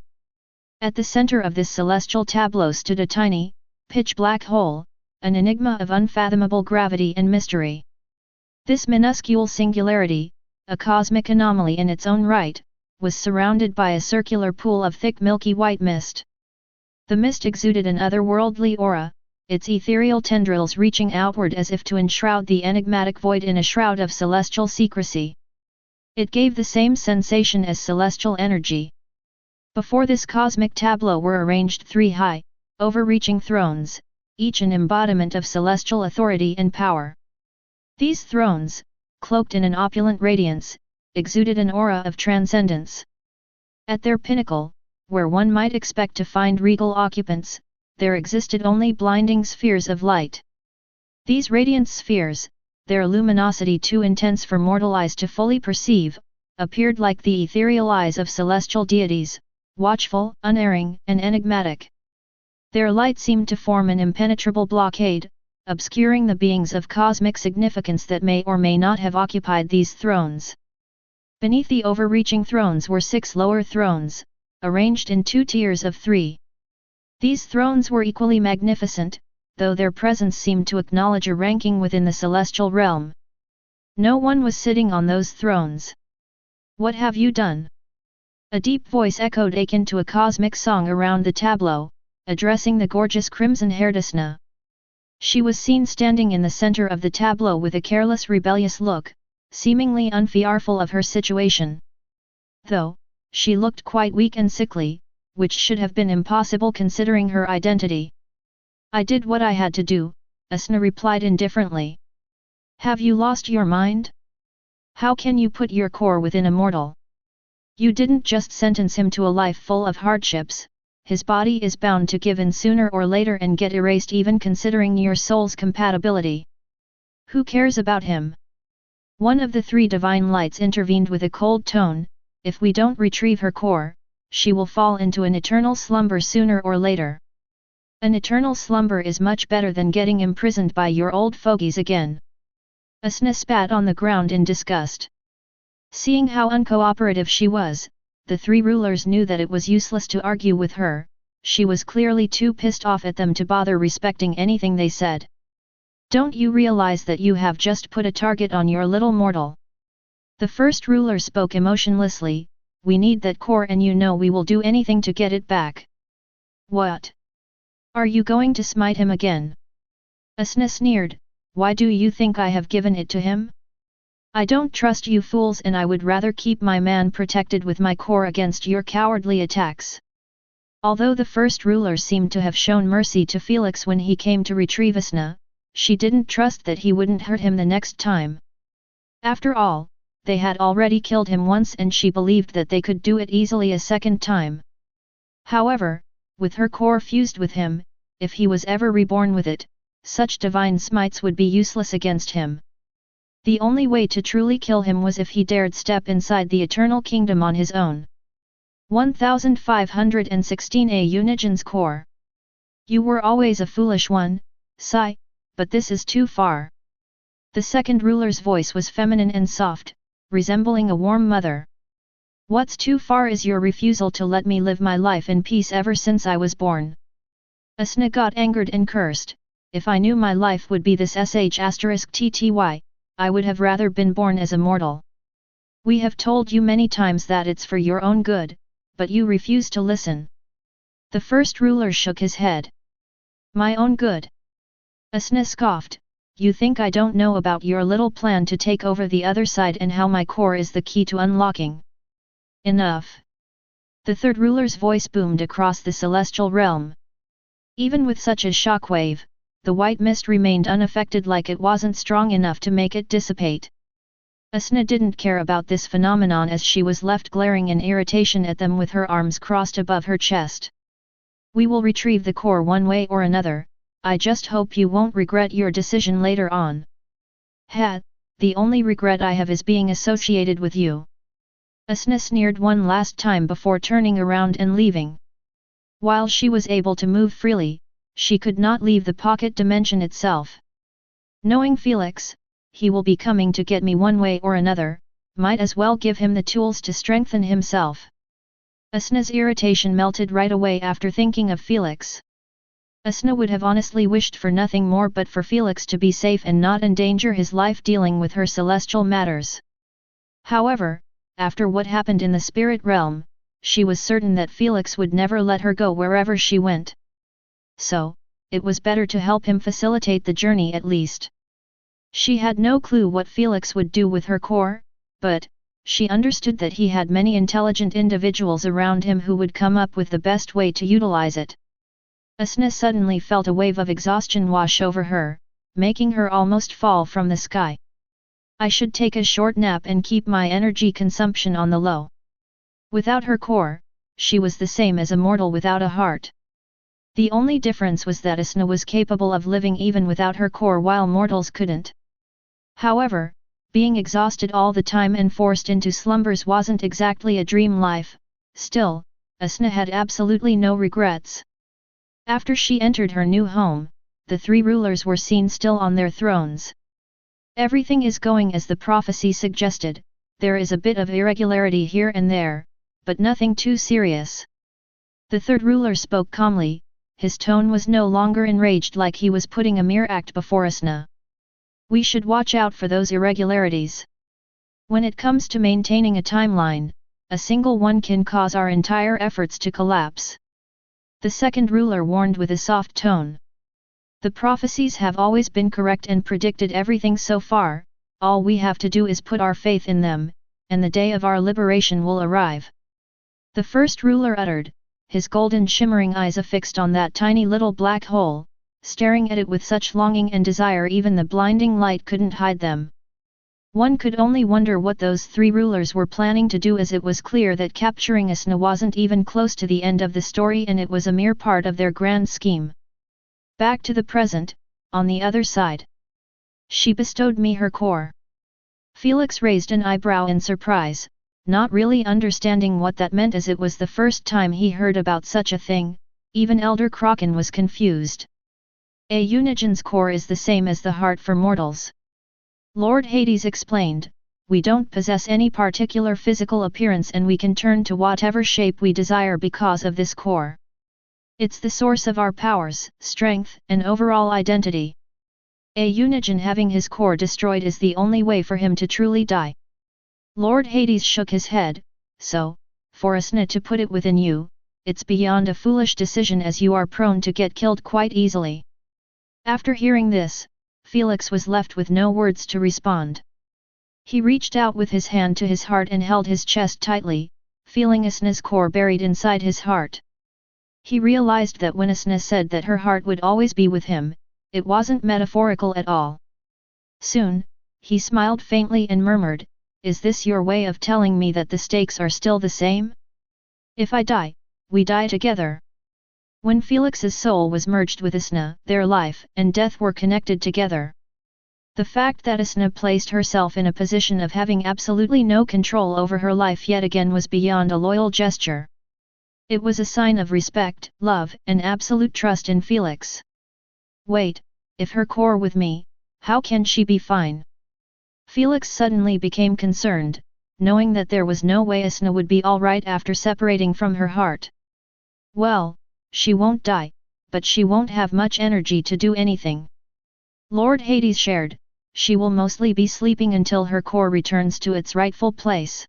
At the center of this celestial tableau stood a tiny, pitch-black hole, an enigma of unfathomable gravity and mystery. This minuscule singularity, a cosmic anomaly in its own right, was surrounded by a circular pool of thick milky white mist. The mist exuded an otherworldly aura, its ethereal tendrils reaching outward as if to enshroud the enigmatic void in a shroud of celestial secrecy. It gave the same sensation as celestial energy. Before this cosmic tableau were arranged 3 high, overreaching thrones, each an embodiment of celestial authority and power. These thrones, cloaked in an opulent radiance, exuded an aura of transcendence. At their pinnacle, where one might expect to find regal occupants, there existed only blinding spheres of light. These radiant spheres, their luminosity too intense for mortal eyes to fully perceive, appeared like the ethereal eyes of celestial deities, watchful, unerring, and enigmatic. Their light seemed to form an impenetrable blockade, obscuring the beings of cosmic significance that may or may not have occupied these thrones. Beneath the overreaching thrones were 6 lower thrones, arranged in 2 tiers of 3. These thrones were equally magnificent, though their presence seemed to acknowledge a ranking within the celestial realm. No one was sitting on those thrones. "What have you done?" A deep voice echoed akin to a cosmic song around the tableau, addressing the gorgeous crimson-haired Asna. She was seen standing in the center of the tableau with a careless rebellious look, seemingly unfearful of her situation. Though, she looked quite weak and sickly, which should have been impossible considering her identity. "I did what I had to do," Asna replied indifferently. "Have you lost your mind? How can you put your core within a mortal? You didn't just sentence him to a life full of hardships, his body is bound to give in sooner or later and get erased even considering your soul's compatibility. Who cares about him?" One of the 3 divine lights intervened with a cold tone, "If we don't retrieve her core, she will fall into an eternal slumber sooner or later. An eternal slumber is much better than getting imprisoned by your old fogies again." Asna spat on the ground in disgust. Seeing how uncooperative she was, the 3 rulers knew that it was useless to argue with her. She was clearly too pissed off at them to bother respecting anything they said. "Don't you realize that you have just put a target on your little mortal?" The first ruler spoke emotionlessly. "We need that core and you know we will do anything to get it back." "What? Are you going to smite him again?" Asna sneered. "Why do you think I have given it to him? I don't trust you fools and I would rather keep my man protected with my core against your cowardly attacks." Although the first ruler seemed to have shown mercy to Felix when he came to retrieve Asna, she didn't trust that he wouldn't hurt him the next time. After all, they had already killed him once and she believed that they could do it easily a second time. However, with her core fused with him, if he was ever reborn with it, such divine smites would be useless against him. The only way to truly kill him was if he dared step inside the eternal kingdom on his own. 1516 A Unigen's core. "You were always a foolish one, Sai, but this is too far." The second ruler's voice was feminine and soft, resembling a warm mother. "What's too far is your refusal to let me live my life in peace ever since I was born." Asna got angered and cursed. "If I knew my life would be this *tty, I would have rather been born as a mortal. We have told you many times that it's for your own good, but you refuse to listen." The first ruler shook his head. "My own good?" Asna scoffed. "You think I don't know about your little plan to take over the other side and how my core is the key to unlocking?" "Enough!" The third ruler's voice boomed across the celestial realm. Even with such a shockwave, the white mist remained unaffected, like it wasn't strong enough to make it dissipate. Asna didn't care about this phenomenon as she was left glaring in irritation at them with her arms crossed above her chest. "We will retrieve the core one way or another, I just hope you won't regret your decision later on." The only regret I have is being associated with you." Asna sneered one last time before turning around and leaving. While she was able to move freely, she could not leave the pocket dimension itself. Knowing Felix, he will be coming to get me one way or another, might as well give him the tools to strengthen himself. Asna's irritation melted right away after thinking of Felix. Asna would have honestly wished for nothing more but for Felix to be safe and not endanger his life dealing with her celestial matters. However, after what happened in the spirit realm, she was certain that Felix would never let her go wherever she went. So, it was better to help him facilitate the journey at least. She had no clue what Felix would do with her core, but she understood that he had many intelligent individuals around him who would come up with the best way to utilize it. Asna suddenly felt a wave of exhaustion wash over her, making her almost fall from the sky. "I should take a short nap and keep my energy consumption on the low." Without her core, she was the same as a mortal without a heart. The only difference was that Asna was capable of living even without her core while mortals couldn't. However, being exhausted all the time and forced into slumbers wasn't exactly a dream life. Still, Asna had absolutely no regrets. After she entered her new home, the three rulers were seen still on their thrones. Everything is going as the prophecy suggested. There is a bit of irregularity here and there, but nothing too serious. The third ruler spoke calmly. His tone was no longer enraged like he was putting a mere act before Asna. We should watch out for those irregularities. When it comes to maintaining a timeline, a single one can cause our entire efforts to collapse. The second ruler warned with a soft tone. The prophecies have always been correct and predicted everything so far. All we have to do is put our faith in them, and the day of our liberation will arrive. The first ruler uttered, his golden shimmering eyes affixed on that tiny little black hole, staring at it with such longing and desire even the blinding light couldn't hide them. One could only wonder what those three rulers were planning to do, as it was clear that capturing Asna wasn't even close to the end of the story and it was a mere part of their grand scheme. Back to the present, on the other side. She bestowed me her core. Felix raised an eyebrow in surprise, not really understanding what that meant as it was the first time he heard about such a thing. Even Elder Kraken was confused. A Unigen's core is the same as the heart for mortals. Lord Hades explained, we don't possess any particular physical appearance and we can turn to whatever shape we desire because of this core. It's the source of our powers, strength, and overall identity. A Unigen having his core destroyed is the only way for him to truly die. Lord Hades shook his head, so, for Asna to put it within you, it's beyond a foolish decision as you are prone to get killed quite easily. After hearing this, Felix was left with no words to respond. He reached out with his hand to his heart and held his chest tightly, feeling Asna's core buried inside his heart. He realized that when Asna said that her heart would always be with him, it wasn't metaphorical at all. Soon, he smiled faintly and murmured, is this your way of telling me that the stakes are still the same? If I die, we die together. When Felix's soul was merged with Asna, their life and death were connected together. The fact that Asna placed herself in a position of having absolutely no control over her life yet again was beyond a loyal gesture. It was a sign of respect, love, and absolute trust in Felix. Wait, if her core with me, how can she be fine? Felix suddenly became concerned, knowing that there was no way Asna would be alright after separating from her heart. Well, she won't die, but she won't have much energy to do anything. Lord Hades shared, she will mostly be sleeping until her core returns to its rightful place.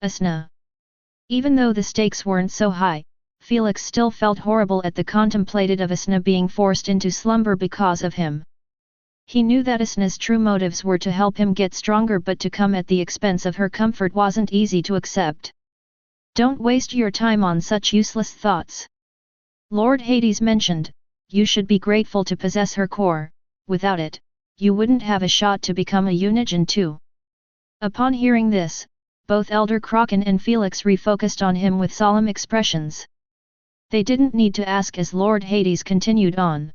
Asna. Even though the stakes weren't so high, Felix still felt horrible at the contemplated of Asna being forced into slumber because of him. He knew that Asna's true motives were to help him get stronger, but to come at the expense of her comfort wasn't easy to accept. Don't waste your time on such useless thoughts. Lord Hades mentioned, you should be grateful to possess her core, without it, you wouldn't have a shot to become a Unigen too. Upon hearing this, both Elder Kraken and Felix refocused on him with solemn expressions. They didn't need to ask as Lord Hades continued on.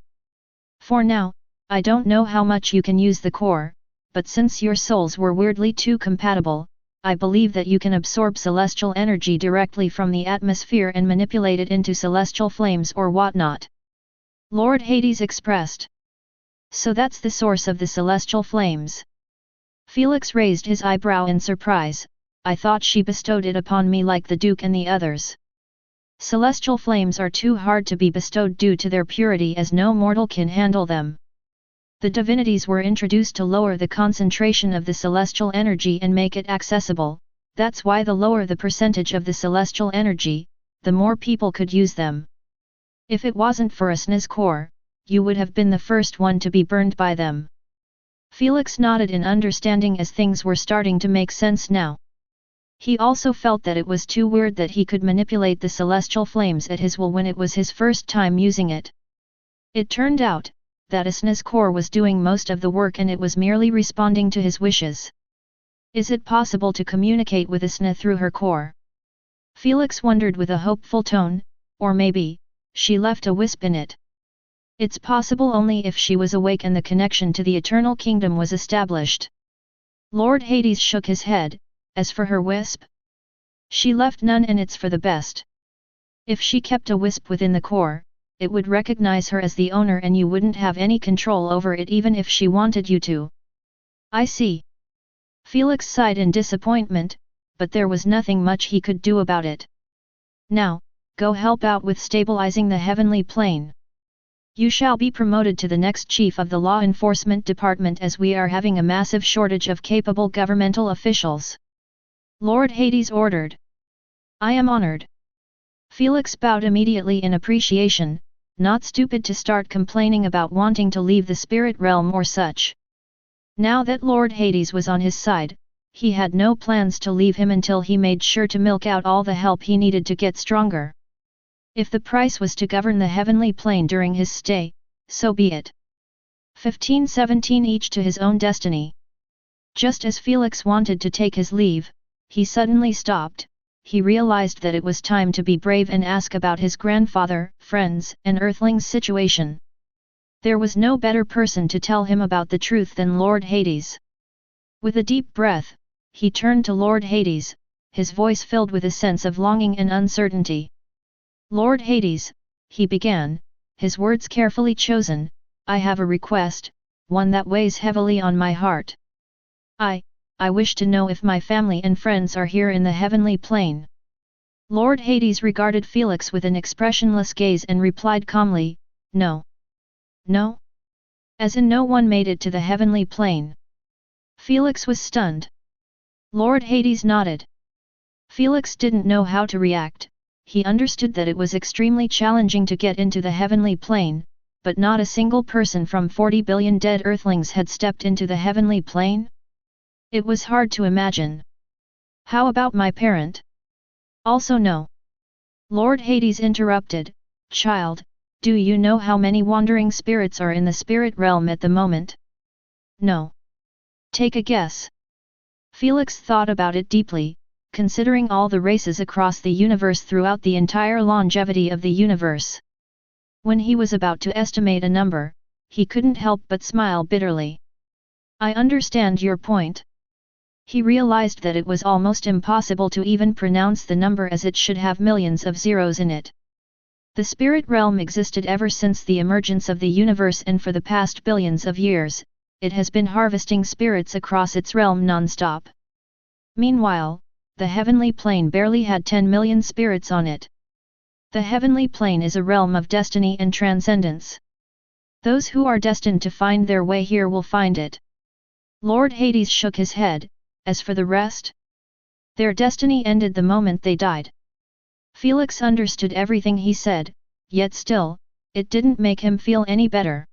For now, I don't know how much you can use the core, but since your souls were weirdly too compatible, I believe that you can absorb celestial energy directly from the atmosphere and manipulate it into celestial flames or whatnot. Lord Hades expressed. So that's the source of the celestial flames. Felix raised his eyebrow in surprise, I thought she bestowed it upon me like the Duke and the others. Celestial flames are too hard to be bestowed due to their purity as no mortal can handle them. The divinities were introduced to lower the concentration of the celestial energy and make it accessible, that's why the lower the percentage of the celestial energy, the more people could use them. If it wasn't for Asna's core, you would have been the first one to be burned by them. Felix nodded in understanding as things were starting to make sense now. He also felt that it was too weird that he could manipulate the celestial flames at his will when it was his first time using it. It turned out that Asna's core was doing most of the work and it was merely responding to his wishes. Is it possible to communicate with Asna through her core? Felix wondered with a hopeful tone, or maybe, she left a wisp in it. It's possible only if she was awake and the connection to the eternal kingdom was established. Lord Hades shook his head. As for her wisp, she left none, and it's for the best. If she kept a wisp within the core, it would recognize her as the owner and you wouldn't have any control over it even if she wanted you to. I see. Felix sighed in disappointment, but there was nothing much he could do about it. Now, go help out with stabilizing the heavenly plane. You shall be promoted to the next chief of the law enforcement department as we are having a massive shortage of capable governmental officials. Lord Hades ordered. I am honored. Felix bowed immediately in appreciation, not stupid to start complaining about wanting to leave the spirit realm or such. Now that Lord Hades was on his side, he had no plans to leave him until he made sure to milk out all the help he needed to get stronger. If the price was to govern the heavenly plane during his stay, so be it. 15-17 each to his own destiny. Just as Felix wanted to take his leave, he suddenly stopped. He realized that it was time to be brave and ask about his grandfather, friends, and Earthlings' situation. There was no better person to tell him about the truth than Lord Hades. With a deep breath, he turned to Lord Hades, his voice filled with a sense of longing and uncertainty. Lord Hades, he began, his words carefully chosen, I have a request, one that weighs heavily on my heart. I wish to know if my family and friends are here in the heavenly plane. Lord Hades regarded Felix with an expressionless gaze and replied calmly, No. No? As in no one made it to the heavenly plane. Felix was stunned. Lord Hades nodded. Felix didn't know how to react. He understood that it was extremely challenging to get into the heavenly plane, but not a single person from 40 billion dead Earthlings had stepped into the heavenly plane? It was hard to imagine. How about my parent? Also no. Lord Hades interrupted, Child, do you know how many wandering spirits are in the spirit realm at the moment? No. Take a guess. Felix thought about it deeply, considering all the races across the universe throughout the entire longevity of the universe. When he was about to estimate a number, he couldn't help but smile bitterly. I understand your point. He realized that it was almost impossible to even pronounce the number as it should have millions of zeros in it. The spirit realm existed ever since the emergence of the universe, and for the past billions of years, it has been harvesting spirits across its realm non-stop. Meanwhile, the heavenly plane barely had 10 million spirits on it. The heavenly plane is a realm of destiny and transcendence. Those who are destined to find their way here will find it. Lord Hades shook his head. As for the rest, their destiny ended the moment they died. Felix understood everything he said, yet still, it didn't make him feel any better.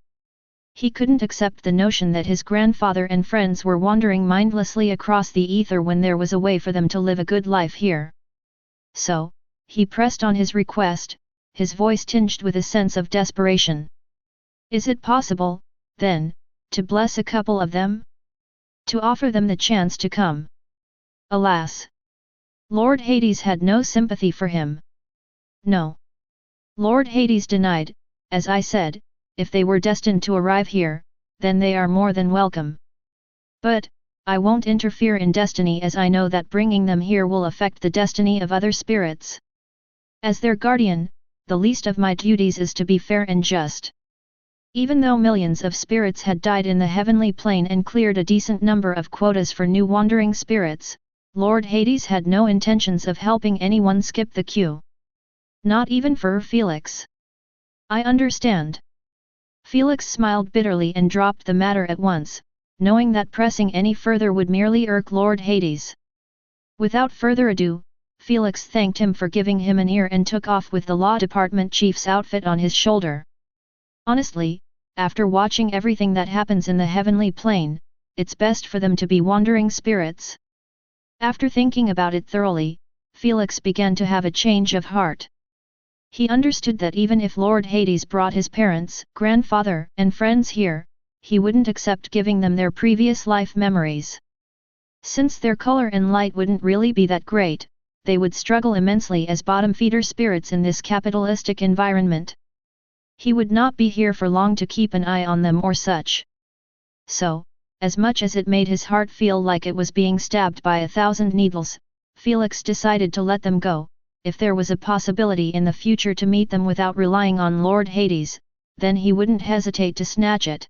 He couldn't accept the notion that his grandfather and friends were wandering mindlessly across the ether when there was a way for them to live a good life here. So, he pressed on his request, his voice tinged with a sense of desperation. Is it possible, then, to bless a couple of them? To offer them the chance to come? Alas! Lord Hades had no sympathy for him. No. Lord Hades denied, as I said, if they were destined to arrive here, then they are more than welcome. But, I won't interfere in destiny as I know that bringing them here will affect the destiny of other spirits. As their guardian, the least of my duties is to be fair and just. Even though millions of spirits had died in the heavenly plane and cleared a decent number of quotas for new wandering spirits, Lord Hades had no intentions of helping anyone skip the queue. Not even for Felix. I understand. Felix smiled bitterly and dropped the matter at once, knowing that pressing any further would merely irk Lord Hades. Without further ado, Felix thanked him for giving him an ear and took off with the law department chief's outfit on his shoulder. Honestly, after watching everything that happens in the heavenly plane, it's best for them to be wandering spirits. After thinking about it thoroughly, Felix began to have a change of heart. He understood that even if Lord Hades brought his parents, grandfather, and friends here, he wouldn't accept giving them their previous life memories. Since their color and light wouldn't really be that great, they would struggle immensely as bottom-feeder spirits in this capitalistic environment. He would not be here for long to keep an eye on them or such. So, as much as it made his heart feel like it was being stabbed by 1,000 needles, Felix decided to let them go. If there was a possibility in the future to meet them without relying on Lord Hades, then he wouldn't hesitate to snatch it.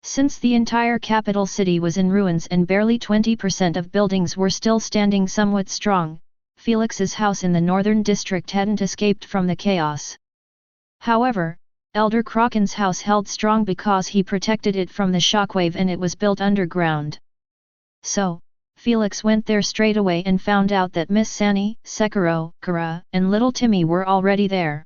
Since the entire capital city was in ruins and barely 20% of buildings were still standing somewhat strong, Felix's house in the northern district hadn't escaped from the chaos. However, Elder Kraken's house held strong because he protected it from the shockwave and it was built underground. So, Felix went there straight away and found out that Miss Sani, Sekiro, Kara, and little Timmy were already there.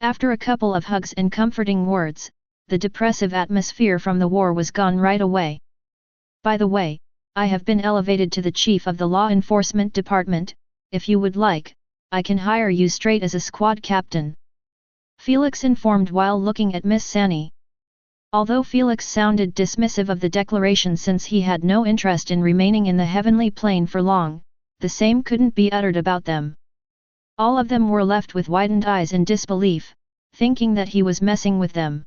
After a couple of hugs and comforting words, the depressive atmosphere from the war was gone right away. By the way, I have been elevated to the chief of the law enforcement department. If you would like, I can hire you straight as a squad captain. Felix informed while looking at Miss Sani. Although Felix sounded dismissive of the declaration since he had no interest in remaining in the heavenly plane for long, the same couldn't be uttered about them. All of them were left with widened eyes in disbelief, thinking that he was messing with them.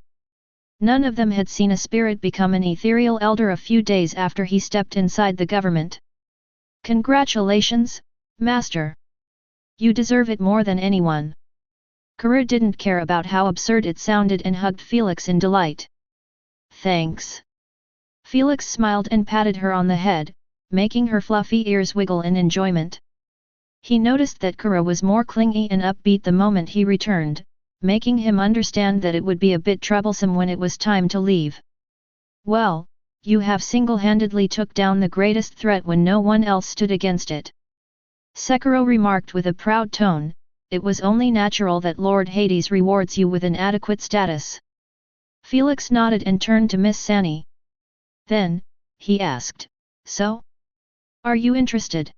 None of them had seen a spirit become an ethereal elder a few days after he stepped inside the government. Congratulations, Master! You deserve it more than anyone. Kara didn't care about how absurd it sounded and hugged Felix in delight. Thanks. Felix smiled and patted her on the head, making her fluffy ears wiggle in enjoyment. He noticed that Kara was more clingy and upbeat the moment he returned, making him understand that it would be a bit troublesome when it was time to leave. Well, you have single-handedly took down the greatest threat when no one else stood against it. Sekiro remarked with a proud tone, it was only natural that Lord Hades rewards you with an adequate status. Felix nodded and turned to Miss Sani. Then, he asked, so? Are you interested?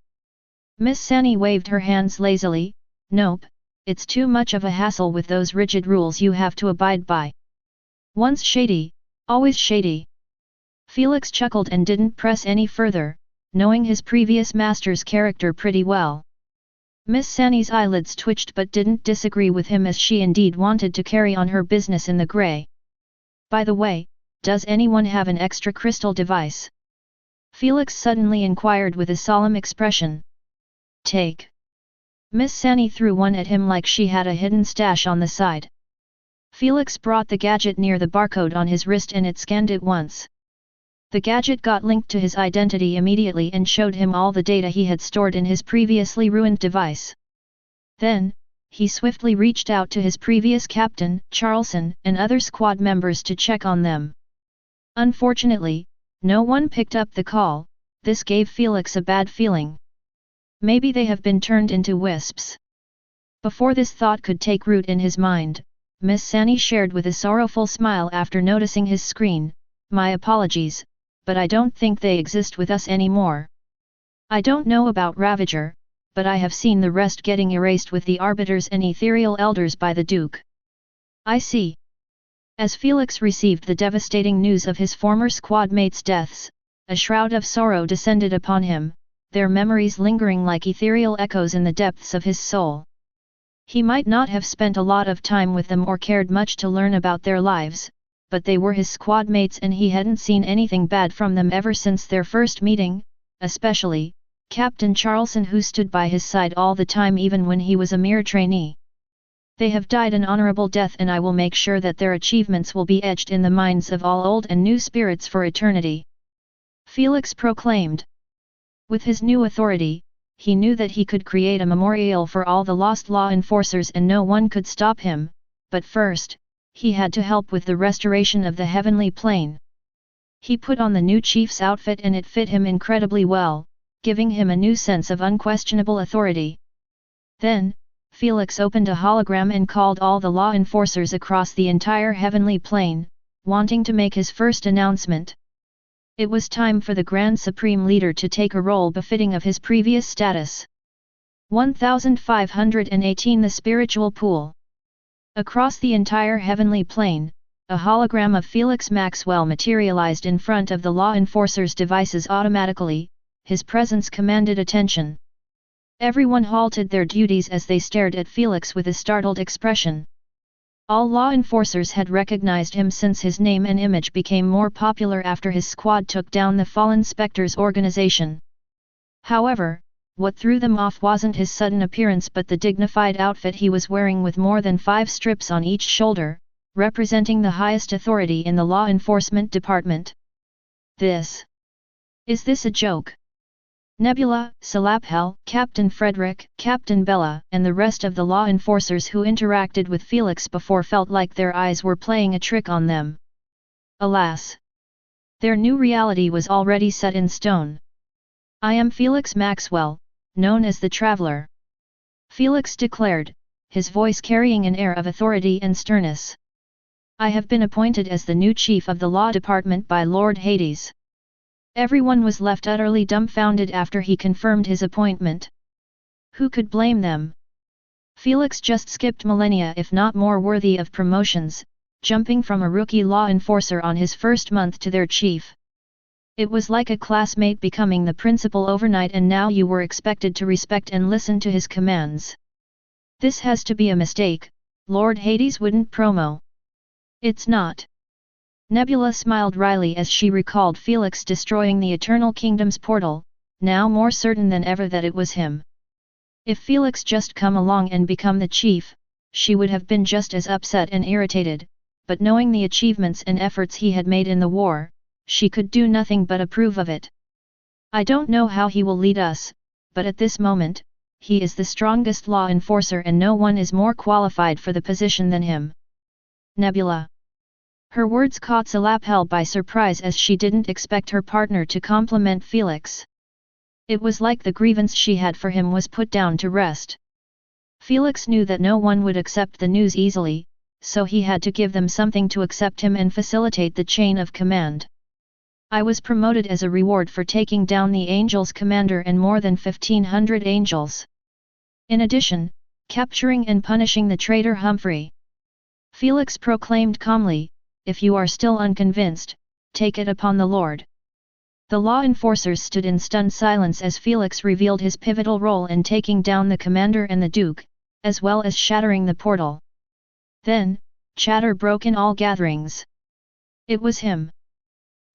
Miss Sani waved her hands lazily, nope, it's too much of a hassle with those rigid rules you have to abide by. Once shady, always shady. Felix chuckled and didn't press any further, knowing his previous master's character pretty well. Miss Sani's eyelids twitched but didn't disagree with him as she indeed wanted to carry on her business in the grey. By the way, does anyone have an extra crystal device? Felix suddenly inquired with a solemn expression. Take. Miss Sani threw one at him like she had a hidden stash on the side. Felix brought the gadget near the barcode on his wrist and it scanned it once. The gadget got linked to his identity immediately and showed him all the data he had stored in his previously ruined device. Then, he swiftly reached out to his previous captain, Charleston, and other squad members to check on them. Unfortunately, no one picked up the call. This gave Felix a bad feeling. Maybe they have been turned into wisps. Before this thought could take root in his mind, Miss Sani shared with a sorrowful smile after noticing his screen, my apologies, but I don't think they exist with us anymore. I don't know about Ravager, but I have seen the rest getting erased with the Arbiters and Ethereal Elders by the Duke. I see. As Felix received the devastating news of his former squad mates' deaths, a shroud of sorrow descended upon him, their memories lingering like ethereal echoes in the depths of his soul. He might not have spent a lot of time with them or cared much to learn about their lives, but they were his squad mates and he hadn't seen anything bad from them ever since their first meeting, especially Captain Charleston, who stood by his side all the time even when he was a mere trainee. They have died an honorable death and I will make sure that their achievements will be etched in the minds of all old and new spirits for eternity. Felix proclaimed. With his new authority, he knew that he could create a memorial for all the lost law enforcers and no one could stop him, but first, he had to help with the restoration of the heavenly plane. He put on the new chief's outfit and it fit him incredibly well, giving him a new sense of unquestionable authority. Then, Felix opened a hologram and called all the law enforcers across the entire heavenly plane, wanting to make his first announcement. It was time for the Grand Supreme Leader to take a role befitting of his previous status. 1518 The Spiritual Pool. Across the entire heavenly plane, a hologram of Felix Maxwell materialized in front of the law enforcers' devices automatically. His presence commanded attention. Everyone halted their duties as they stared at Felix with a startled expression. All law enforcers had recognized him since his name and image became more popular after his squad took down the fallen Spectre's organization. However, what threw them off wasn't his sudden appearance but the dignified outfit he was wearing with more than 5 strips on each shoulder, representing the highest authority in the law enforcement department. Is this a joke? Nebula, Salaphel, Captain Frederick, Captain Bella, and the rest of the law enforcers who interacted with Felix before felt like their eyes were playing a trick on them. Alas! Their new reality was already set in stone. I am Felix Maxwell, known as the Traveler. Felix declared, his voice carrying an air of authority and sternness. I have been appointed as the new chief of the law department by Lord Hades. Everyone was left utterly dumbfounded after he confirmed his appointment. Who could blame them? Felix just skipped millennia if not more worthy of promotions, jumping from a rookie law enforcer on his first month to their chief. It was like a classmate becoming the principal overnight and now you were expected to respect and listen to his commands. This has to be a mistake, Lord Hades wouldn't promo. It's not. Nebula smiled wryly as she recalled Felix destroying the Eternal Kingdom's portal, now more certain than ever that it was him. If Felix just come along and become the chief, she would have been just as upset and irritated, but knowing the achievements and efforts he had made in the war, she could do nothing but approve of it. I don't know how he will lead us, but at this moment, he is the strongest law enforcer and no one is more qualified for the position than him. Nebula. Her words caught Salaphel by surprise as she didn't expect her partner to compliment Felix. It was like the grievance she had for him was put down to rest. Felix knew that no one would accept the news easily, so he had to give them something to accept him and facilitate the chain of command. I was promoted as a reward for taking down the Angels' commander and more than 1,500 angels. In addition, capturing and punishing the traitor Humphrey. Felix proclaimed calmly, if you are still unconvinced, take it upon the Lord. The law enforcers stood in stunned silence as Felix revealed his pivotal role in taking down the commander and the Duke, as well as shattering the portal. Then, chatter broke in all gatherings. It was him.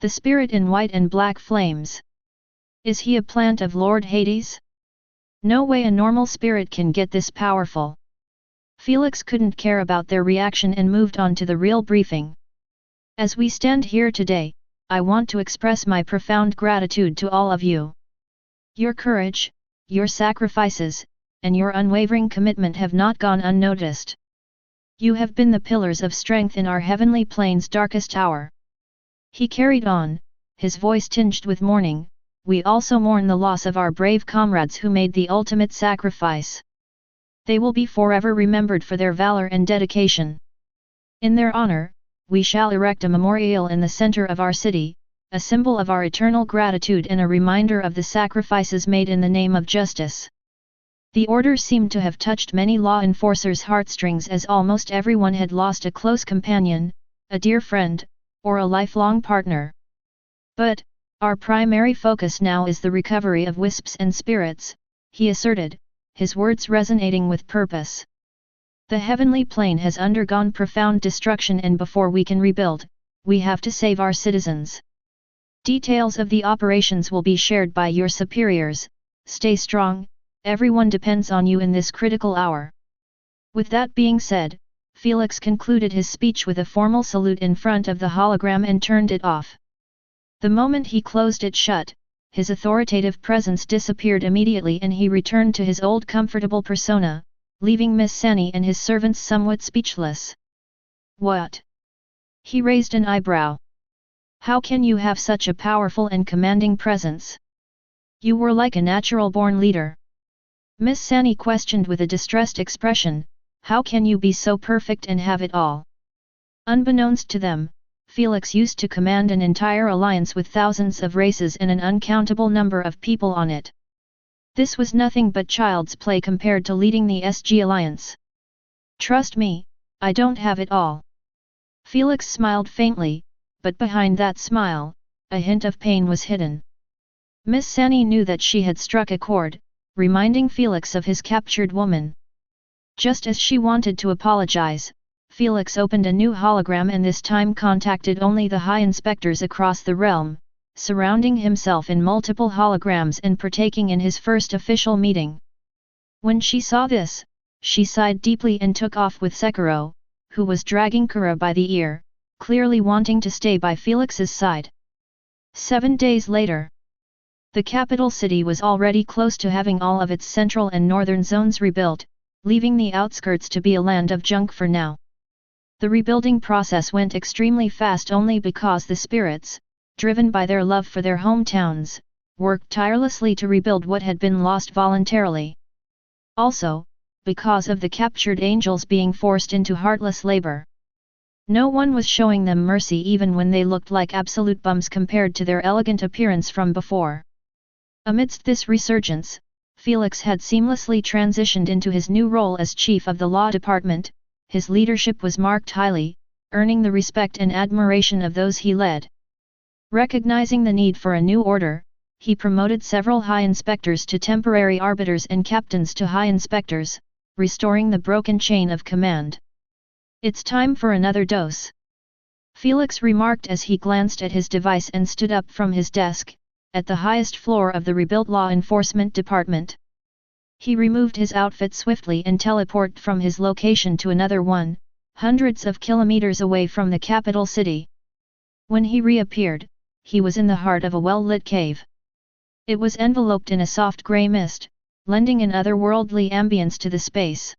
The spirit in white and black flames. Is he a plant of Lord Hades? No way a normal spirit can get this powerful. Felix couldn't care about their reaction and moved on to the real briefing. As we stand here today, I want to express my profound gratitude to all of you. Your courage, your sacrifices, and your unwavering commitment have not gone unnoticed. You have been the pillars of strength in our heavenly plane's darkest hour. He carried on, his voice tinged with mourning, we also mourn the loss of our brave comrades who made the ultimate sacrifice. They will be forever remembered for their valor and dedication. In their honor, we shall erect a memorial in the center of our city, a symbol of our eternal gratitude and a reminder of the sacrifices made in the name of justice. The order seemed to have touched many law enforcers' heartstrings as almost everyone had lost a close companion, a dear friend, or a lifelong partner. But, our primary focus now is the recovery of wisps and spirits, he asserted, his words resonating with purpose. The heavenly plane has undergone profound destruction and before we can rebuild, we have to save our citizens. Details of the operations will be shared by your superiors, stay strong, everyone depends on you in this critical hour. With that being said, Felix concluded his speech with a formal salute in front of the hologram and turned it off. The moment he closed it shut, his authoritative presence disappeared immediately and he returned to his old comfortable persona, leaving Miss Sani and his servants somewhat speechless. What? He raised an eyebrow. How can you have such a powerful and commanding presence? You were like a natural-born leader. Miss Sani questioned with a distressed expression, how can you be so perfect and have it all? Unbeknownst to them, Felix used to command an entire alliance with thousands of races and an uncountable number of people on it. This was nothing but child's play compared to leading the SG Alliance. Trust me, I don't have it all. Felix smiled faintly, but behind that smile, a hint of pain was hidden. Miss Sani knew that she had struck a chord, reminding Felix of his captured woman. Just as she wanted to apologize, Felix opened a new hologram and this time contacted only the high inspectors across the realm, surrounding himself in multiple holograms and partaking in his first official meeting. When she saw this, she sighed deeply and took off with Sekiro, who was dragging Kura by the ear, clearly wanting to stay by Felix's side. 7 days later, the capital city was already close to having all of its central and northern zones rebuilt, leaving the outskirts to be a land of junk for now. The rebuilding process went extremely fast only because the spirits, driven by their love for their hometowns, worked tirelessly to rebuild what had been lost voluntarily. Also, because of the captured angels being forced into heartless labor. No one was showing them mercy even when they looked like absolute bums compared to their elegant appearance from before. Amidst this resurgence, Felix had seamlessly transitioned into his new role as chief of the law department. His leadership was marked highly, earning the respect and admiration of those he led. Recognizing the need for a new order, he promoted several high inspectors to temporary arbiters and captains to high inspectors, restoring the broken chain of command. "It's time for another dose," Felix remarked as he glanced at his device and stood up from his desk, at the highest floor of the rebuilt law enforcement department. He removed his outfit swiftly and teleported from his location to another one, hundreds of kilometers away from the capital city. When he reappeared, he was in the heart of a well-lit cave. It was enveloped in a soft grey mist, lending an otherworldly ambience to the space.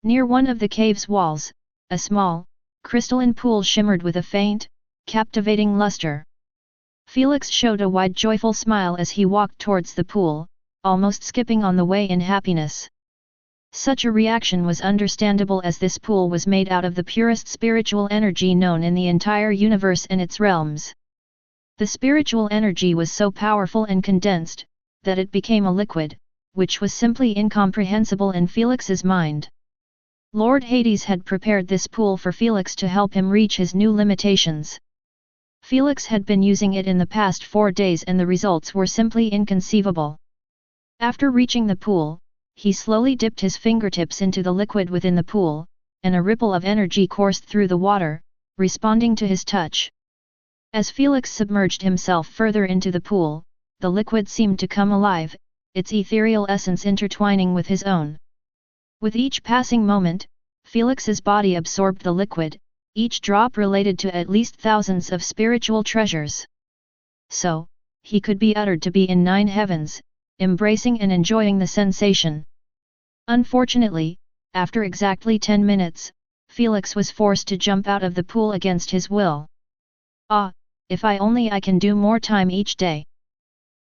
Near one of the cave's walls, a small, crystalline pool shimmered with a faint, captivating luster. Felix showed a wide joyful smile as he walked towards the pool, almost skipping on the way in happiness. Such a reaction was understandable as this pool was made out of the purest spiritual energy known in the entire universe and its realms. The spiritual energy was so powerful and condensed, that it became a liquid, which was simply incomprehensible in Felix's mind. Lord Hades had prepared this pool for Felix to help him reach his new limitations. Felix had been using it in the past 4 days and the results were simply inconceivable. After reaching the pool, he slowly dipped his fingertips into the liquid within the pool, and a ripple of energy coursed through the water, responding to his touch. As Felix submerged himself further into the pool, the liquid seemed to come alive, its ethereal essence intertwining with his own. With each passing moment, Felix's body absorbed the liquid, each drop related to at least thousands of spiritual treasures. So, he could be uttered to be in 9 heavens, embracing and enjoying the sensation. Unfortunately, after exactly 10 minutes, Felix was forced to jump out of the pool against his will. "Ah, if I can do more time each day."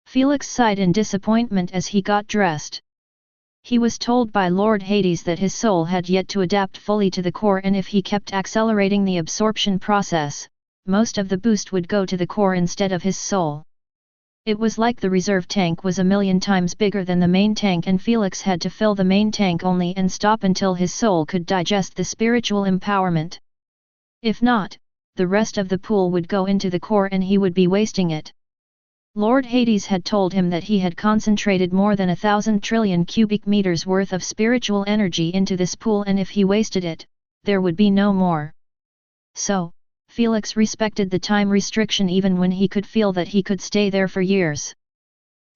Felix sighed in disappointment as he got dressed. He was told by Lord Hades that his soul had yet to adapt fully to the core and if he kept accelerating the absorption process, most of the boost would go to the core instead of his soul. It was like the reserve tank was a million times bigger than the main tank and Felix had to fill the main tank only and stop until his soul could digest the spiritual empowerment. If not, the rest of the pool would go into the core and he would be wasting it. Lord Hades had told him that he had concentrated more than 1,000 trillion cubic meters worth of spiritual energy into this pool and if he wasted it, there would be no more. So, Felix respected the time restriction even when he could feel that he could stay there for years.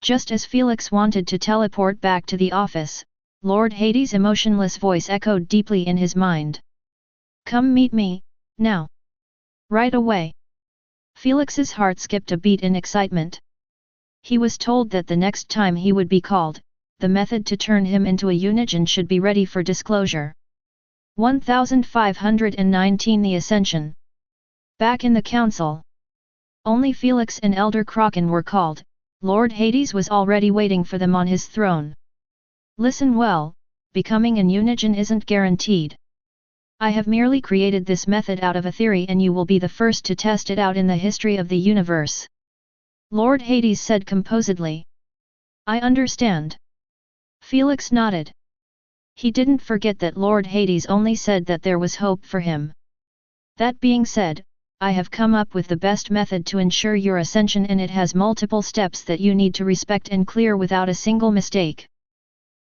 Just as Felix wanted to teleport back to the office, Lord Hades' emotionless voice echoed deeply in his mind. "Come meet me, now. Right away." Felix's heart skipped a beat in excitement. He was told that the next time he would be called, the method to turn him into a Unigen should be ready for disclosure. 1519 The Ascension. Back in the council. Only Felix and Elder Kraken were called. Lord Hades was already waiting for them on his throne. "Listen well, becoming an Unigen isn't guaranteed. I have merely created this method out of a theory and you will be the first to test it out in the history of the universe." Lord Hades said composedly. "I understand." Felix nodded. He didn't forget that Lord Hades only said that there was hope for him. "That being said, I have come up with the best method to ensure your ascension and it has multiple steps that you need to respect and clear without a single mistake.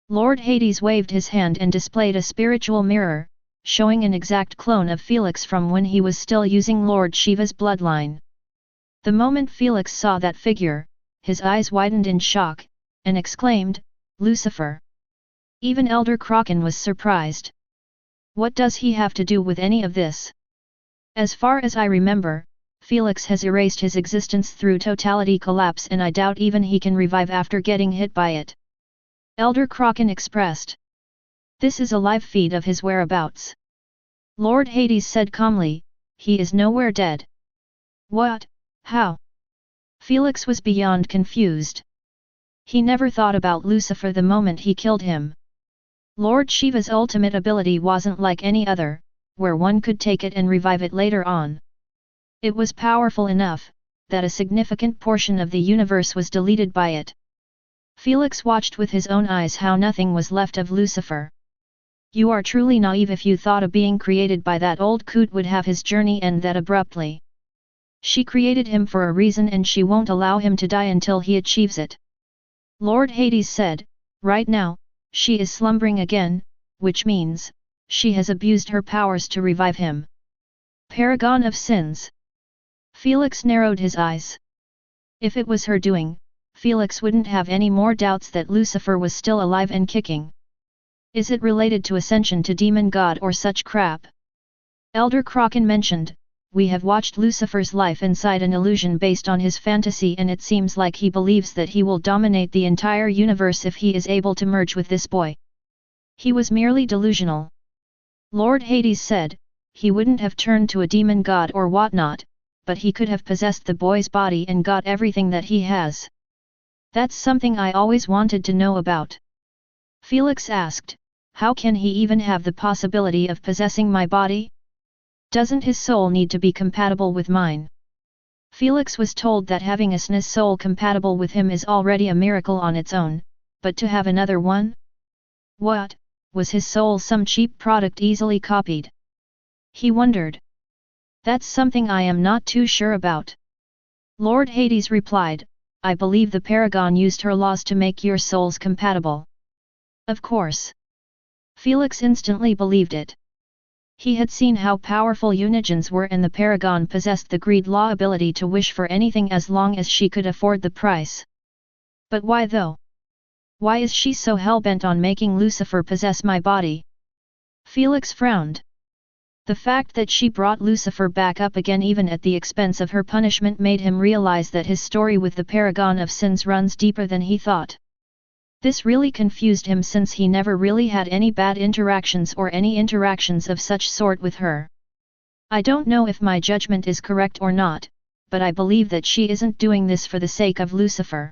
Lord Hades waved his hand and displayed a spiritual mirror, showing an exact clone of Felix from when he was still using Lord Shiva's bloodline. The moment Felix saw that figure, his eyes widened in shock, and exclaimed, "Lucifer!" Even Elder Kraken was surprised. What does he have to do with any of this? As far as I remember, Felix has erased his existence through totality collapse, and I doubt even he can revive after getting hit by it. Elder Kraken expressed. This is a live feed of his whereabouts. Lord Hades said calmly, he is nowhere dead. What? How? Felix was beyond confused. He never thought about Lucifer the moment he killed him. Lord Shiva's ultimate ability wasn't like any other, where one could take it and revive it later on. It was powerful enough, that a significant portion of the universe was deleted by it. Felix watched with his own eyes how nothing was left of Lucifer. You are truly naive if you thought a being created by that old coot would have his journey end that abruptly. She created him for a reason and she won't allow him to die until he achieves it. Lord Hades said, right now, she is slumbering again, which means, she has abused her powers to revive him. Paragon of sins. Felix narrowed his eyes. If it was her doing, Felix wouldn't have any more doubts that Lucifer was still alive and kicking. Is it related to ascension to demon god or such crap? Elder Kraken mentioned, we have watched Lucifer's life inside an illusion based on his fantasy, and it seems like he believes that he will dominate the entire universe if he is able to merge with this boy. He was merely delusional. Lord Hades said, he wouldn't have turned to a demon god or whatnot, but he could have possessed the boy's body and got everything that he has. That's something I always wanted to know about. Felix asked, how can he even have the possibility of possessing my body? Doesn't his soul need to be compatible with mine? Felix was told that having a SNES soul compatible with him is already a miracle on its own, but to have another one? What, was his soul some cheap product easily copied? He wondered. That's something I am not too sure about. Lord Hades replied, I believe the Paragon used her laws to make your souls compatible. Of course. Felix instantly believed it. He had seen how powerful Unigens were, and the Paragon possessed the greed law ability to wish for anything as long as she could afford the price. But why though? Why is she so hell-bent on making Lucifer possess my body? Felix frowned. The fact that she brought Lucifer back up again even at the expense of her punishment made him realize that his story with the Paragon of Sins runs deeper than he thought. This really confused him since he never really had any bad interactions or any interactions of such sort with her. I don't know if my judgment is correct or not, but I believe that she isn't doing this for the sake of Lucifer.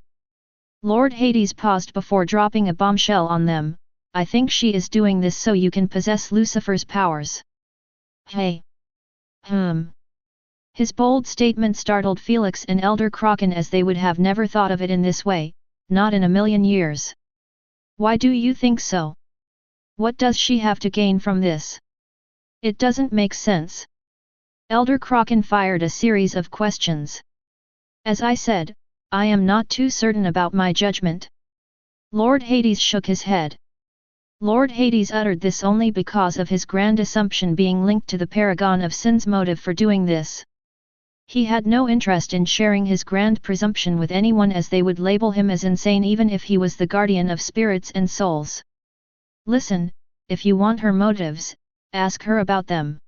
Lord Hades paused before dropping a bombshell on them. I think she is doing this so you can possess Lucifer's powers. Hey. His bold statement startled Felix and Elder Kraken, as they would have never thought of it in this way, not in a million years. Why do you think so? What does she have to gain from this? It doesn't make sense. Elder Kraken fired a series of questions. As I said, I am not too certain about my judgment. Lord Hades shook his head. Lord Hades uttered this only because of his grand assumption being linked to the Paragon of Sins' motive for doing this. He had no interest in sharing his grand presumption with anyone, as they would label him as insane even if he was the guardian of spirits and souls. Listen, if you want her motives, ask her about them.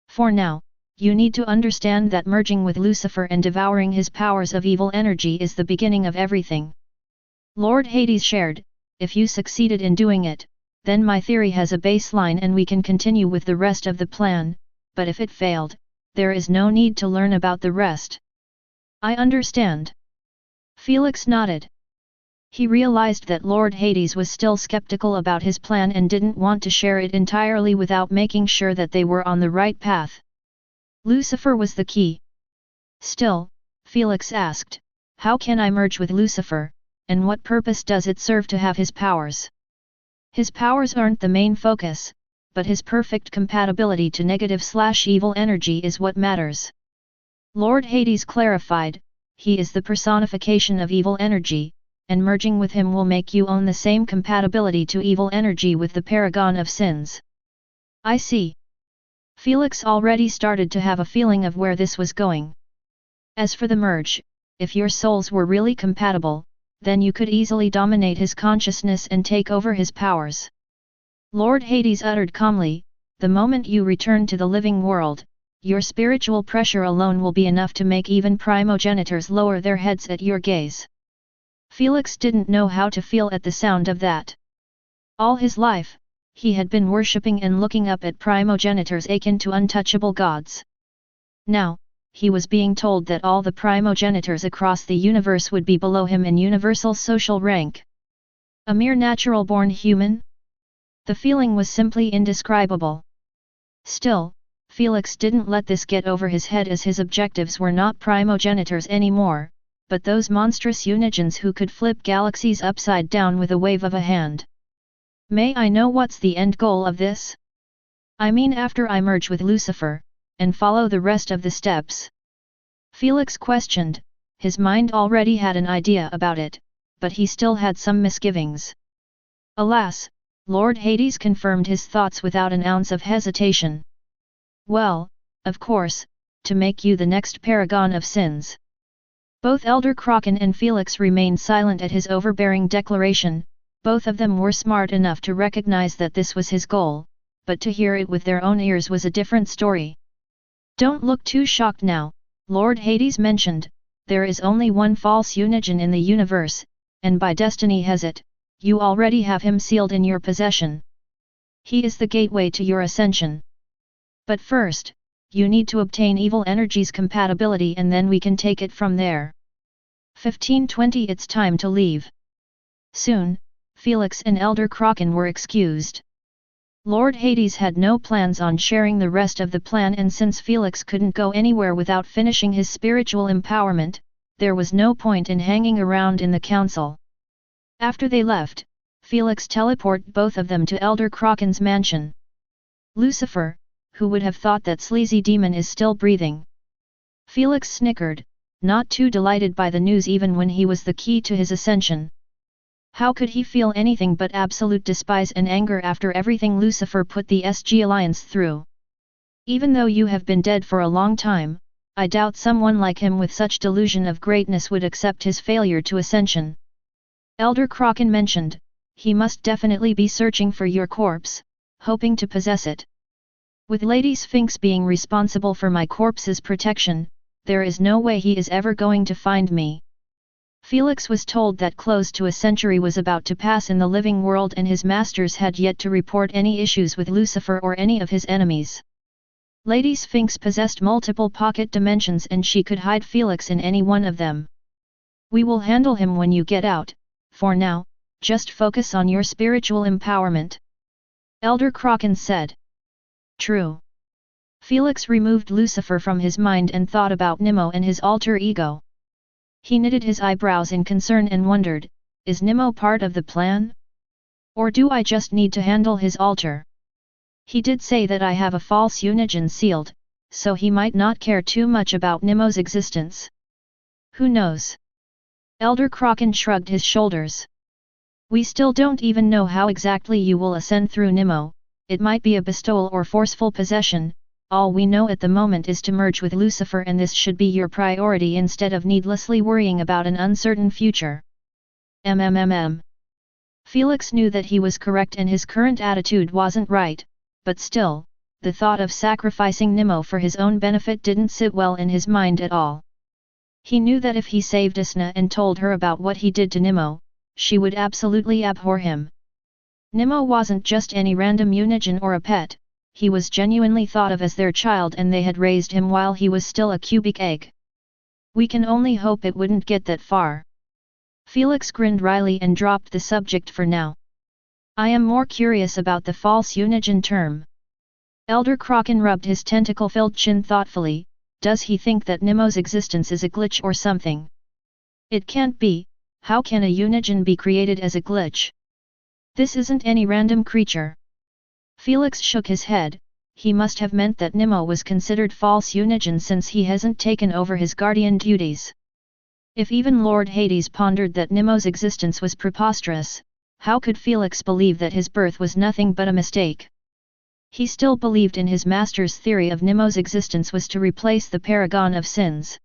For now, you need to understand that merging with Lucifer and devouring his powers of evil energy is the beginning of everything. Lord Hades shared, if you succeeded in doing it, then my theory has a baseline and we can continue with the rest of the plan, but if it failed, there is no need to learn about the rest. I understand. Felix nodded. He realized that Lord Hades was still skeptical about his plan and didn't want to share it entirely without making sure that they were on the right path. Lucifer was the key. Still, Felix asked, how can I merge with Lucifer, and what purpose does it serve to have his powers? His powers aren't the main focus, but his perfect compatibility to negative/evil energy is what matters. Lord Hades clarified, he is the personification of evil energy, and merging with him will make you own the same compatibility to evil energy with the paragon of sins. I see. Felix already started to have a feeling of where this was going. As for the merge, if your souls were really compatible, then you could easily dominate his consciousness and take over his powers. Lord Hades uttered calmly, the moment you return to the living world, your spiritual pressure alone will be enough to make even primogenitors lower their heads at your gaze. Felix didn't know how to feel at the sound of that. All his life, he had been worshipping and looking up at primogenitors akin to untouchable gods. Now, he was being told that all the primogenitors across the universe would be below him in universal social rank. A mere natural-born human? The feeling was simply indescribable. Still, Felix didn't let this get over his head, as his objectives were not primogenitors anymore, but those monstrous unigens who could flip galaxies upside down with a wave of a hand. May I know what's the end goal of this? I mean, after I merge with Lucifer, and follow the rest of the steps? Felix questioned. His mind already had an idea about it, but he still had some misgivings. Alas, Lord Hades confirmed his thoughts without an ounce of hesitation. Well, of course, to make you the next paragon of sins. Both Elder Kraken and Felix remained silent at his overbearing declaration. Both of them were smart enough to recognize that this was his goal, but to hear it with their own ears was a different story. Don't look too shocked now, Lord Hades mentioned. There is only one false unigen in the universe, and by destiny has it, you already have him sealed in your possession. He is the gateway to your ascension. But first, you need to obtain evil energy's compatibility, and then we can take it from there. 15:20 It's time to leave. Soon, Felix and Elder Kraken were excused. Lord Hades had no plans on sharing the rest of the plan, and since Felix couldn't go anywhere without finishing his spiritual empowerment, there was no point in hanging around in the council. After they left, Felix teleported both of them to Elder Kraken's mansion. Lucifer, who would have thought that sleazy demon is still breathing? Felix snickered, not too delighted by the news even when he was the key to his ascension. How could he feel anything but absolute despise and anger after everything Lucifer put the SG Alliance through? Even though you have been dead for a long time, I doubt someone like him with such delusion of greatness would accept his failure to ascension. Elder Kraken mentioned, he must definitely be searching for your corpse, hoping to possess it. With Lady Sphinx being responsible for my corpse's protection, there is no way he is ever going to find me. Felix was told that close to a century was about to pass in the living world, and his masters had yet to report any issues with Lucifer or any of his enemies. Lady Sphinx possessed multiple pocket dimensions, and she could hide Felix in any one of them. We will handle him when you get out. For now, just focus on your spiritual empowerment. Elder Kraken said. True. Felix removed Lucifer from his mind and thought about Nemo and his alter ego. He knitted his eyebrows in concern and wondered, is Nemo part of the plan? Or do I just need to handle his alter? He did say that I have a false unigen sealed, so he might not care too much about Nemo's existence. Who knows? Elder Kraken shrugged his shoulders. We still don't even know how exactly you will ascend through Nemo. It might be a bestowal or forceful possession. All we know at the moment is to merge with Lucifer, and this should be your priority instead of needlessly worrying about an uncertain future. Felix knew that he was correct and his current attitude wasn't right, but still, the thought of sacrificing Nemo for his own benefit didn't sit well in his mind at all. He knew that if he saved Asna and told her about what he did to Nemo, she would absolutely abhor him. Nemo wasn't just any random unigen or a pet. He was genuinely thought of as their child, and they had raised him while he was still a cubic egg. We can only hope it wouldn't get that far. Felix grinned wryly and dropped the subject for now. I am more curious about the false unigen term. Elder Kraken rubbed his tentacle-filled chin thoughtfully. Does he think that Nemo's existence is a glitch or something? It can't be. How can a unigen be created as a glitch? This isn't any random creature. Felix shook his head. He must have meant that Nemo was considered false unigen since he hasn't taken over his guardian duties. If even Lord Hades pondered that Nemo's existence was preposterous, how could Felix believe that his birth was nothing but a mistake? He still believed in his master's theory of Nemo's existence was to replace the paragon of sins.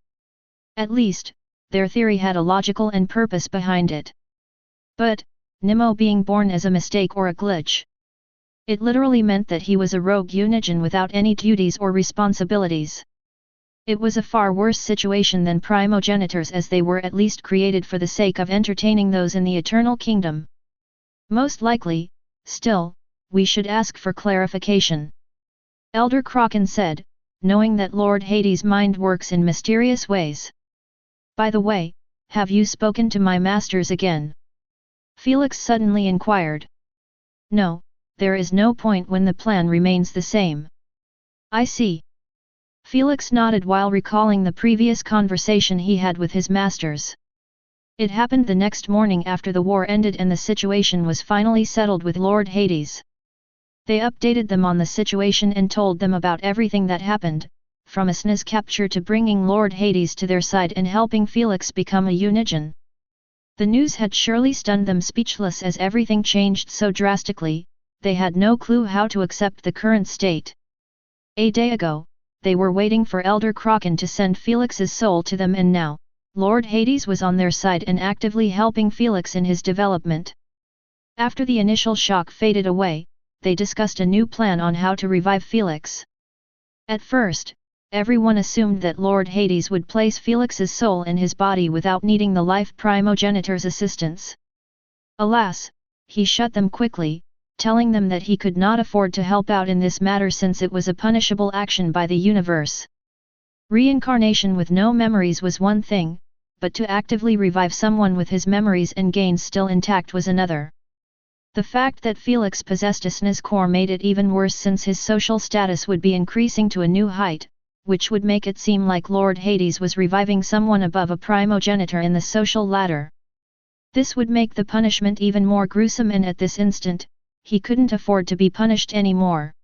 At least, their theory had a logical and purpose behind it. But, Nemo being born as a mistake or a glitch. It literally meant that he was a rogue Unigen without any duties or responsibilities. It was a far worse situation than primogenitors, as they were at least created for the sake of entertaining those in the eternal kingdom. Most likely, still, we should ask for clarification. Elder Kraken said, knowing that Lord Hades' mind works in mysterious ways. By the way, have you spoken to my masters again? Felix suddenly inquired. No, there is no point when the plan remains the same. I see. Felix nodded while recalling the previous conversation he had with his masters. It happened the next morning after the war ended and the situation was finally settled with Lord Hades. They updated them on the situation and told them about everything that happened, from Asna's capture to bringing Lord Hades to their side and helping Felix become a Unigen. The news had surely stunned them speechless, as everything changed so drastically. They had no clue how to accept the current state. A day ago, they were waiting for Elder Kraken to send Felix's soul to them, and now, Lord Hades was on their side and actively helping Felix in his development. After the initial shock faded away, they discussed a new plan on how to revive Felix. At first, everyone assumed that Lord Hades would place Felix's soul in his body without needing the life primogenitor's assistance. Alas, he shut them quickly, telling them that he could not afford to help out in this matter since it was a punishable action by the universe. Reincarnation with no memories was one thing, but to actively revive someone with his memories and gains still intact was another. The fact that Felix possessed Asna's core made it even worse, since his social status would be increasing to a new height, which would make it seem like Lord Hades was reviving someone above a primogenitor in the social ladder. This would make the punishment even more gruesome, and at this instant, he couldn't afford to be punished anymore.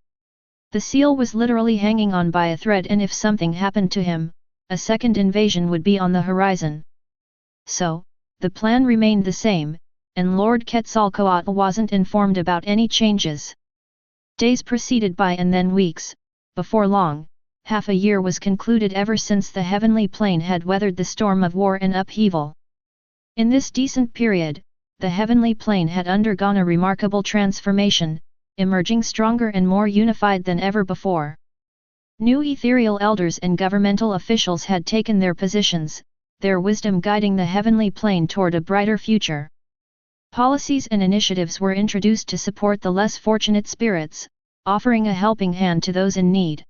The seal was literally hanging on by a thread, and if something happened to him, a second invasion would be on the horizon. So, the plan remained the same, and Lord Quetzalcoatl wasn't informed about any changes. Days proceeded by and then weeks. Before long, half a year was concluded ever since the heavenly plane had weathered the storm of war and upheaval. In this decent period, the heavenly plane had undergone a remarkable transformation, emerging stronger and more unified than ever before. New ethereal elders and governmental officials had taken their positions, their wisdom guiding the heavenly plane toward a brighter future. Policies and initiatives were introduced to support the less fortunate spirits, offering a helping hand to those in need.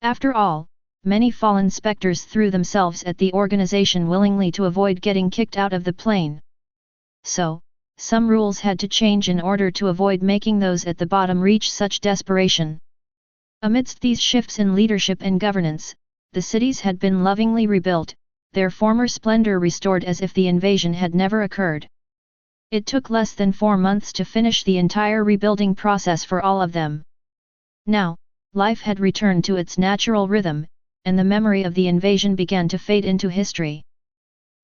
After all, many fallen specters threw themselves at the organization willingly to avoid getting kicked out of the plane. So, some rules had to change in order to avoid making those at the bottom reach such desperation. Amidst these shifts in leadership and governance, the cities had been lovingly rebuilt, their former splendor restored as if the invasion had never occurred. It took less than 4 months to finish the entire rebuilding process for all of them. Now, life had returned to its natural rhythm, and the memory of the invasion began to fade into history.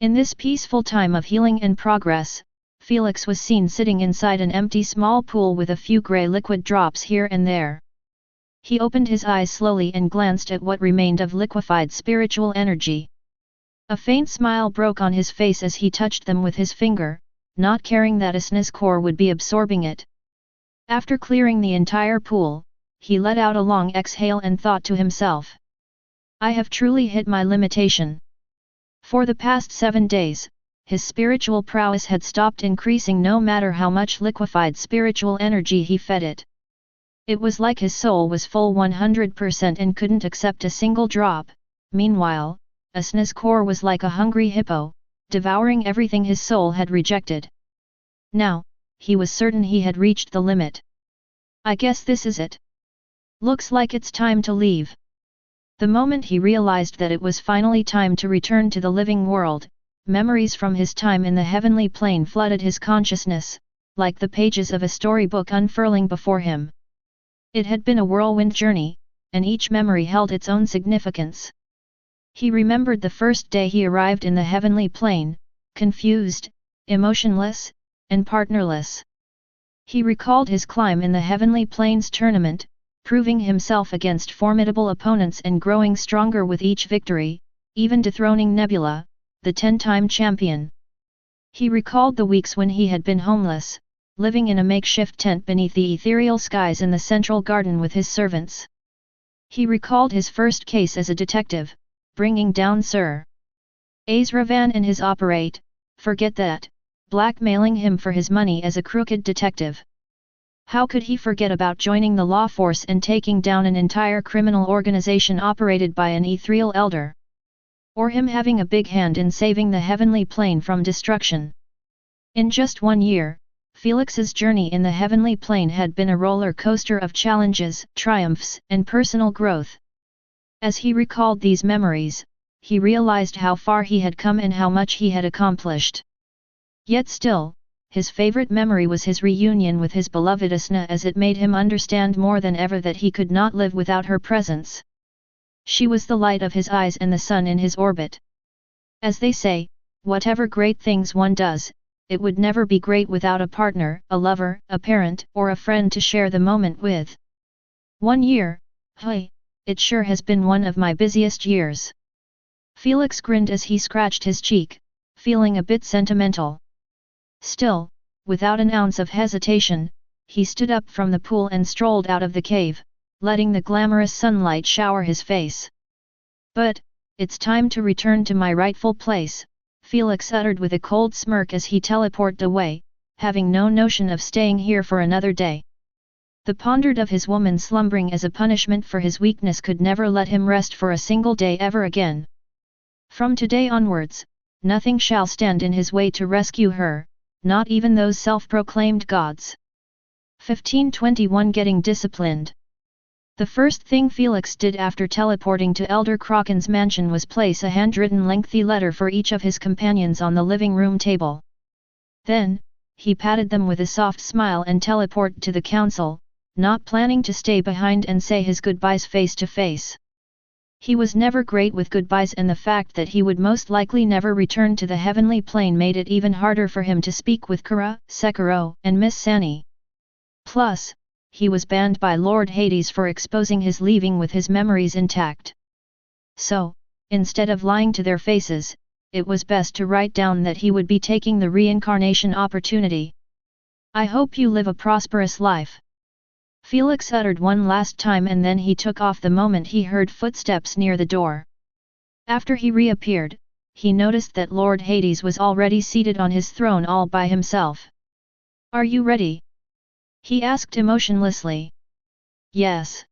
In this peaceful time of healing and progress, Felix was seen sitting inside an empty small pool with a few grey liquid drops here and there. He opened his eyes slowly and glanced at what remained of liquefied spiritual energy. A faint smile broke on his face as he touched them with his finger, not caring that Asna's core would be absorbing it. After clearing the entire pool, he let out a long exhale and thought to himself, "I have truly hit my limitation." For the past 7 days, his spiritual prowess had stopped increasing no matter how much liquefied spiritual energy he fed it. It was like his soul was full 100% and couldn't accept a single drop. Meanwhile, Asna's core was like a hungry hippo, devouring everything his soul had rejected. Now, he was certain he had reached the limit. "I guess this is it. Looks like it's time to leave." The moment he realized that it was finally time to return to the living world, memories from his time in the heavenly plane flooded his consciousness, like the pages of a storybook unfurling before him. It had been a whirlwind journey, and each memory held its own significance. He remembered the first day he arrived in the heavenly plane, confused, emotionless, and partnerless. He recalled his climb in the heavenly planes tournament, proving himself against formidable opponents and growing stronger with each victory, even dethroning Nebula, the 10-time champion. He recalled the weeks when he had been homeless, living in a makeshift tent beneath the ethereal skies in the central garden with his servants. He recalled his first case as a detective, bringing down Sir Azravan and his operate, forget that, blackmailing him for his money as a crooked detective. How could he forget about joining the law force and taking down an entire criminal organization operated by an ethereal elder? Or him having a big hand in saving the heavenly plane from destruction? In just 1 year, Felix's journey in the heavenly plane had been a roller coaster of challenges, triumphs, and personal growth. As he recalled these memories, he realized how far he had come and how much he had accomplished. Yet still, his favorite memory was his reunion with his beloved Asna, as it made him understand more than ever that he could not live without her presence. She was the light of his eyes and the sun in his orbit. As they say, whatever great things one does, it would never be great without a partner, a lover, a parent, or a friend to share the moment with. 1 year, hey, it sure has been one of my busiest years. Felix grinned as he scratched his cheek, feeling a bit sentimental. Still, without an ounce of hesitation, he stood up from the pool and strolled out of the cave, letting the glamorous sunlight shower his face. But, it's time to return to my rightful place, Felix uttered with a cold smirk as he teleported away, having no notion of staying here for another day. The pondered of his woman slumbering as a punishment for his weakness could never let him rest for a single day ever again. From today onwards, nothing shall stand in his way to rescue her, not even those self-proclaimed gods. 1521 Getting disciplined. The first thing Felix did after teleporting to Elder Kraken's mansion was place a handwritten lengthy letter for each of his companions on the living room table. Then, he patted them with a soft smile and teleported to the council, not planning to stay behind and say his goodbyes face to face. He was never great with goodbyes, and the fact that he would most likely never return to the heavenly plane made it even harder for him to speak with Kara, Sekiro, and Miss Sani. Plus, he was banned by Lord Hades for exposing his leaving with his memories intact. So, instead of lying to their faces, it was best to write down that he would be taking the reincarnation opportunity. I hope you live a prosperous life. Felix uttered one last time, and then he took off the moment he heard footsteps near the door. After he reappeared, he noticed that Lord Hades was already seated on his throne all by himself. Are you ready? He asked emotionlessly. Yes.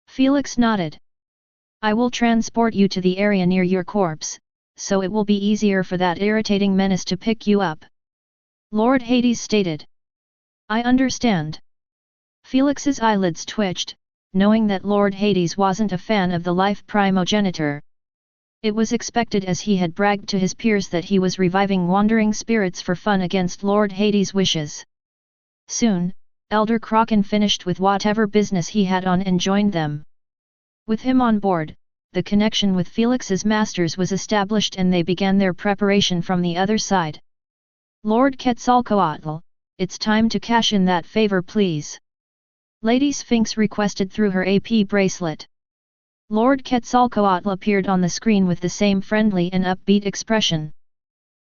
Felix nodded. I will transport you to the area near your corpse, so it will be easier for that irritating menace to pick you up. Lord Hades stated. I understand. Felix's eyelids twitched, knowing that Lord Hades wasn't a fan of the life primogenitor. It was expected, as he had bragged to his peers that he was reviving wandering spirits for fun against Lord Hades' wishes. Soon, Elder Kraken finished with whatever business he had on and joined them. With him on board, the connection with Felix's masters was established and they began their preparation from the other side. Lord Quetzalcoatl, it's time to cash in that favor, please. Lady Sphinx requested through her AP bracelet. Lord Quetzalcoatl appeared on the screen with the same friendly and upbeat expression.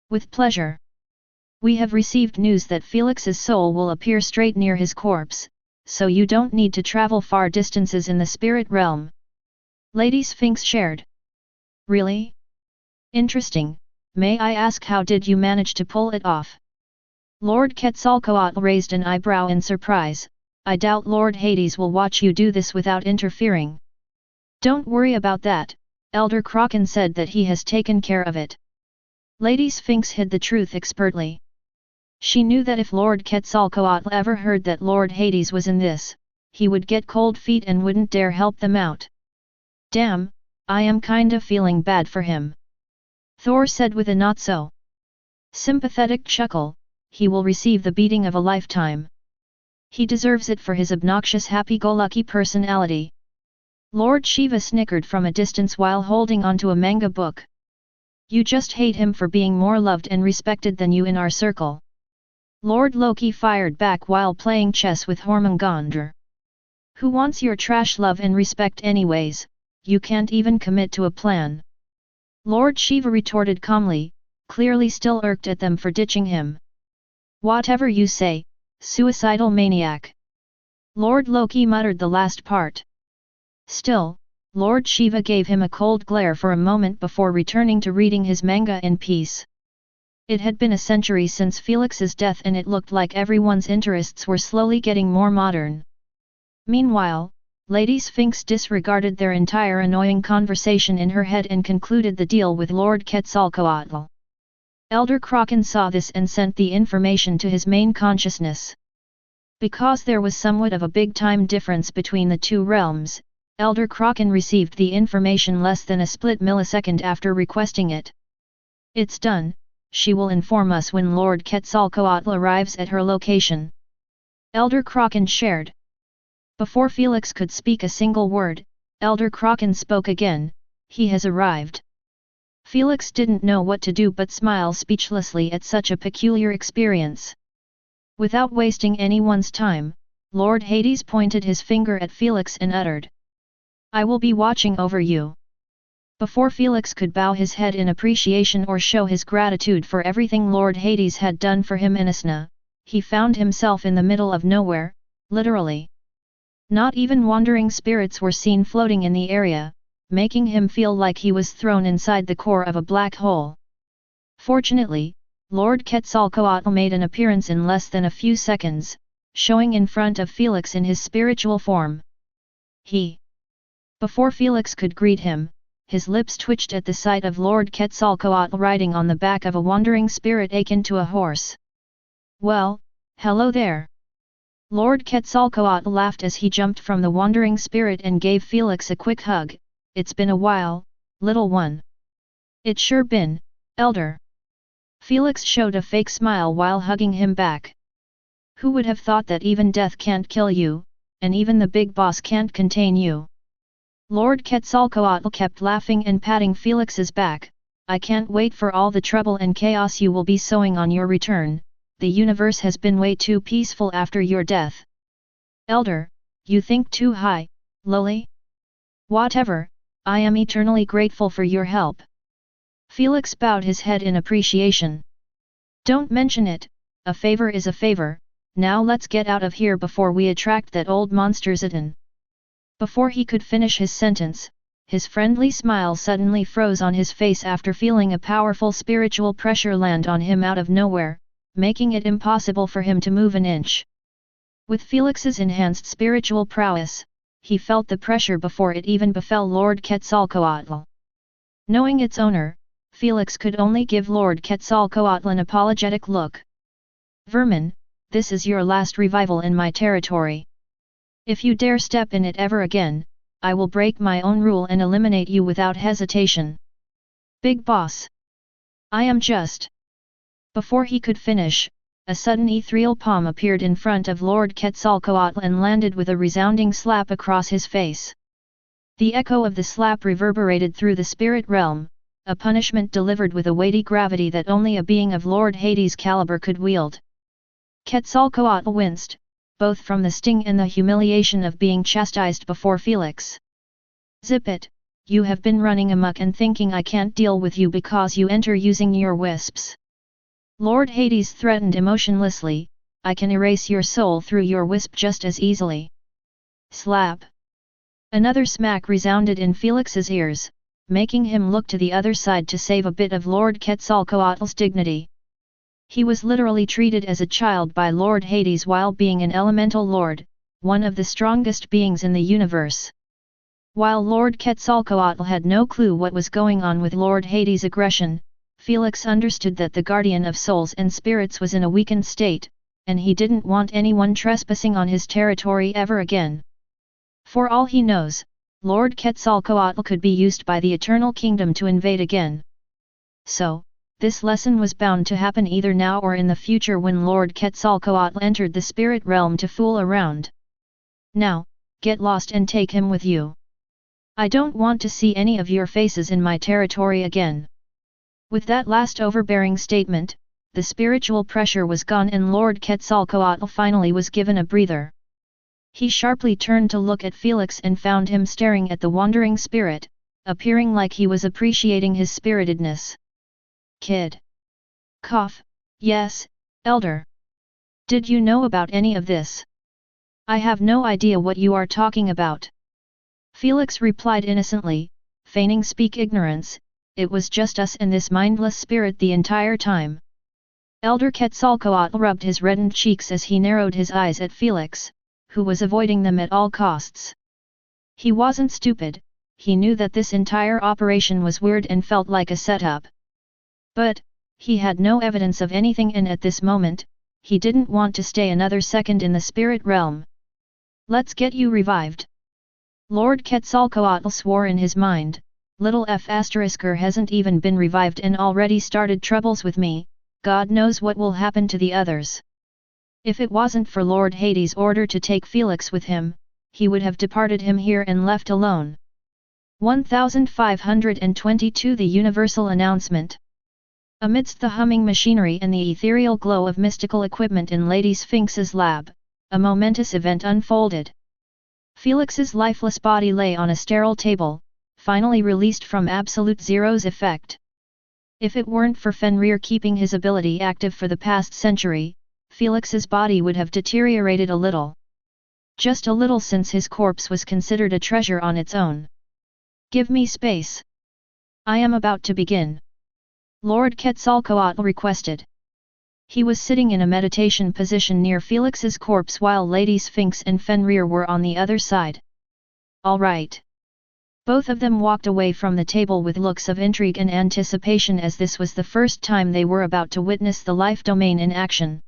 With pleasure. We have received news that Felix's soul will appear straight near his corpse, so you don't need to travel far distances in the spirit realm. Lady Sphinx shared. Really? Interesting. May I ask, how did you manage to pull it off? Lord Quetzalcoatl raised an eyebrow in surprise. I doubt Lord Hades will watch you do this without interfering. Don't worry about that, Elder Kraken said that he has taken care of it. Lady Sphinx hid the truth expertly. She knew that if Lord Quetzalcoatl ever heard that Lord Hades was in this, he would get cold feet and wouldn't dare help them out. Damn, I am kinda feeling bad for him. Thor said with a not-so sympathetic chuckle, he will receive the beating of a lifetime. He deserves it for his obnoxious happy-go-lucky personality. Lord Shiva snickered from a distance while holding onto a manga book. You just hate him for being more loved and respected than you in our circle. Lord Loki fired back while playing chess with Hormungandr. Who wants your trash love and respect anyways, you can't even commit to a plan. Lord Shiva retorted calmly, clearly still irked at them for ditching him. Whatever you say, suicidal maniac. Lord Loki muttered the last part. Still, Lord Shiva gave him a cold glare for a moment before returning to reading his manga in peace. It had been a century since Felix's death and it looked like everyone's interests were slowly getting more modern. Meanwhile, Lady Sphinx disregarded their entire annoying conversation in her head and concluded the deal with Lord Quetzalcoatl. Elder Kraken saw this and sent the information to his main consciousness. Because there was somewhat of a big time difference between the two realms, Elder Kraken received the information less than a split millisecond after requesting it. It's done, she will inform us when Lord Quetzalcoatl arrives at her location. Elder Kraken shared. Before Felix could speak a single word, Elder Kraken spoke again, he has arrived. Felix didn't know what to do but smile speechlessly at such a peculiar experience. Without wasting anyone's time, Lord Hades pointed his finger at Felix and uttered. I will be watching over you. Before Felix could bow his head in appreciation or show his gratitude for everything Lord Hades had done for him in Asna, he found himself in the middle of nowhere, literally. Not even wandering spirits were seen floating in the area, making him feel like he was thrown inside the core of a black hole. Fortunately, Lord Quetzalcoatl made an appearance in less than a few seconds, showing in front of Felix in his spiritual form. Before Felix could greet him, his lips twitched at the sight of Lord Quetzalcoatl riding on the back of a wandering spirit akin to a horse. Well, hello there. Lord Quetzalcoatl laughed as he jumped from the wandering spirit and gave Felix a quick hug. It's been a while, little one. It's sure been, Elder. Felix showed a fake smile while hugging him back. Who would have thought that even death can't kill you, and even the big boss can't contain you? Lord Quetzalcoatl kept laughing and patting Felix's back. I can't wait for all the trouble and chaos you will be sowing on your return. The universe has been way too peaceful after your death. Elder, you think too high, lowly? Whatever, I am eternally grateful for your help. Felix bowed his head in appreciation. Don't mention it, a favor is a favor, now let's get out of here before we attract that old monster Zidane. Before he could finish his sentence, his friendly smile suddenly froze on his face after feeling a powerful spiritual pressure land on him out of nowhere, making it impossible for him to move an inch. With Felix's enhanced spiritual prowess, he felt the pressure before it even befell Lord Quetzalcoatl. Knowing its owner, Felix could only give Lord Quetzalcoatl an apologetic look. Vermin, this is your last revival in my territory. If you dare step in it ever again, I will break my own rule and eliminate you without hesitation. Big boss. I am just. Before he could finish, a sudden ethereal palm appeared in front of Lord Quetzalcoatl and landed with a resounding slap across his face. The echo of the slap reverberated through the spirit realm, a punishment delivered with a weighty gravity that only a being of Lord Hades' caliber could wield. Quetzalcoatl winced, both from the sting and the humiliation of being chastised before Felix. Zip it, you have been running amok and thinking I can't deal with you because you enter using your wisps. Lord Hades threatened emotionlessly, I can erase your soul through your wisp just as easily. Slap. Another smack resounded in Felix's ears, making him look to the other side to save a bit of Lord Quetzalcoatl's dignity. He was literally treated as a child by Lord Hades while being an elemental lord, one of the strongest beings in the universe. While Lord Quetzalcoatl had no clue what was going on with Lord Hades' aggression, Felix understood that the guardian of souls and spirits was in a weakened state, and he didn't want anyone trespassing on his territory ever again. For all he knows, Lord Quetzalcoatl could be used by the Eternal Kingdom to invade again. So, this lesson was bound to happen either now or in the future when Lord Quetzalcoatl entered the spirit realm to fool around. Now, get lost and take him with you. I don't want to see any of your faces in my territory again. With that last overbearing statement, the spiritual pressure was gone and Lord Quetzalcoatl finally was given a breather. He sharply turned to look at Felix and found him staring at the wandering spirit, appearing like he was appreciating his spiritedness. Kid. Cough, yes, Elder. Did you know about any of this? I have no idea what you are talking about. Felix replied innocently, feigning speak ignorance, it was just us and this mindless spirit the entire time. Elder Quetzalcoatl rubbed his reddened cheeks as he narrowed his eyes at Felix, who was avoiding them at all costs. He wasn't stupid, he knew that this entire operation was weird and felt like a setup. But, he had no evidence of anything and at this moment, he didn't want to stay another second in the spirit realm. Let's get you revived. Lord Quetzalcoatl swore in his mind, little f*** hasn't even been revived and already started troubles with me, God knows what will happen to the others. If it wasn't for Lord Hades' order to take Felix with him, he would have departed him here and left alone. 1522 The Universal Announcement. Amidst the humming machinery and the ethereal glow of mystical equipment in Lady Sphinx's lab, a momentous event unfolded. Felix's lifeless body lay on a sterile table, finally released from Absolute Zero's effect. If it weren't for Fenrir keeping his ability active for the past century, Felix's body would have deteriorated a little. Just a little, since his corpse was considered a treasure on its own. Give me space. I am about to begin. Lord Quetzalcoatl requested. He was sitting in a meditation position near Felix's corpse while Lady Sphinx and Fenrir were on the other side. All right. Both of them walked away from the table with looks of intrigue and anticipation, as this was the first time they were about to witness the life domain in action.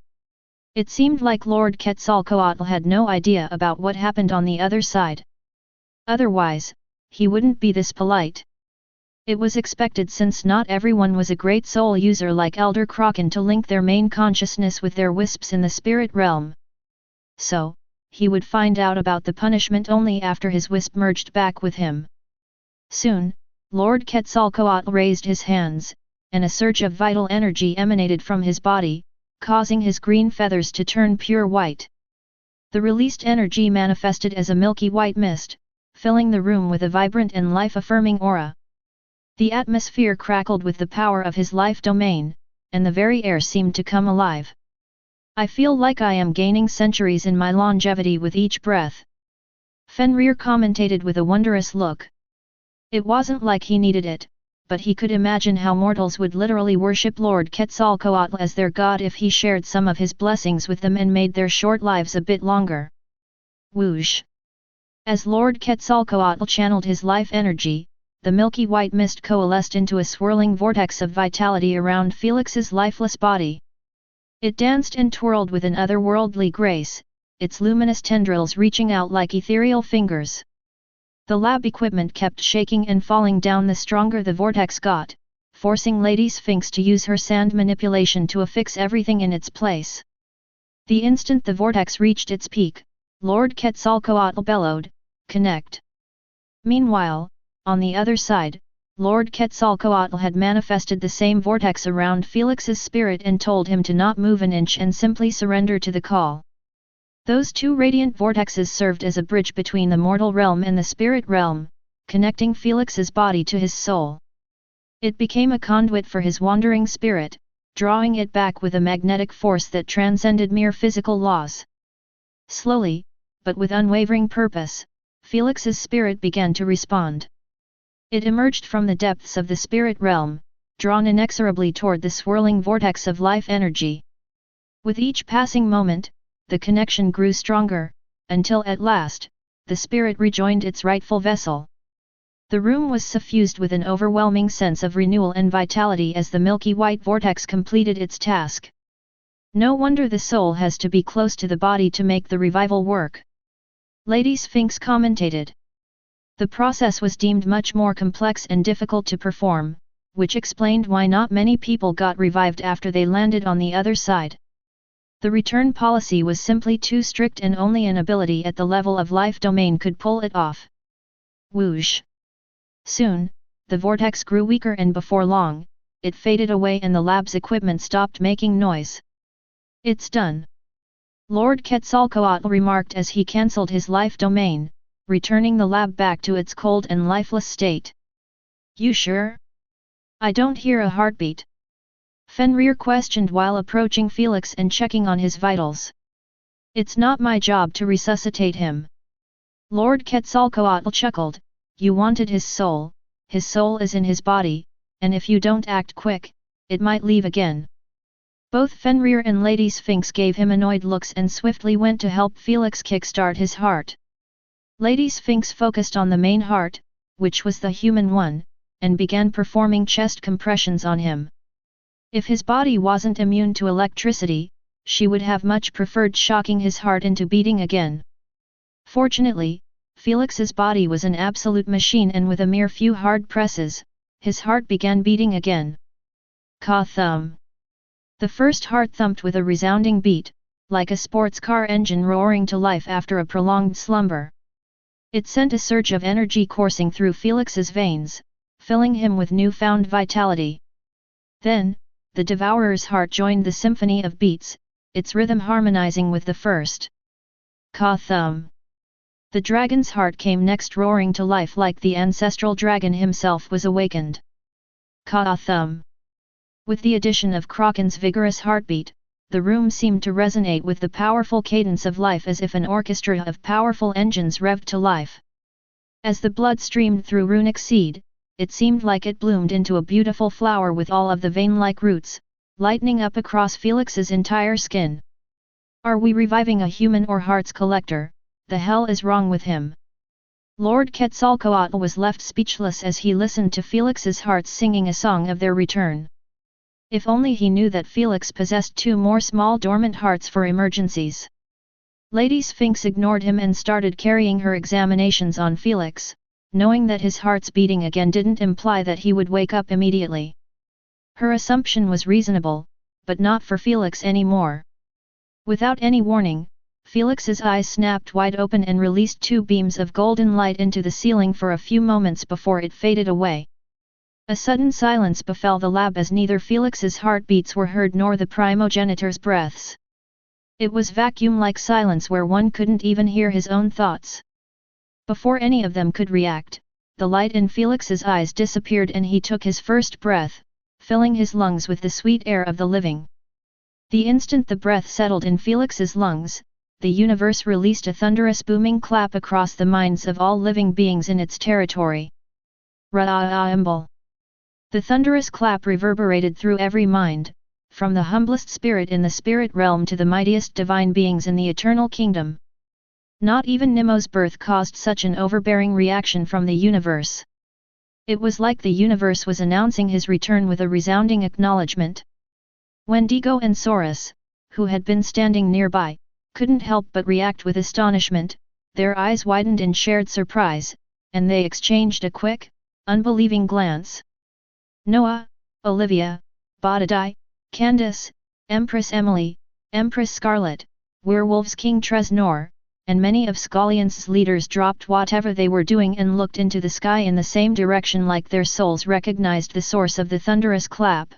It seemed like Lord Quetzalcoatl had no idea about what happened on the other side. Otherwise, he wouldn't be this polite. It was expected, since not everyone was a great soul user like Elder Kraken, to link their main consciousness with their wisps in the spirit realm. So, he would find out about the punishment only after his wisp merged back with him. Soon, Lord Quetzalcoatl raised his hands, and a surge of vital energy emanated from his body, causing his green feathers to turn pure white. The released energy manifested as a milky white mist, filling the room with a vibrant and life-affirming aura. The atmosphere crackled with the power of his life domain, and the very air seemed to come alive. I feel like I am gaining centuries in my longevity with each breath. Fenrir commentated with a wondrous look. It wasn't like he needed it, but he could imagine how mortals would literally worship Lord Quetzalcoatl as their god if he shared some of his blessings with them and made their short lives a bit longer. Whoosh! As Lord Quetzalcoatl channeled his life energy, the milky white mist coalesced into a swirling vortex of vitality around Felix's lifeless body. It danced and twirled with an otherworldly grace, its luminous tendrils reaching out like ethereal fingers. The lab equipment kept shaking and falling down the stronger the vortex got, forcing Lady Sphinx to use her sand manipulation to affix everything in its place. The instant the vortex reached its peak, Lord Quetzalcoatl bellowed, "Connect!" Meanwhile, on the other side, Lord Quetzalcoatl had manifested the same vortex around Felix's spirit and told him to not move an inch and simply surrender to the call. Those two radiant vortexes served as a bridge between the mortal realm and the spirit realm, connecting Felix's body to his soul. It became a conduit for his wandering spirit, drawing it back with a magnetic force that transcended mere physical laws. Slowly, but with unwavering purpose, Felix's spirit began to respond. It emerged from the depths of the spirit realm, drawn inexorably toward the swirling vortex of life energy. With each passing moment, the connection grew stronger, until at last, the spirit rejoined its rightful vessel. The room was suffused with an overwhelming sense of renewal and vitality as the milky white vortex completed its task. No wonder the soul has to be close to the body to make the revival work. Lady Sphinx commentated. The process was deemed much more complex and difficult to perform, which explained why not many people got revived after they landed on the other side. The return policy was simply too strict and only an ability at the level of life domain could pull it off. Whoosh! Soon, the vortex grew weaker and before long, it faded away and the lab's equipment stopped making noise. "It's done," Lord Quetzalcoatl remarked as he cancelled his life domain, returning the lab back to its cold and lifeless state. "You sure? I don't hear a heartbeat," Fenrir questioned while approaching Felix and checking on his vitals. "It's not my job to resuscitate him." Lord Quetzalcoatl chuckled, "You wanted his soul is in his body, and if you don't act quick, it might leave again." Both Fenrir and Lady Sphinx gave him annoyed looks and swiftly went to help Felix kickstart his heart. Lady Sphinx focused on the main heart, which was the human one, and began performing chest compressions on him. If his body wasn't immune to electricity, she would have much preferred shocking his heart into beating again. Fortunately, Felix's body was an absolute machine and with a mere few hard presses, his heart began beating again. Ka-thum! The first heart thumped with a resounding beat, like a sports car engine roaring to life after a prolonged slumber. It sent a surge of energy coursing through Felix's veins, filling him with newfound vitality. Then, the Devourer's heart joined the symphony of beats, its rhythm harmonizing with the first. Ka-thum! The dragon's heart came next, roaring to life like the ancestral dragon himself was awakened. Ka-thum! With the addition of Kraken's vigorous heartbeat, the room seemed to resonate with the powerful cadence of life as if an orchestra of powerful engines revved to life. As the blood streamed through runic seed, it seemed like it bloomed into a beautiful flower with all of the vein-like roots, lightening up across Felix's entire skin. "Are we reviving a human or hearts collector? The hell is wrong with him?" Lord Quetzalcoatl was left speechless as he listened to Felix's hearts singing a song of their return. If only he knew that Felix possessed 2 more small dormant hearts for emergencies. Lady Sphinx ignored him and started carrying her examinations on Felix, knowing that his heart's beating again didn't imply that he would wake up immediately. Her assumption was reasonable, but not for Felix anymore. Without any warning, Felix's eyes snapped wide open and released 2 beams of golden light into the ceiling for a few moments before it faded away. A sudden silence befell the lab as neither Felix's heartbeats were heard nor the primogenitor's breaths. It was vacuum-like silence where one couldn't even hear his own thoughts. Before any of them could react, the light in Felix's eyes disappeared and he took his first breath, filling his lungs with the sweet air of the living. The instant the breath settled in Felix's lungs, the universe released a thunderous booming clap across the minds of all living beings in its territory. Ra-ah-ah-imbal. The thunderous clap reverberated through every mind, from the humblest spirit in the spirit realm to the mightiest divine beings in the eternal kingdom. Not even Nemo's birth caused such an overbearing reaction from the universe. It was like the universe was announcing his return with a resounding acknowledgement. Wendigo and Saurus, who had been standing nearby, couldn't help but react with astonishment, their eyes widened in shared surprise, and they exchanged a quick, unbelieving glance. Noah, Olivia, Bodadai, Candace, Empress Emily, Empress Scarlet, Werewolves King Tresnor, and many of Scallions' leaders dropped whatever they were doing and looked into the sky in the same direction like their souls recognized the source of the thunderous clap.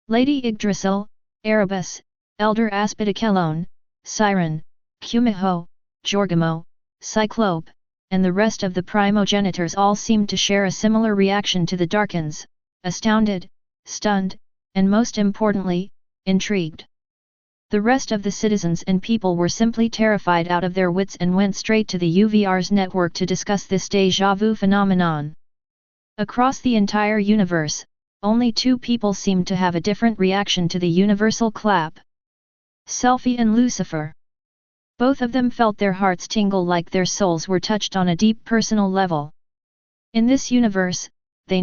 Lady Yggdrasil, Erebus, Elder Aspidicelone, Siren, Kumiho, Jorgamo, Cyclope, and the rest of the primogenitors all seemed to share a similar reaction to the Darkins, astounded, stunned, and most importantly, intrigued. The rest of the citizens and people were simply terrified out of their wits and went straight to the UVR's network to discuss this déjà vu phenomenon. Across the entire universe, only 2 people seemed to have a different reaction to the universal clap. Selphie and Lucifer. Both of them felt their hearts tingle like their souls were touched on a deep personal level. In this universe, they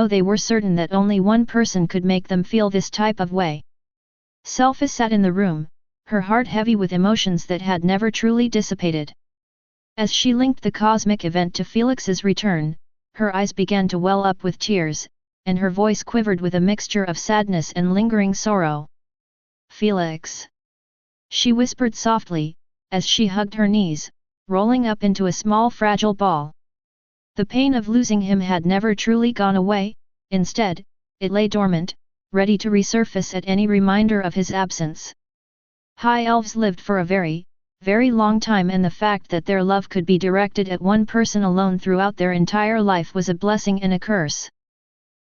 they were certain that only one person could make them feel this type of way. Selphie sat in the room, her heart heavy with emotions that had never truly dissipated. As she linked the cosmic event to Felix's return, her eyes began to well up with tears, and her voice quivered with a mixture of sadness and lingering sorrow. "Felix," she whispered softly, as she hugged her knees, rolling up into a small fragile ball. The pain of losing him had never truly gone away, instead, it lay dormant, ready to resurface at any reminder of his absence. High elves lived for a very, very long time, and the fact that their love could be directed at one person alone throughout their entire life was a blessing and a curse.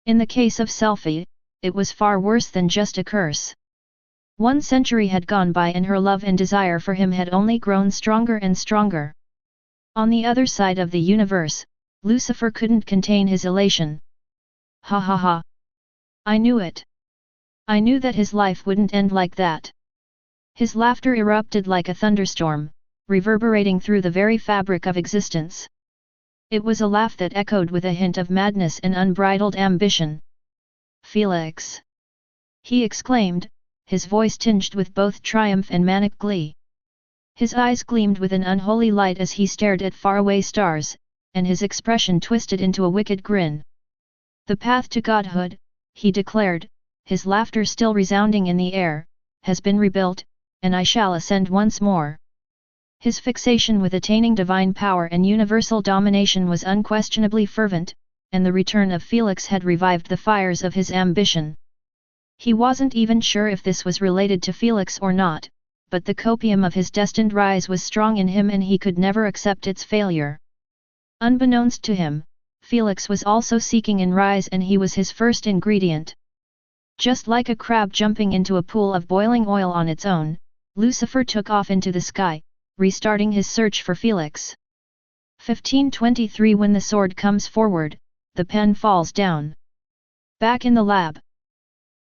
In the case of Selphie, it was far worse than just a curse. 1 century had gone by and her love and desire for him had only grown stronger and stronger. On the other side of the universe, Lucifer couldn't contain his elation. Ha ha ha! I knew it! I knew that his life wouldn't end like that. His laughter erupted like a thunderstorm, reverberating through the very fabric of existence. It was a laugh that echoed with a hint of madness and unbridled ambition. Felix! He exclaimed, his voice tinged with both triumph and manic glee. His eyes gleamed with an unholy light as he stared at faraway stars, and his expression twisted into a wicked grin. The path to godhood, he declared, his laughter still resounding in the air, has been rebuilt, and I shall ascend once more. His fixation with attaining divine power and universal domination was unquestionably fervent, and the return of Felix had revived the fires of his ambition. He wasn't even sure if this was related to Felix or not, but the copium of his destined rise was strong in him and he could never accept its failure. Unbeknownst to him, Felix was also seeking in rise, and he was his first ingredient. Just like a crab jumping into a pool of boiling oil on its own, Lucifer took off into the sky, restarting his search for Felix. 1523 When the sword comes forward, the pen falls down. Back in the lab,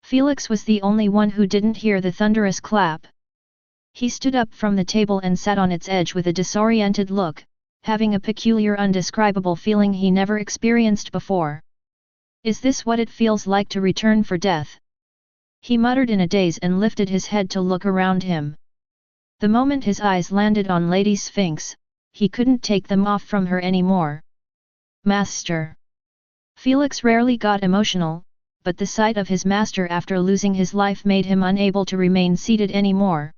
Felix was the only one who didn't hear the thunderous clap. He stood up from the table and sat on its edge with a disoriented look, having a peculiar undescribable feeling he never experienced before. Is this what it feels like to return for death? He muttered in a daze and lifted his head to look around him. The moment his eyes landed on Lady Sphinx, he couldn't take them off from her anymore. Master! Felix rarely got emotional, but the sight of his master after losing his life made him unable to remain seated anymore.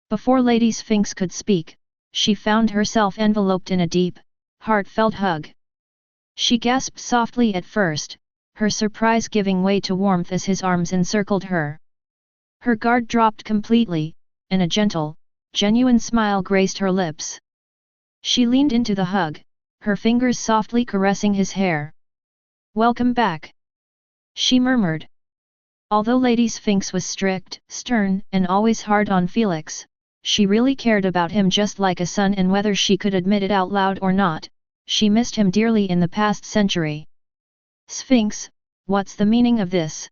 Before Lady Sphinx could speak, she found herself enveloped in a deep, heartfelt hug. She gasped softly at first, her surprise giving way to warmth as his arms encircled her. Her guard dropped completely, and a gentle, genuine smile graced her lips. She leaned into the hug, her fingers softly caressing his hair. "Welcome back," she murmured. Although Lady Sphinx was strict, stern, and always hard on Felix, she really cared about him just like a son, and whether she could admit it out loud or not, she missed him dearly in the past century. "Sphinx, what's the meaning of this?"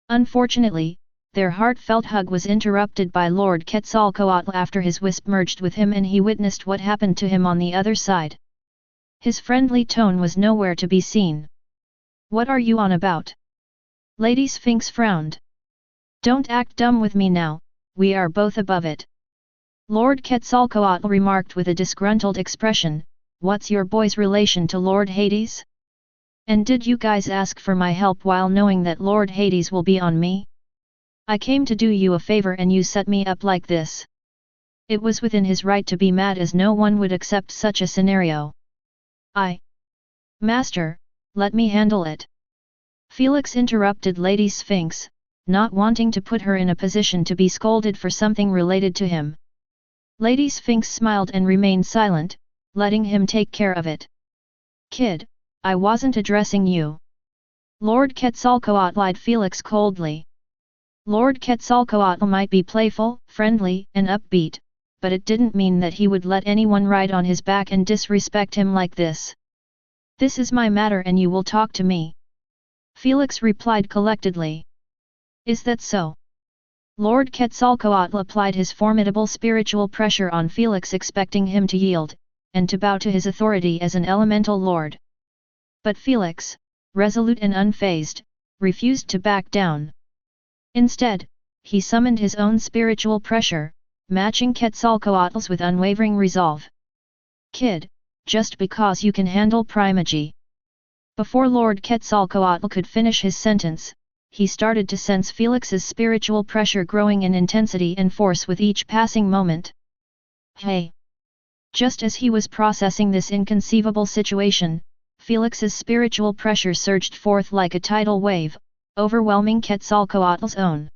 Unfortunately, their heartfelt hug was interrupted by Lord Quetzalcoatl after his wisp merged with him and he witnessed what happened to him on the other side. His friendly tone was nowhere to be seen. "What are you on about?" Lady Sphinx frowned. "Don't act dumb with me now, we are both above it." Lord Quetzalcoatl remarked with a disgruntled expression, "What's your boy's relation to Lord Hades? And did you guys ask for my help while knowing that Lord Hades will be on me? I came to do you a favor and you set me up like this." It was within his right to be mad, as no one would accept such a scenario. "Master, let me handle it." Felix interrupted Lady Sphinx, not wanting to put her in a position to be scolded for something related to him. Lady Sphinx smiled and remained silent, letting him take care of it. "Kid, I wasn't addressing you." Lord Quetzalcoatl eyed Felix coldly. Lord Quetzalcoatl might be playful, friendly, and upbeat, but it didn't mean that he would let anyone ride on his back and disrespect him like this. "This is my matter and you will talk to me," Felix replied collectedly. "Is that so?" Lord Quetzalcoatl applied his formidable spiritual pressure on Felix, expecting him to yield, and to bow to his authority as an elemental lord. But Felix, resolute and unfazed, refused to back down. Instead, he summoned his own spiritual pressure, matching Quetzalcoatl's with unwavering resolve. "Kid, just because you can handle Primagi." Before Lord Quetzalcoatl could finish his sentence, he started to sense Felix's spiritual pressure growing in intensity and force with each passing moment. "Hey!" Just as he was processing this inconceivable situation, Felix's spiritual pressure surged forth like a tidal wave, overwhelming Quetzalcoatl's own.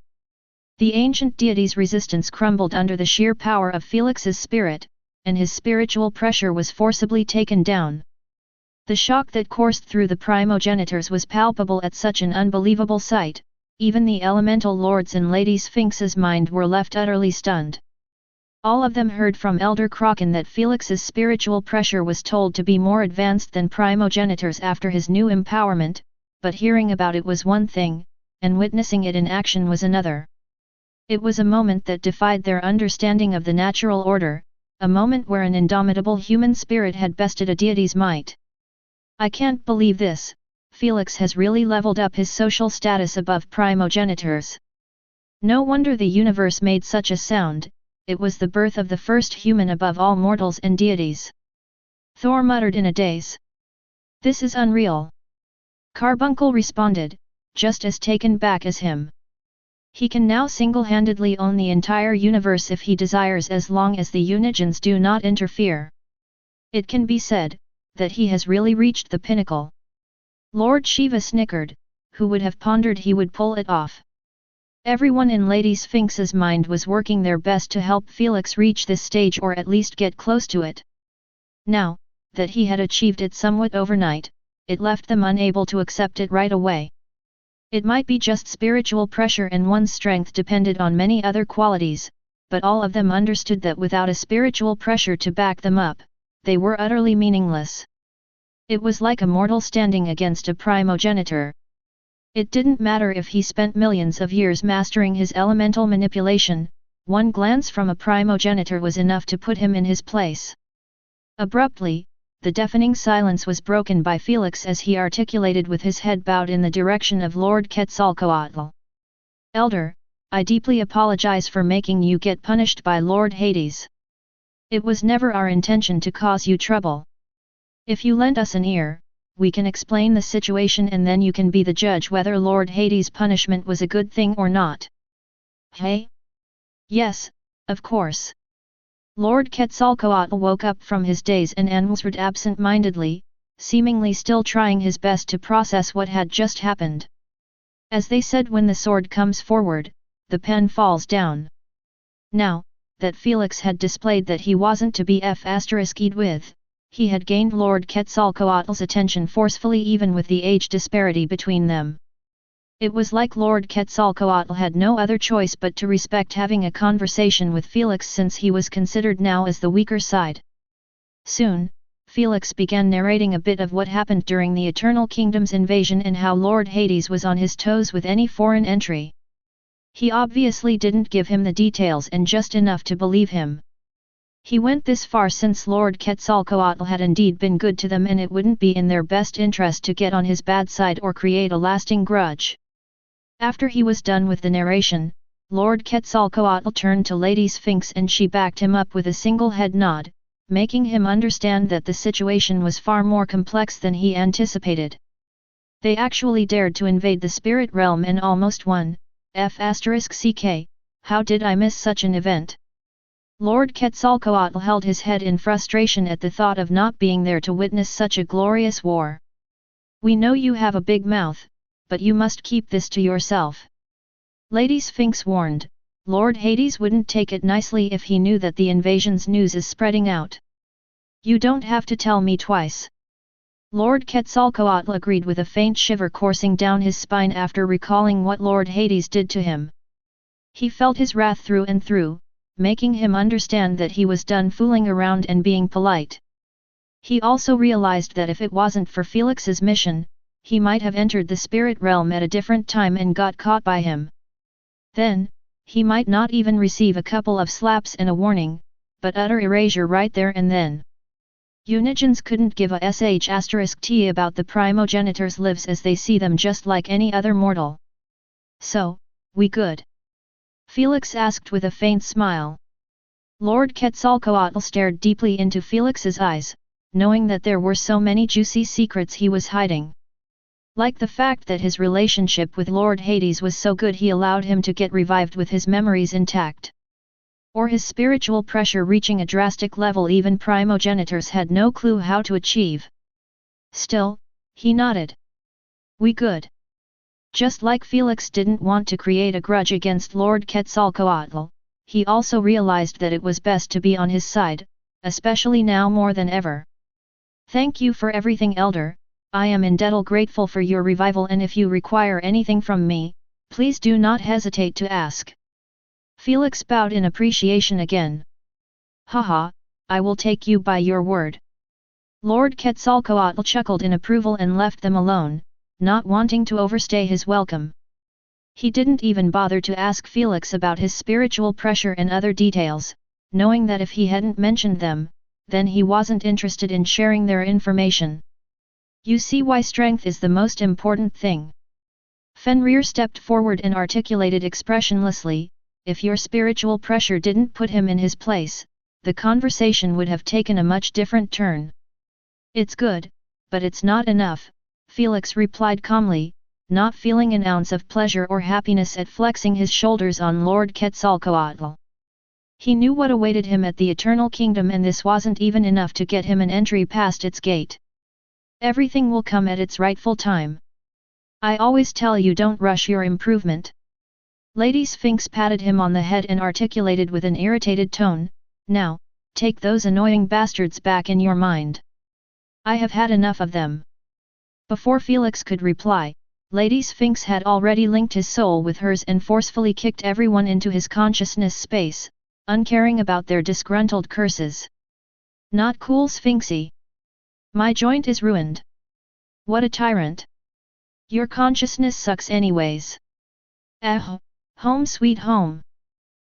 The ancient deity's resistance crumbled under the sheer power of Felix's spirit, and his spiritual pressure was forcibly taken down. The shock that coursed through the primogenitors was palpable at such an unbelievable sight. Even the elemental lords and Lady Sphinx's mind were left utterly stunned. All of them heard from Elder Kraken that Felix's spiritual pressure was told to be more advanced than primogenitors after his new empowerment, but hearing about it was one thing, and witnessing it in action was another. It was a moment that defied their understanding of the natural order, a moment where an indomitable human spirit had bested a deity's might. I can't believe this. Felix has really leveled up his social status above primogenitors. No wonder the universe made such a sound, it was the birth of the first human above all mortals and deities. Thor muttered in a daze. This is unreal. Carbuncle responded, just as taken back as him. He can now single-handedly own the entire universe if he desires, as long as the Unigens do not interfere. It can be said that he has really reached the pinnacle. Lord Shiva snickered, who would have pondered he would pull it off. Everyone in Lady Sphinx's mind was working their best to help Felix reach this stage or at least get close to it. Now, that he had achieved it somewhat overnight, it left them unable to accept it right away. It might be just spiritual pressure and one's strength depended on many other qualities, but all of them understood that without a spiritual pressure to back them up, they were utterly meaningless. It was like a mortal standing against a primogenitor. It didn't matter if he spent millions of years mastering his elemental manipulation, one glance from a primogenitor was enough to put him in his place. Abruptly, the deafening silence was broken by Felix as he articulated with his head bowed in the direction of Lord Quetzalcoatl. Elder, I deeply apologize for making you get punished by Lord Hades. It was never our intention to cause you trouble. If you lend us an ear, we can explain the situation and then you can be the judge whether Lord Hades' punishment was a good thing or not. Hey? Yes, of course. Lord Quetzalcoatl woke up from his daze and answered absent-mindedly, seemingly still trying his best to process what had just happened. As they said, when the sword comes forward, the pen falls down. Now, that Felix had displayed that he wasn't to be f***ed with, he had gained Lord Quetzalcoatl's attention forcefully even with the age disparity between them. It was like Lord Quetzalcoatl had no other choice but to respect having a conversation with Felix since he was considered now as the weaker side. Soon, Felix began narrating a bit of what happened during the Eternal Kingdom's invasion and how Lord Hades was on his toes with any foreign entry. He obviously didn't give him the details and just enough to believe him. He went this far since Lord Quetzalcoatl had indeed been good to them and it wouldn't be in their best interest to get on his bad side or create a lasting grudge. After he was done with the narration, Lord Quetzalcoatl turned to Lady Sphinx and she backed him up with a single head nod, making him understand that the situation was far more complex than he anticipated. They actually dared to invade the spirit realm and almost won. F***ck, how did I miss such an event? Lord Quetzalcoatl held his head in frustration at the thought of not being there to witness such a glorious war. We know you have a big mouth, but you must keep this to yourself. Lady Sphinx warned, Lord Hades wouldn't take it nicely if he knew that the invasion's news is spreading out. You don't have to tell me twice. Lord Quetzalcoatl agreed with a faint shiver coursing down his spine after recalling what Lord Hades did to him. He felt his wrath through and through, making him understand that he was done fooling around and being polite. He also realized that if it wasn't for Felix's mission, he might have entered the spirit realm at a different time and got caught by him. Then, he might not even receive a couple of slaps and a warning, but utter erasure right there and then. Unigens couldn't give a sh*t about the primogenitors' lives as they see them just like any other mortal. So, we good? Felix asked with a faint smile. Lord Quetzalcoatl stared deeply into Felix's eyes, knowing that there were so many juicy secrets he was hiding. Like the fact that his relationship with Lord Hades was so good he allowed him to get revived with his memories intact. Or his spiritual pressure reaching a drastic level even primogenitors had no clue how to achieve. Still, he nodded. We good. Just like Felix didn't want to create a grudge against Lord Quetzalcoatl, he also realized that it was best to be on his side, especially now more than ever. Thank you for everything, Elder. I am indebted grateful for your revival, and if you require anything from me, please do not hesitate to ask. Felix bowed in appreciation again. Haha, I will take you by your word. Lord Quetzalcoatl chuckled in approval and left them alone, not wanting to overstay his welcome. He didn't even bother to ask Felix about his spiritual pressure and other details, knowing that if he hadn't mentioned them, then he wasn't interested in sharing their information. You see why strength is the most important thing. Fenrir stepped forward and articulated expressionlessly, if your spiritual pressure didn't put him in his place, the conversation would have taken a much different turn. It's good, but it's not enough, Felix replied calmly, not feeling an ounce of pleasure or happiness at flexing his shoulders on Lord Quetzalcoatl. He knew what awaited him at the Eternal Kingdom, and this wasn't even enough to get him an entry past its gate. Everything will come at its rightful time. I always tell you, don't rush your improvement. Lady Sphinx patted him on the head and articulated with an irritated tone, now, take those annoying bastards back in your mind. I have had enough of them. Before Felix could reply, Lady Sphinx had already linked his soul with hers and forcefully kicked everyone into his consciousness space, uncaring about their disgruntled curses. Not cool, Sphinxy. My joint is ruined. What a tyrant. Your consciousness sucks anyways. Home sweet home.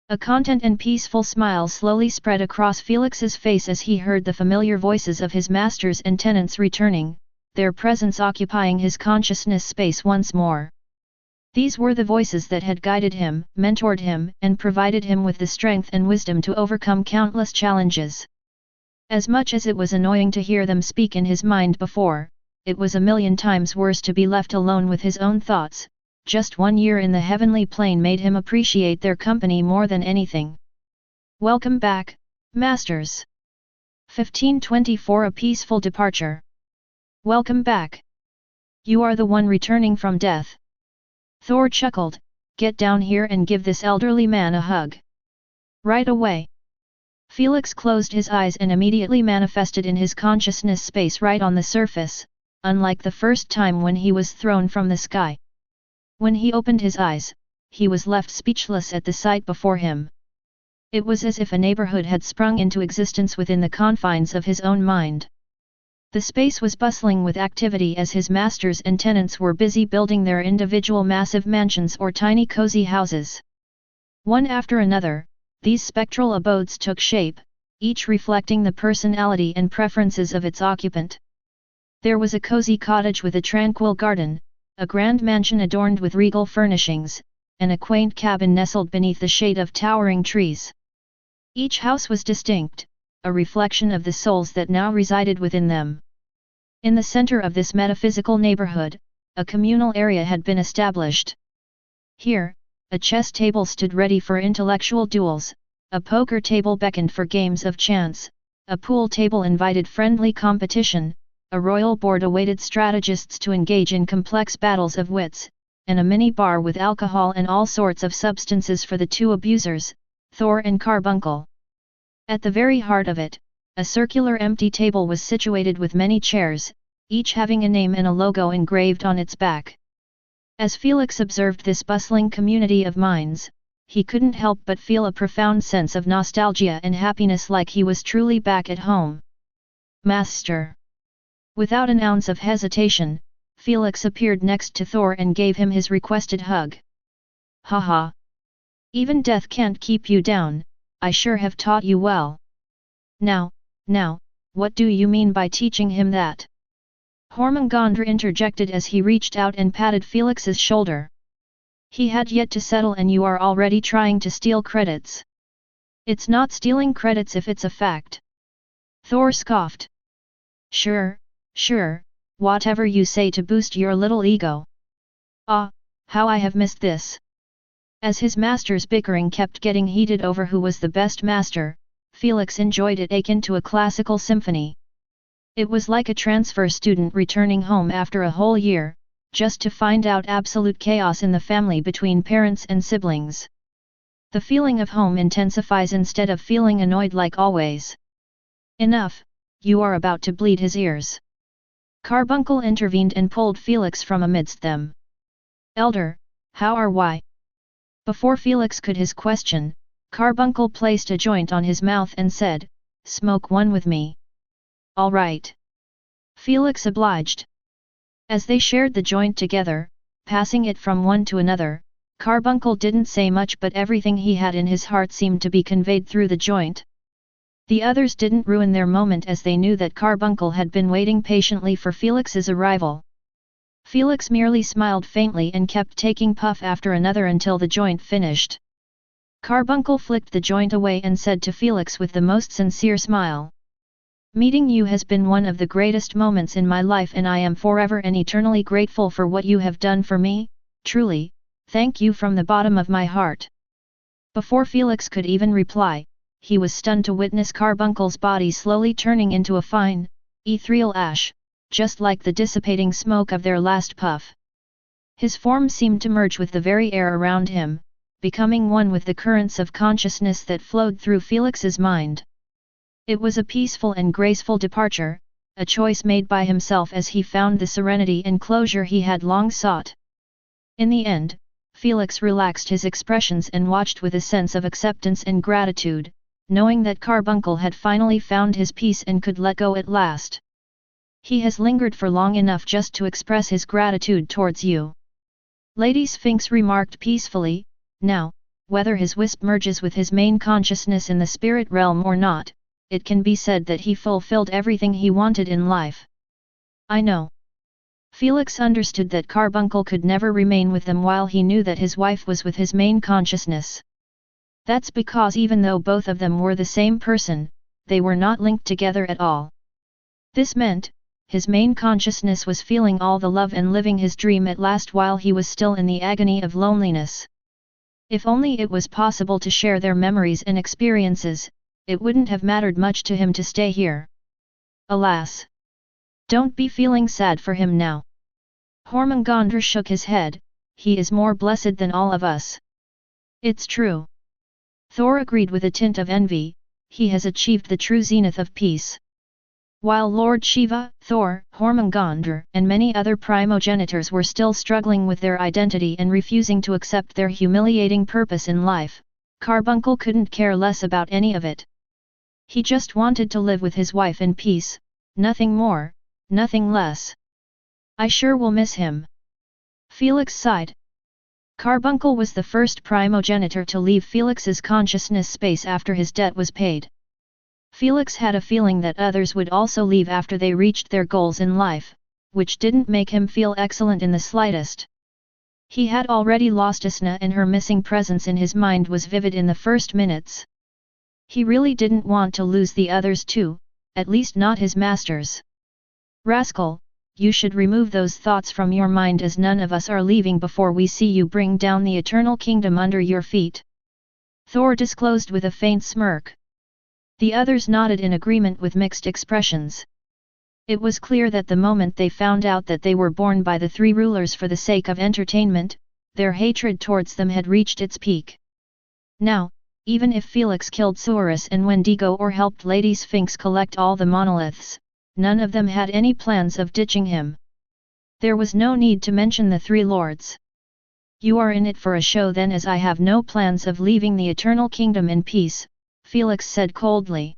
A content and peaceful smile slowly spread across Felix's face as he heard the familiar voices of his masters and tenants returning, their presence occupying his consciousness space once more. These were the voices that had guided him, mentored him, and provided him with the strength and wisdom to overcome countless challenges. As much as it was annoying to hear them speak in his mind before, it was a million times worse to be left alone with his own thoughts. Just 1 year in the heavenly plane made him appreciate their company more than anything. Welcome back, Masters. 1524 A peaceful departure. Welcome back. You are the one returning from death. Thor chuckled, get down here and give this elderly man a hug. Right away. Felix closed his eyes and immediately manifested in his consciousness space right on the surface, unlike the first time when he was thrown from the sky. When he opened his eyes, he was left speechless at the sight before him. It was as if a neighborhood had sprung into existence within the confines of his own mind. The space was bustling with activity as his masters and tenants were busy building their individual massive mansions or tiny cozy houses. One after another, these spectral abodes took shape, each reflecting the personality and preferences of its occupant. There was a cozy cottage with a tranquil garden, a grand mansion adorned with regal furnishings, and a quaint cabin nestled beneath the shade of towering trees. Each house was distinct, a reflection of the souls that now resided within them. In the center of this metaphysical neighborhood, a communal area had been established. Here, a chess table stood ready for intellectual duels, a poker table beckoned for games of chance, a pool table invited friendly competition, a royal board awaited strategists to engage in complex battles of wits, and a mini-bar with alcohol and all sorts of substances for the two abusers, Thor and Carbuncle. At the very heart of it, a circular empty table was situated with many chairs, each having a name and a logo engraved on its back. As Felix observed this bustling community of minds, he couldn't help but feel a profound sense of nostalgia and happiness, like he was truly back at home. Master. Without an ounce of hesitation, Felix appeared next to Thor and gave him his requested hug. Haha. Even death can't keep you down, I sure have taught you well. Now, what do you mean by teaching him that? Hormungandr interjected as he reached out and patted Felix's shoulder. He had yet to settle, and you are already trying to steal credits. It's not stealing credits if it's a fact. Thor scoffed. Sure, whatever you say to boost your little ego. Ah, how I have missed this. As his masters' bickering kept getting heated over who was the best master, Felix enjoyed it akin to a classical symphony. It was like a transfer student returning home after a whole year, just to find out absolute chaos in the family between parents and siblings. The feeling of home intensifies instead of feeling annoyed like always. Enough, you are about to bleed his ears. Carbuncle intervened and pulled Felix from amidst them. Elder, how are we? Before Felix could his question, Carbuncle placed a joint on his mouth and said, "Smoke one with me." "All right." Felix obliged. As they shared the joint together, passing it from one to another, Carbuncle didn't say much, but everything he had in his heart seemed to be conveyed through the joint. The others didn't ruin their moment, as they knew that Carbuncle had been waiting patiently for Felix's arrival. Felix merely smiled faintly and kept taking puff after another until the joint finished. Carbuncle flicked the joint away and said to Felix with the most sincere smile, "Meeting you has been one of the greatest moments in my life, and I am forever and eternally grateful for what you have done for me, truly, thank you from the bottom of my heart." Before Felix could even reply, he was stunned to witness Carbuncle's body slowly turning into a fine, ethereal ash, just like the dissipating smoke of their last puff. His form seemed to merge with the very air around him, becoming one with the currents of consciousness that flowed through Felix's mind. It was a peaceful and graceful departure, a choice made by himself as he found the serenity and closure he had long sought. In the end, Felix relaxed his expressions and watched with a sense of acceptance and gratitude, knowing that Carbuncle had finally found his peace and could let go at last. "He has lingered for long enough just to express his gratitude towards you," Lady Sphinx remarked peacefully. "Now, whether his wisp merges with his main consciousness in the spirit realm or not, it can be said that he fulfilled everything he wanted in life." "I know." Felix understood that Carbuncle could never remain with them while he knew that his wife was with his main consciousness. That's because even though both of them were the same person, they were not linked together at all. This meant, his main consciousness was feeling all the love and living his dream at last while he was still in the agony of loneliness. If only it was possible to share their memories and experiences, it wouldn't have mattered much to him to stay here. Alas! Don't be feeling sad for him now. Hormungandr shook his head, "He is more blessed than all of us." "It's true." Thor agreed with a tint of envy, "He has achieved the true zenith of peace." While Lord Shiva, Thor, Hormungandr and many other primogenitors were still struggling with their identity and refusing to accept their humiliating purpose in life, Carbuncle couldn't care less about any of it. He just wanted to live with his wife in peace, nothing more, nothing less. "I sure will miss him." Felix sighed. Carbuncle was the first primogenitor to leave Felix's consciousness space after his debt was paid. Felix had a feeling that others would also leave after they reached their goals in life, which didn't make him feel excellent in the slightest. He had already lost Asna, and her missing presence in his mind was vivid in the first minutes. He really didn't want to lose the others too, at least not his masters. "Rascal, you should remove those thoughts from your mind, as none of us are leaving before we see you bring down the eternal kingdom under your feet," Thor disclosed with a faint smirk. The others nodded in agreement with mixed expressions. It was clear that the moment they found out that they were born by the three rulers for the sake of entertainment, their hatred towards them had reached its peak. Now, even if Felix killed Saurus and Wendigo or helped Lady Sphinx collect all the monoliths, none of them had any plans of ditching him. There was no need to mention the three lords. "You are in it for a show then, as I have no plans of leaving the eternal kingdom in peace," Felix said coldly.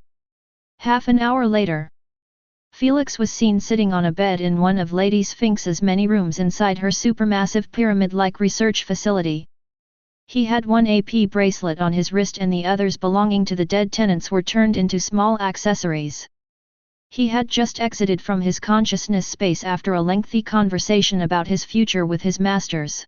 Half an hour later, Felix was seen sitting on a bed in one of Lady Sphinx's many rooms inside her supermassive pyramid-like research facility. He had one AP bracelet on his wrist, and the others belonging to the dead tenants were turned into small accessories. He had just exited from his consciousness space after a lengthy conversation about his future with his masters.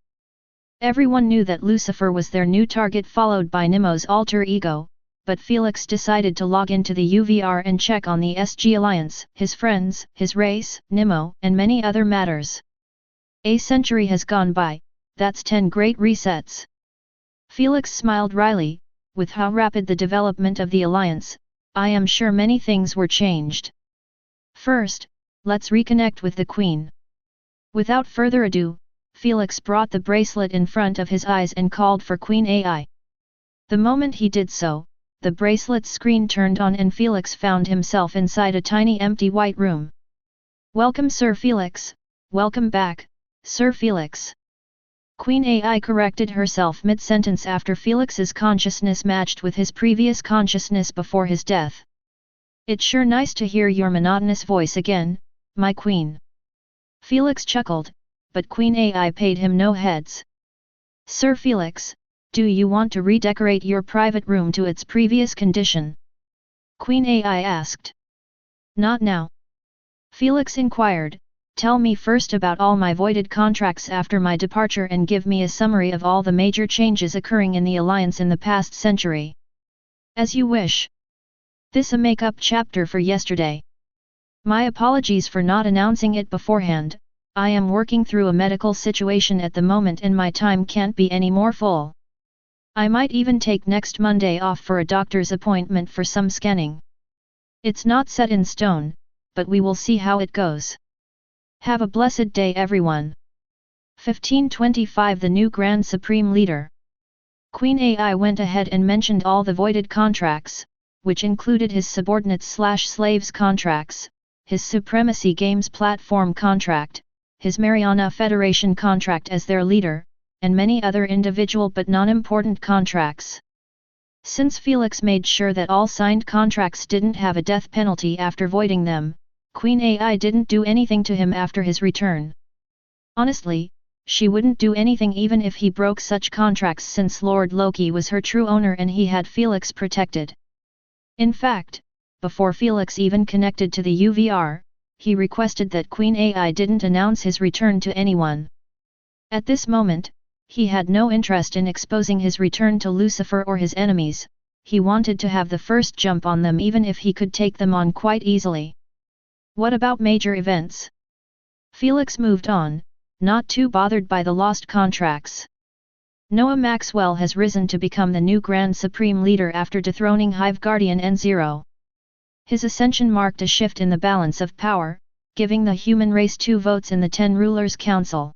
Everyone knew that Lucifer was their new target, followed by Nemo's alter ego, but Felix decided to log into the UVR and check on the SG Alliance, his friends, his race, Nemo, and many other matters. "A century has gone by, that's 10 great resets." Felix smiled wryly, "With how rapid the development of the Alliance, I am sure many things were changed." First, let's reconnect with the Queen. Without further ado, Felix brought the bracelet in front of his eyes and called for Queen AI. The moment he did so, the bracelet's screen turned on and Felix found himself inside a tiny empty white room. "Welcome Sir Felix, welcome back, Sir Felix." Queen AI corrected herself mid-sentence after Felix's consciousness matched with his previous consciousness before his death. "It's sure nice to hear your monotonous voice again, my queen." Felix chuckled, but Queen AI paid him no heads. "Sir Felix, do you want to redecorate your private room to its previous condition?" Queen AI asked. "Not now." Felix inquired, "Tell me first about all my voided contracts after my departure and give me a summary of all the major changes occurring in the Alliance in the past century." "As you wish." This a make-up chapter for yesterday. My apologies for not announcing it beforehand. I am working through a medical situation at the moment and my time can't be any more full. I might even take next Monday off for a doctor's appointment for some scanning. It's not set in stone, but we will see how it goes. Have a blessed day everyone. 1525 The new Grand Supreme Leader. Queen AI went ahead and mentioned all the voided contracts, which included his subordinates/slaves contracts, his Supremacy Games platform contract, his Mariana Federation contract as their leader, and many other individual but non-important contracts. Since Felix made sure that all signed contracts didn't have a death penalty after voiding them, Queen AI didn't do anything to him after his return. Honestly, she wouldn't do anything even if he broke such contracts since Lord Loki was her true owner and he had Felix protected. In fact, before Felix even connected to the UVR, he requested that Queen AI didn't announce his return to anyone. At this moment, he had no interest in exposing his return to Lucifer or his enemies, he wanted to have the first jump on them even if he could take them on quite easily. What about major events? Felix moved on, not too bothered by the lost contracts. Noah Maxwell has risen to become the new Grand Supreme Leader after dethroning Hive Guardian N0. His ascension marked a shift in the balance of power, giving the human race 2 votes in the 10 Rulers' Council.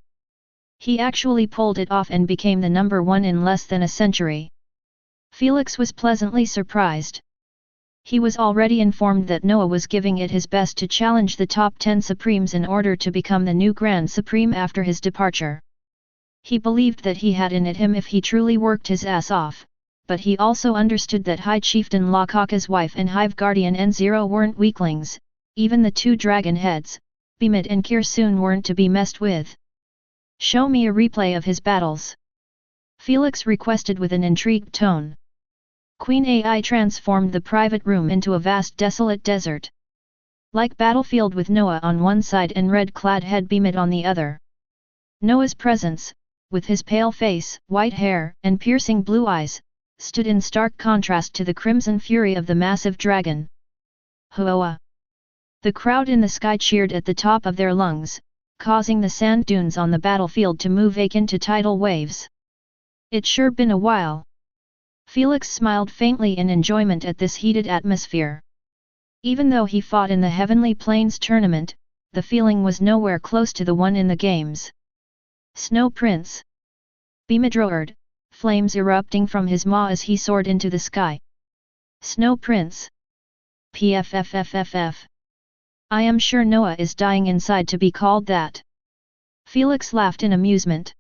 He actually pulled it off and became the number 1 in less than a century. Felix was pleasantly surprised. He was already informed that Noah was giving it his best to challenge the top 10 Supremes in order to become the new Grand Supreme after his departure. He believed that he had in it him if he truly worked his ass off, but he also understood that High Chieftain Lakaka's wife and Hive Guardian N0 weren't weaklings, even the 2 dragon heads, Bimid and Kirsoon weren't to be messed with. "Show me a replay of his battles," Felix requested with an intrigued tone. Queen AI transformed the private room into a vast desolate desert. Like battlefield with Noah on one side and red-clad head Bimid on the other. Noah's presence, with his pale face, white hair, and piercing blue eyes, stood in stark contrast to the crimson fury of the massive dragon. Hoa! The crowd in the sky cheered at the top of their lungs, causing the sand dunes on the battlefield to move into tidal waves. "It's sure been a while." Felix smiled faintly in enjoyment at this heated atmosphere. Even though he fought in the Heavenly Plains tournament, the feeling was nowhere close to the one in the games. "Snow Prince!" Bimid roared, flames erupting from his maw as he soared into the sky. "Snow Prince! Pfffff! I am sure Noah is dying inside to be called that." Felix laughed in amusement.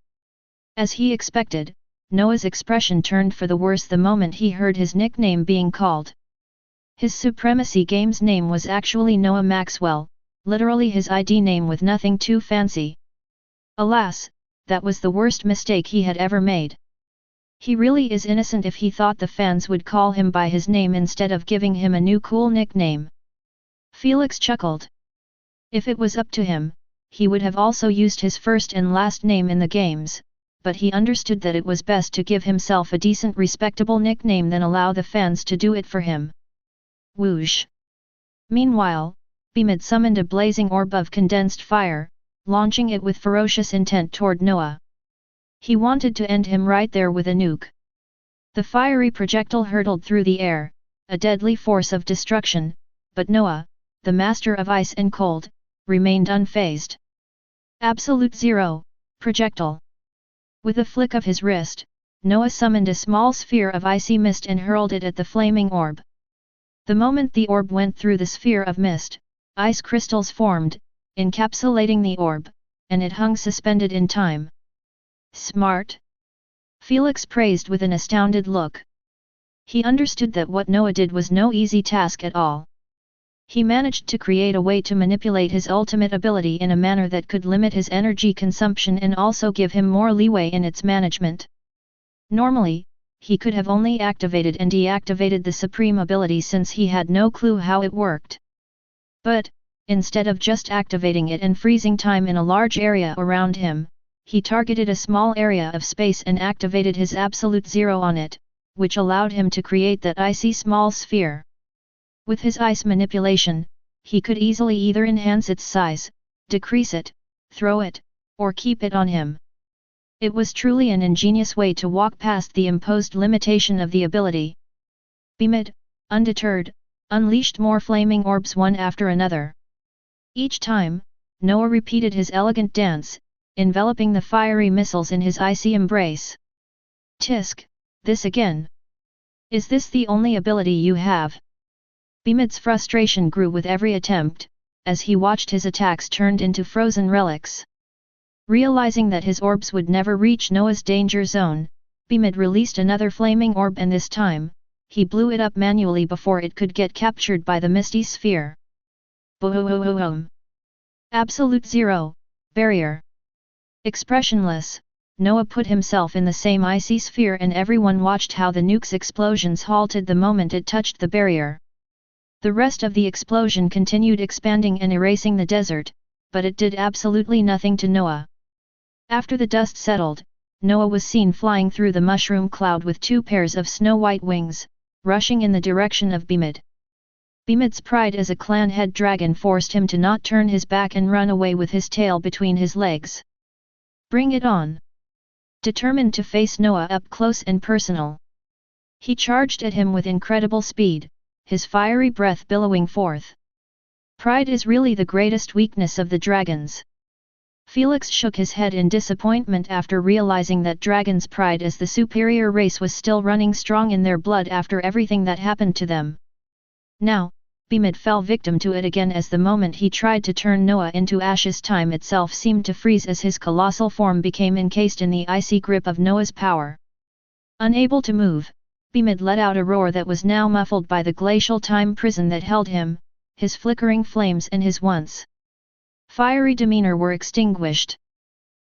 As he expected, Noah's expression turned for the worse the moment he heard his nickname being called. His Supremacy Games name was actually Noah Maxwell, literally his ID name with nothing too fancy. Alas, that was the worst mistake he had ever made. He really is innocent if he thought the fans would call him by his name instead of giving him a new cool nickname. Felix chuckled. If it was up to him, he would have also used his first and last name in the games, but he understood that it was best to give himself a decent respectable nickname than allow the fans to do it for him. Whoosh! Meanwhile, Bimid summoned a blazing orb of condensed fire, launching it with ferocious intent toward Noah. He wanted to end him right there with a nuke. The fiery projectile hurtled through the air, a deadly force of destruction, but Noah, the master of ice and cold, remained unfazed. Absolute Zero, projectile. With a flick of his wrist, Noah summoned a small sphere of icy mist and hurled it at the flaming orb. The moment the orb went through the sphere of mist, ice crystals formed, encapsulating the orb, and it hung suspended in time. Smart? Felix praised with an astounded look. He understood that what Noah did was no easy task at all. He managed to create a way to manipulate his ultimate ability in a manner that could limit his energy consumption and also give him more leeway in its management. Normally, he could have only activated and deactivated the supreme ability since he had no clue how it worked. But, instead of just activating it and freezing time in a large area around him, he targeted a small area of space and activated his absolute zero on it, which allowed him to create that icy small sphere. With his ice manipulation, he could easily either enhance its size, decrease it, throw it, or keep it on him. It was truly an ingenious way to walk past the imposed limitation of the ability. Bimid, undeterred, unleashed more flaming orbs one after another. Each time, Noah repeated his elegant dance, enveloping the fiery missiles in his icy embrace. Tisk, this again. Is this the only ability you have? Bimid's frustration grew with every attempt, as he watched his attacks turned into frozen relics. Realizing that his orbs would never reach Noah's danger zone, Bimid released another flaming orb and this time, he blew it up manually before it could get captured by the misty sphere. Boom! Absolute Zero, barrier. Expressionless, Noah put himself in the same icy sphere and everyone watched how the nuke's explosions halted the moment it touched the barrier. The rest of the explosion continued expanding and erasing the desert, but it did absolutely nothing to Noah. After the dust settled, Noah was seen flying through the mushroom cloud with two pairs of snow-white wings, rushing in the direction of Bimid. Bimid's pride as a clan head dragon forced him to not turn his back and run away with his tail between his legs. Bring it on! Determined to face Noah up close and personal, he charged at him with incredible speed, his fiery breath billowing forth. Pride is really the greatest weakness of the dragons. Felix shook his head in disappointment after realizing that dragons' pride as the superior race was still running strong in their blood after everything that happened to them. Now, Bimid fell victim to it again as the moment he tried to turn Noah into ashes, time itself seemed to freeze as his colossal form became encased in the icy grip of Noah's power. Unable to move, Bimid let out a roar that was now muffled by the glacial time prison that held him, his flickering flames and his once fiery demeanor were extinguished.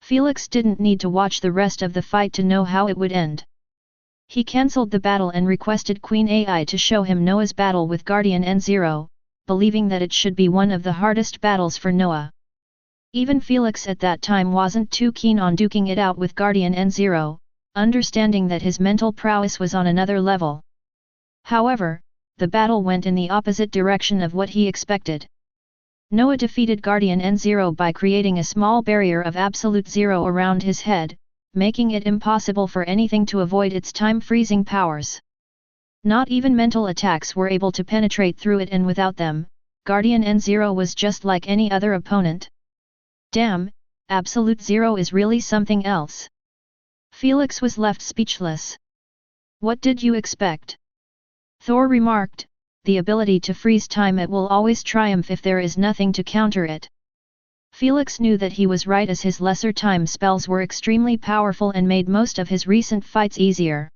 Felix didn't need to watch the rest of the fight to know how it would end. He cancelled the battle and requested Queen Ai to show him Noah's battle with Guardian N0, believing that it should be one of the hardest battles for Noah. Even Felix at that time wasn't too keen on duking it out with Guardian N0, understanding that his mental prowess was on another level. However, the battle went in the opposite direction of what he expected. Noah defeated Guardian N0 by creating a small barrier of absolute zero around his head, making it impossible for anything to avoid its time-freezing powers. Not even mental attacks were able to penetrate through it, and without them, Guardian N0 was just like any other opponent. Damn, Absolute Zero is really something else. Felix was left speechless. What did you expect? Thor remarked, the ability to freeze time, it will always triumph if there is nothing to counter it. Felix knew that he was right, as his lesser time spells were extremely powerful and made most of his recent fights easier.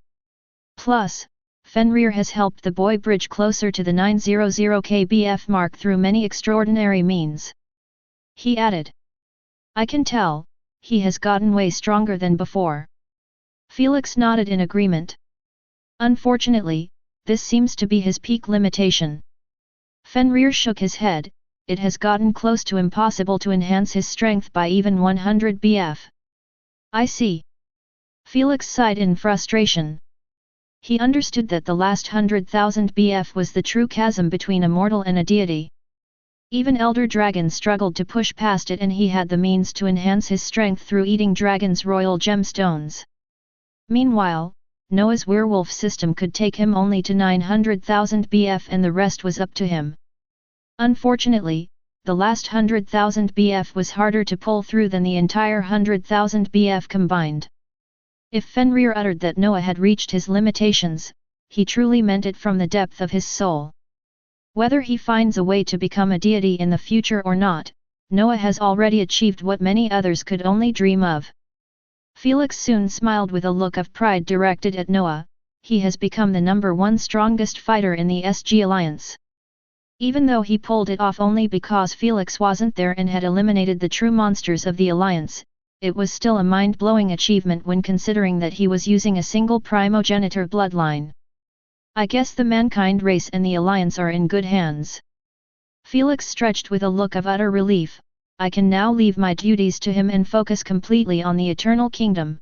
Plus, Fenrir has helped the boy bridge closer to the 900 kbf mark through many extraordinary means. He added. I can tell, he has gotten way stronger than before. Felix nodded in agreement. Unfortunately, this seems to be his peak limitation. Fenrir shook his head, it has gotten close to impossible to enhance his strength by even 100 bf. I see. Felix sighed in frustration. He understood that the last 100,000 bf was the true chasm between a mortal and a deity. Even elder dragons struggled to push past it, and he had the means to enhance his strength through eating dragons' royal gemstones. Meanwhile, Noah's werewolf system could take him only to 900,000 bf, and the rest was up to him. Unfortunately, the last 100,000 BF was harder to pull through than the entire 100,000 BF combined. If Fenrir uttered that Noah had reached his limitations, he truly meant it from the depth of his soul. Whether he finds a way to become a deity in the future or not, Noah has already achieved what many others could only dream of. Felix soon smiled with a look of pride directed at Noah. He has become the #1 strongest fighter in the SG Alliance. Even though he pulled it off only because Felix wasn't there and had eliminated the true monsters of the Alliance, it was still a mind-blowing achievement when considering that he was using a single primogenitor bloodline. I guess the mankind race and the Alliance are in good hands. Felix stretched with a look of utter relief. I can now leave my duties to him and focus completely on the Eternal Kingdom.